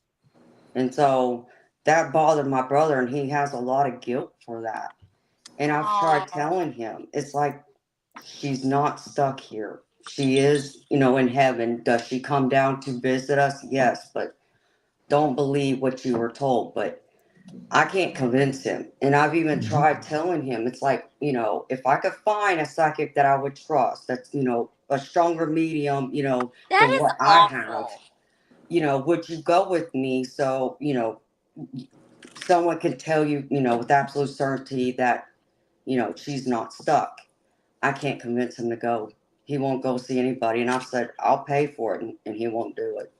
And so that bothered my brother, and he has a lot of guilt for that. And I've tried telling him, it's like, she's not stuck here. She is, you know, in heaven. Does she come down to visit us? Yes, but don't believe what you were told. But I can't convince him. And I've even tried telling him, it's like, you know, if I could find a psychic that I would trust, that's, you know, a stronger medium, you know, That than is what awful. I have, you know, would you go with me? So, you know, someone could tell you, you know, with absolute certainty that, you know, she's not stuck. I can't convince him to go. He won't go see anybody. And I've said, I'll pay for it. And he won't do it.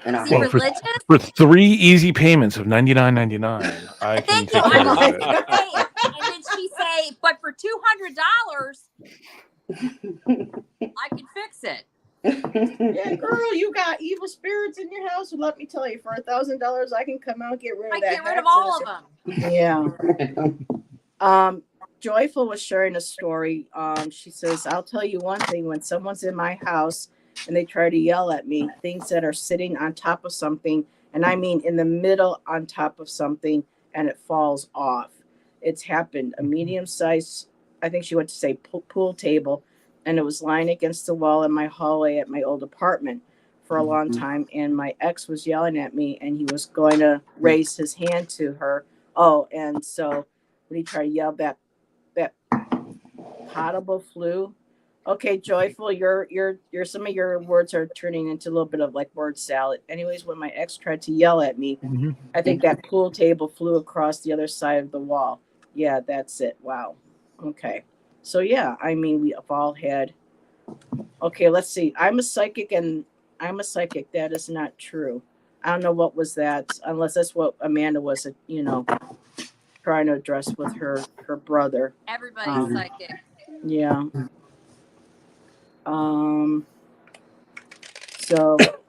And Is I he Well, religious? For 3 easy payments of $99.99, I can Thank you. take I care was of just it. gonna say, and then she say, but for $200, I can fix it. Yeah, girl, you got evil spirits in your house. Well, let me tell you, for $1,000, I can come out and get rid of I that. get rid of hex all and of them. Yeah. Joyful was sharing a story. She says, I'll tell you one thing. When someone's in my house and they try to yell at me, things that are sitting on top of something, and I mean in the middle on top of something, and it falls off. It's happened. A medium-sized, I think she went to say pool table, and it was lying against the wall in my hallway at my old apartment for a long time. And my ex was yelling at me, and he was going to raise his hand to her. Oh, and so when he tried to yell that potable flu. Okay, Joyful, your some of your words are turning into a little bit of like word salad. Anyways, when my ex tried to yell at me, I think that pool table flew across the other side of the wall. Yeah, that's it. Wow. Okay. So yeah, I mean, we have all had. Okay, let's see. I'm a psychic. That is not true. I don't know what was that, unless that's what Amanda was, you know, trying to address with her brother. Everybody's psychic. Yeah. So,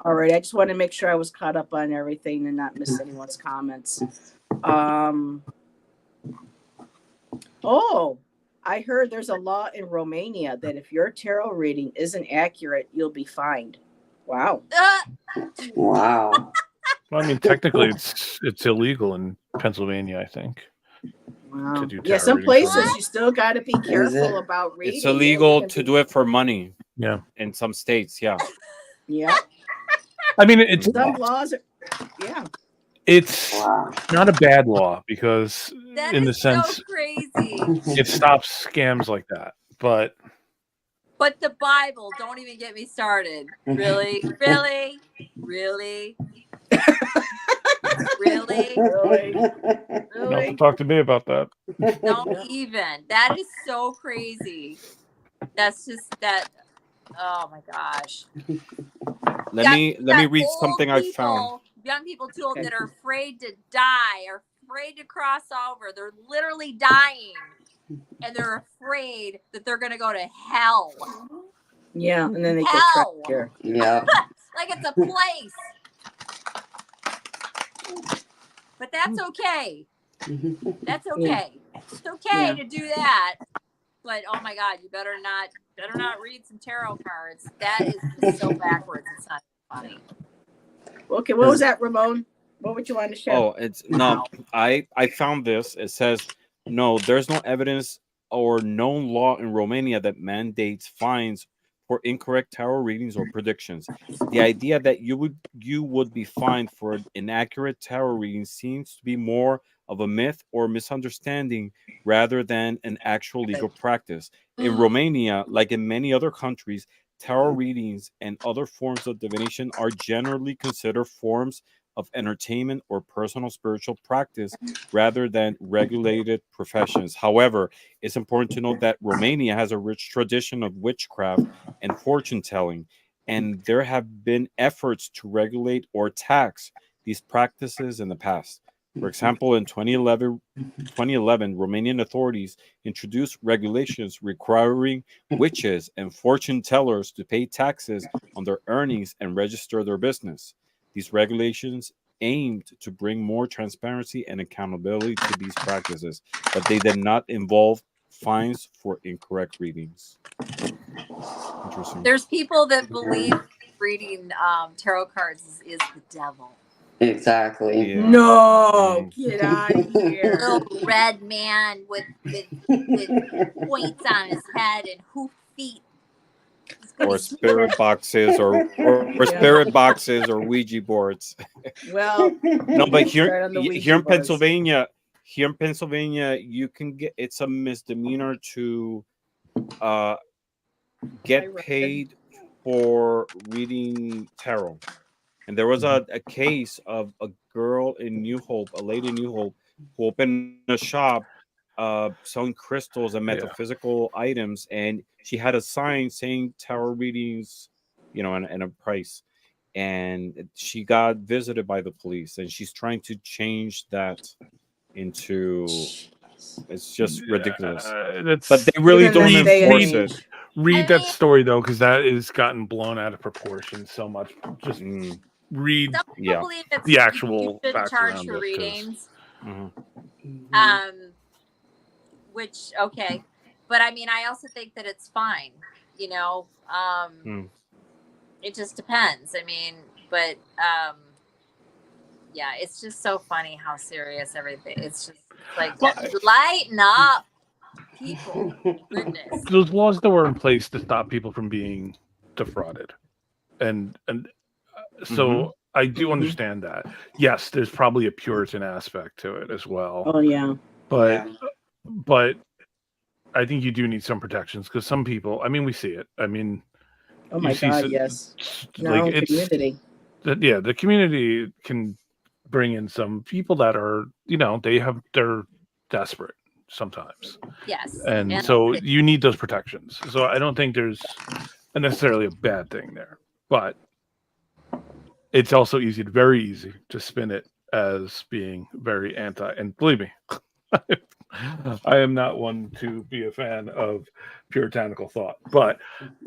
all right. I just want to make sure I was caught up on everything and not miss anyone's comments. Oh, I heard there's a law in Romania that if your tarot reading isn't accurate, you'll be fined. Wow. Wow. Well, I mean, technically, it's illegal in Pennsylvania, I think. Wow. To do Yeah, tarot some readings. places you still got to be careful about reading. It's illegal to do it for money. Yeah. In some states, yeah. Yeah. I mean, it's some laws. Yeah. It's not a bad law because, that in the is sense, so crazy. it stops scams like that. But But the Bible, don't even get me started. Really? Really? Really? Really? Really? You don't have to Really? talk to me about that. Don't even. That is so crazy. That's just that. Oh my gosh. Let me read old something I found. people, young people too, Okay. that are afraid to die, are afraid to cross over. They're literally dying, and they're afraid that they're going to go to hell. Yeah, and then they get Hell. trapped here. Yeah. Like it's a place. But that's okay. That's okay. It's okay Yeah. to do that. But oh my God, you better not read some tarot cards. That is just so backwards. It's not funny. Okay, what was that, Ramon? What would you want to share? Oh, it's no. I found this. It says no. There's no evidence or known law in Romania that mandates fines for incorrect tarot readings or predictions. The idea that you would be fined for an inaccurate tarot reading seems to be more of a myth or misunderstanding rather than an actual legal practice. In Romania, like in many other countries, tarot readings and other forms of divination are generally considered forms of entertainment or personal spiritual practice rather than regulated professions. However, it's important to note that Romania has a rich tradition of witchcraft and fortune telling, and there have been efforts to regulate or tax these practices in the past. For example, in 2011, Romanian authorities introduced regulations requiring witches and fortune tellers to pay taxes on their earnings and register their business. These regulations aimed to bring more transparency and accountability to these practices, but they did not involve fines for incorrect readings. Interesting. There's people that believe reading tarot cards is the devil. Exactly. Yeah. No, get out of here. Little red man with points on his head and hoof feet. Or spirit boxes, or spirit boxes, or Ouija boards. Well, No, but start on the Ouija here in boards. Pennsylvania, you can get, it's a misdemeanor to get paid for reading tarot. And there was a case of a girl in New Hope, a lady in New Hope, who opened a shop selling crystals and metaphysical items, and she had a sign saying tarot readings, and a price. And she got visited by the police, and she's trying to change that into. It's just ridiculous. But they really Even don't this day and enforce age. it. Read that story though, because that has gotten blown out of proportion so much. Just read Some people believe it's the actual you should facts charge around for it, 'cause- readings. Mhm. Which okay, but I mean, I also think that it's fine. It just depends. I mean, but yeah, it's just so funny how serious everything. It's just like lighten up, people. Goodness. Those laws that were in place to stop people from being defrauded, and so I do understand that. Yes, there's probably a Puritan aspect to it as well. Oh yeah, but I think you do need some protections, because some people, I mean, we see it. I mean, oh my God, yes. In our own community. The community can bring in some people that are, they're desperate sometimes. Yes. And so you need those protections. So I don't think there's necessarily a bad thing there, but it's also very easy to spin it as being very anti, and believe me, I am not one to be a fan of puritanical thought, but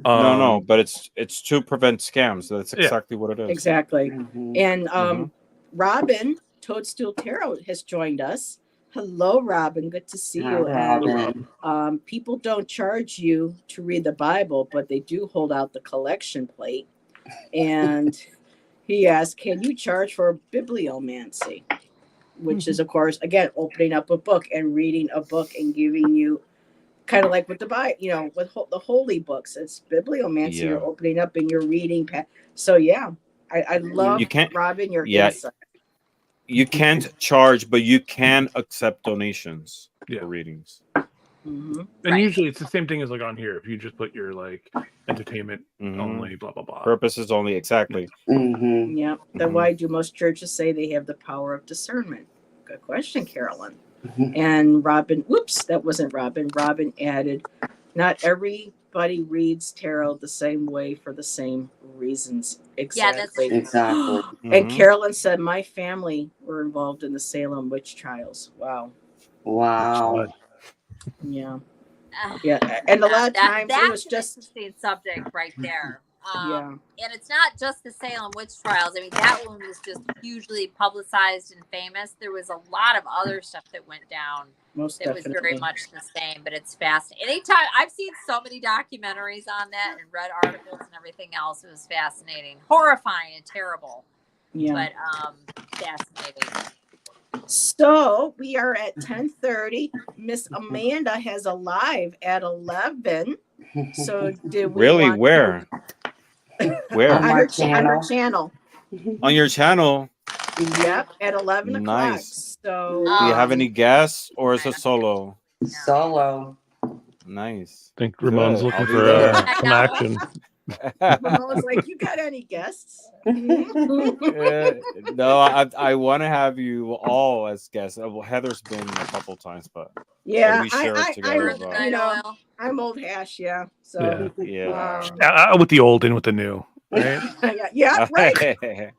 no, but it's to prevent scams. That's exactly what it is. Exactly. And Robin, Toadstool Tarot, has joined us. Hello, Robin. Good to see you. And people don't charge you to read the Bible, but they do hold out the collection plate. And he asked, can you charge for bibliomancy? Which is, of course, again, opening up a book and reading a book and giving you, kind of like with the Bible, with the holy books. It's bibliomancy. You're opening up and you're reading. So, I love, Robin, your insight. You can't charge, but you can accept donations for readings. Mhm. And Right. usually it's the same thing as like on here. If you just put your like entertainment Mhm. only, blah blah blah. Purposes only, exactly. Mm-hmm. Yeah. Then Mhm. why do most churches say they have the power of discernment? Good question, Carolyn. And Robin, whoops, that wasn't Robin. Robin added, not everybody reads tarot the same way for the same reasons. Yeah, that's Exactly. true. Exactly. And Mhm. Carolyn said, my family were involved in the Salem witch trials. Wow. Wow. Yeah. Yeah. And a lot of times it was that's an just, interesting subject right there. yeah. And it's not just the Salem witch trials. I mean, that one was just hugely publicized and famous. There was a lot of other stuff that went down Most that was very definitely. much the same, but it's fascinating. Anytime I've seen so many documentaries on that and read articles and everything else, it was fascinating, horrifying, and terrible, Yeah. but fascinating. So we are at 10:30. Miss Amanda has a live at 11. So did we Really? want Where? Where? on my her channel. channel? On your channel? Yep, at 11 o'clock. Nice. So Do you have any guests, or is it solo? Solo. Nice. I think Ramon's Good. looking I'll be for there. some action. Ramon's like, you got any guests? No, I want to have you all as guests. Well, Heather's been a couple times, but Yeah, we share it together. Burn the But you night know, oil. I'm old hash, yeah. So yeah. With the old and with the new, right? yeah, right. We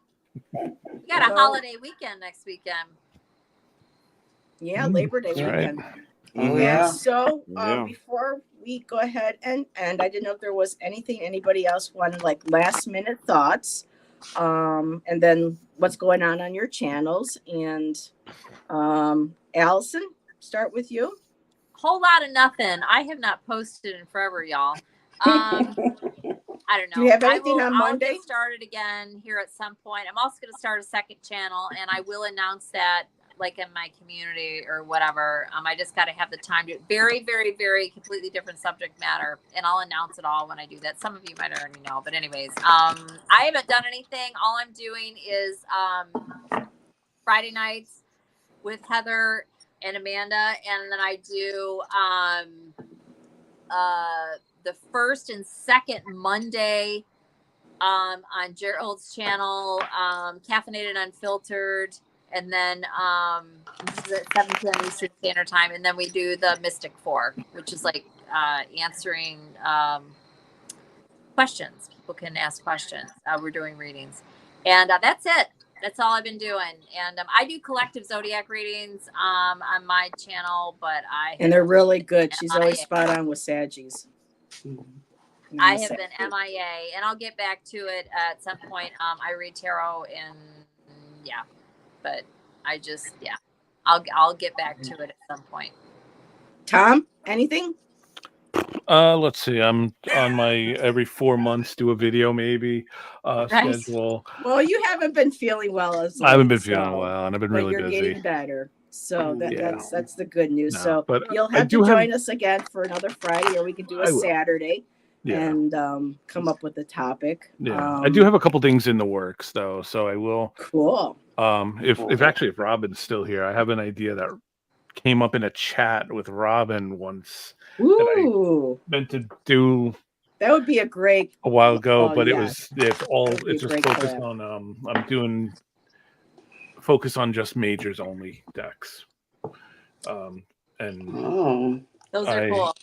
got a So- holiday weekend next weekend. Yeah, Labor Day That's right. weekend. Oh, yeah. So Yeah. before we go ahead and I didn't know if there was anything anybody else wanted, like last minute thoughts, and then what's going on your channels. And Allyson, start with you. Whole lot of nothing. I have not posted in forever, y'all. I don't know. Do you have anything on I'll Monday? get started again here at some point. I'm also going to start a second channel, and I will announce that like in my community or whatever. I just got to have the time to very, very, very completely different subject matter, and I'll announce it all when I do that. Some of you might already know, but anyways, I haven't done anything. All I'm doing is Friday nights with Heather and Amanda, and then I do the first and second Monday on Gerald's channel, Caffeinated Unfiltered, and then this is at 7 p.m. Eastern Standard Time, and then we do the Mystic Four, which is like answering questions. People can ask questions. We're doing readings, and that's it. That's all I've been doing. And I do collective zodiac readings on my channel, but And they're really good. She's MIA. always spot on with Saggies. I have been MIA, and I'll get back to it at some point. I read tarot, and yeah, but I just I'll get back to it at some point. Tom, anything? Let's see. I'm on my every 4 months do a video maybe Nice. schedule. Well, you haven't been feeling well as I haven't been late, feeling so- well, and I've been but really you're busy. getting better. So Yeah. that's the good news. No, So but you'll I have do to have- join us again for another Friday, or we could do I a will. Saturday Yeah, and come up with a topic. yeah. I do have a couple things in the works though, so I will. Cool. If Robin's still here, I have an idea that came up in a chat with Robin once. Ooh, Meant to do that would be a great. a while ago, Oh, but yeah. it's That'd be a just great focused collab. on I'm doing focus on just majors only decks. And Oh. Those are I- cool.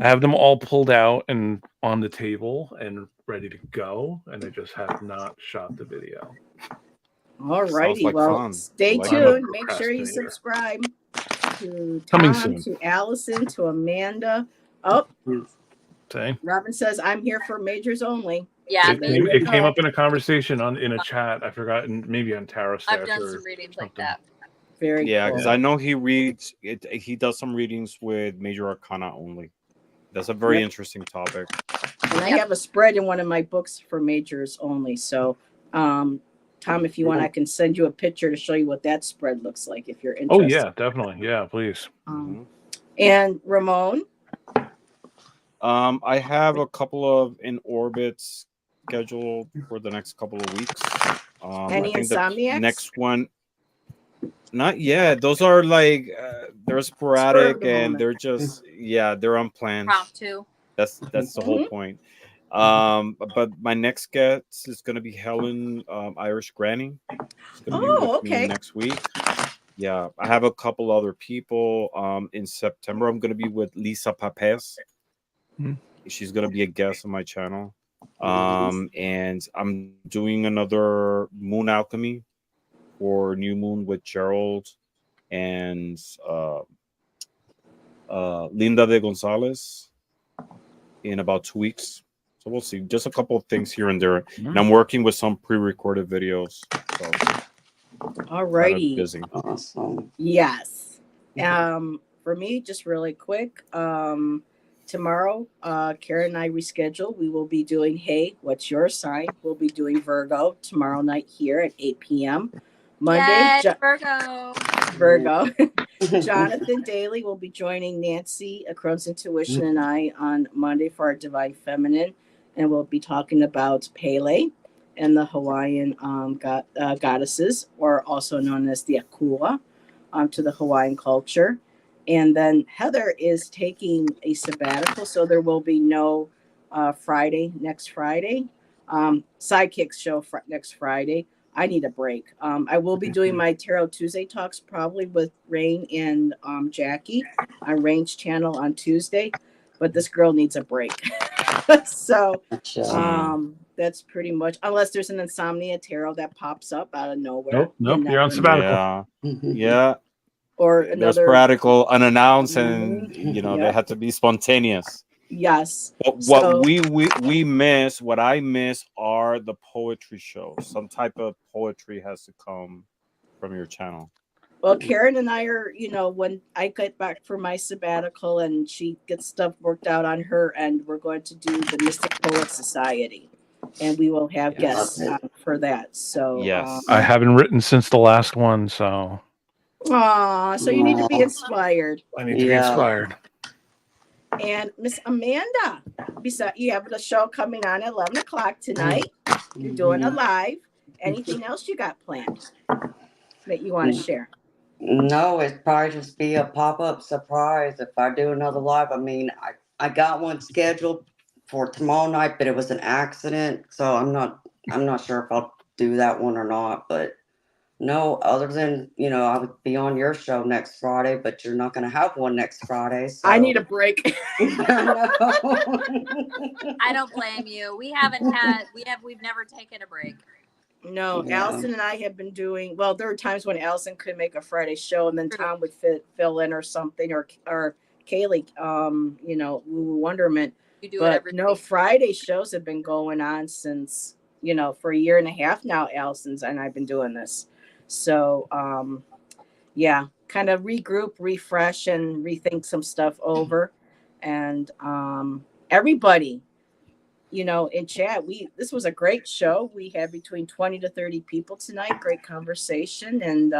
I have them all pulled out and on the table and ready to go, and I just have not shot the video. All righty. like Well, fun. stay Like tuned. it. Make sure you Procrastinator. subscribe to Coming Tom, soon. to Allison, to Amanda. Oh, Say. Robin says I'm here for majors only. Yeah, It came up in a conversation in a chat. I forgot, maybe on Tarot I've Stash done or some readings like something. that. Very Yeah, cool. because I know he reads it. He does some readings with major arcana only. That's a very Yep. interesting topic. And I Yep. have a spread in one of my books for majors only. So, Tom, if you want, I can send you a picture to show you what that spread looks like if you're Oh interested. yeah, definitely. Yeah, please. Mhm. And Ramon, I have a couple of in orbits scheduled for the next couple of weeks. Any I think the Insomniacs? next one, not yet. Those are like they're they're sporadic the and moment. they're just they're unplanned. Impromptu. That's the whole point. But my next guest is gonna be Helen, Irish Granny. She's gonna be with Okay. me next week. Yeah, I have a couple other people. In September, I'm gonna be with Lisa Papes. Hmm. She's gonna be a guest on my channel. And I'm doing another Moon Alchemy for New Moon with Gerald and Linda de Gonzalez in about 2 weeks. So we'll see. Just a couple of things here and there. And I'm working with some pre-recorded videos. So Alrighty. busy. Awesome. Yes. For me, just really quick. Tomorrow, Karen and I reschedule. We will be doing Hey, What's Your Sign? We'll be doing Virgo tomorrow night here at 8 p.m. Monday, Yay, Virgo. Virgo. Jonathan Daly will be joining Nancy, A Crone's Intuition, and I on Monday for our Divine Feminine. And we'll be talking about Pele and the Hawaiian goddesses, or also known as the Akua, to the Hawaiian culture. And then Heather is taking a sabbatical, so there will be no next Friday. Sidekicks show next Friday. I need a break. I will be doing my Tarot Tuesday talks probably with Rain and Jackie on Rain's channel on Tuesday, but this girl needs a break. So that's pretty much, unless there's an insomnia tarot that pops up out of nowhere. Nope, you're on sabbatical. Yeah. Or They're another sporadical, unannounced, and they have to be spontaneous. Yes. But what we miss, what I miss, are the poetry shows. Some type of poetry has to come from your channel. Well, Karen and I are, when I get back from my sabbatical and she gets stuff worked out on her end, we're going to do the Mystic Poet Society, and we will have guests for that. So yes, I haven't written since the last one, so. So you need to be inspired. I need to be inspired. And Miss Amanda, besides, you have a show coming on at 11 o'clock tonight. You're doing a live. Anything else you got planned that you want to share? No, it'd probably just be a pop-up surprise if I do another live. I mean, I got one scheduled for tomorrow night, but it was an accident, so I'm not sure if I'll do that one or not. But no, other than I would be on your show next Friday, but you're not going to have one next Friday. So. I need a break. I don't blame you. We've never taken a break. No, Allyson and I have been doing well. There were times when Allyson could make a Friday show, and then Tom would fill in or something, or Kaylee, Woo Wonderment. You do but it no, week. Friday shows have been going on since for a year and a half now. Allison's and I've been doing this, so kind of regroup, refresh, and rethink some stuff over, and everybody. In chat, this was a great show. We had between 20 to 30 people tonight. Great conversation, and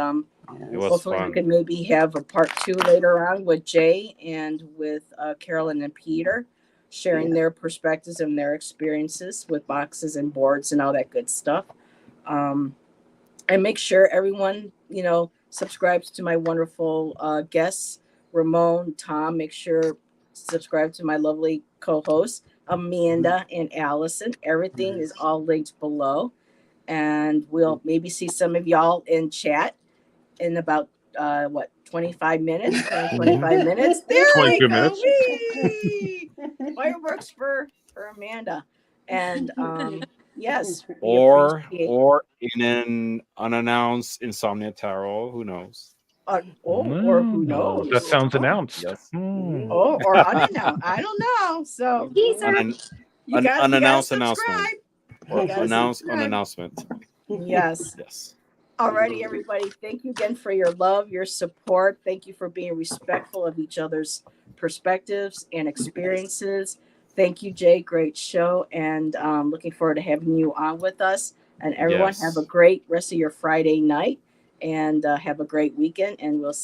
it was hopefully fun. we can maybe have a part 2 later on with Jay and with Carolyn and Peter, sharing their perspectives and their experiences with boxes and boards and all that good stuff. And make sure everyone, subscribes to my wonderful guests, Ramon, Tom. Make sure subscribe to my lovely co-hosts, Amanda and Allyson. Everything is all linked below, and we'll maybe see some of y'all in chat in about 25 minutes. 25 minutes. There 22 we go. minutes. Whee! Fireworks for Amanda. And yes. Or in an unannounced Insomnia Tarot. Who knows? Or who knows? That sounds announced. Yes. Or unannounced. I don't know. So you gotta unannounced subscribe. announcement. Or announced on announcement. Yes. Yes. Alrighty, everybody. Thank you again for your love, your support. Thank you for being respectful of each other's perspectives and experiences. Thank you, Jay. Great show. And looking forward to having you on with us. And everyone have a great rest of your Friday night. And have a great weekend. And we'll see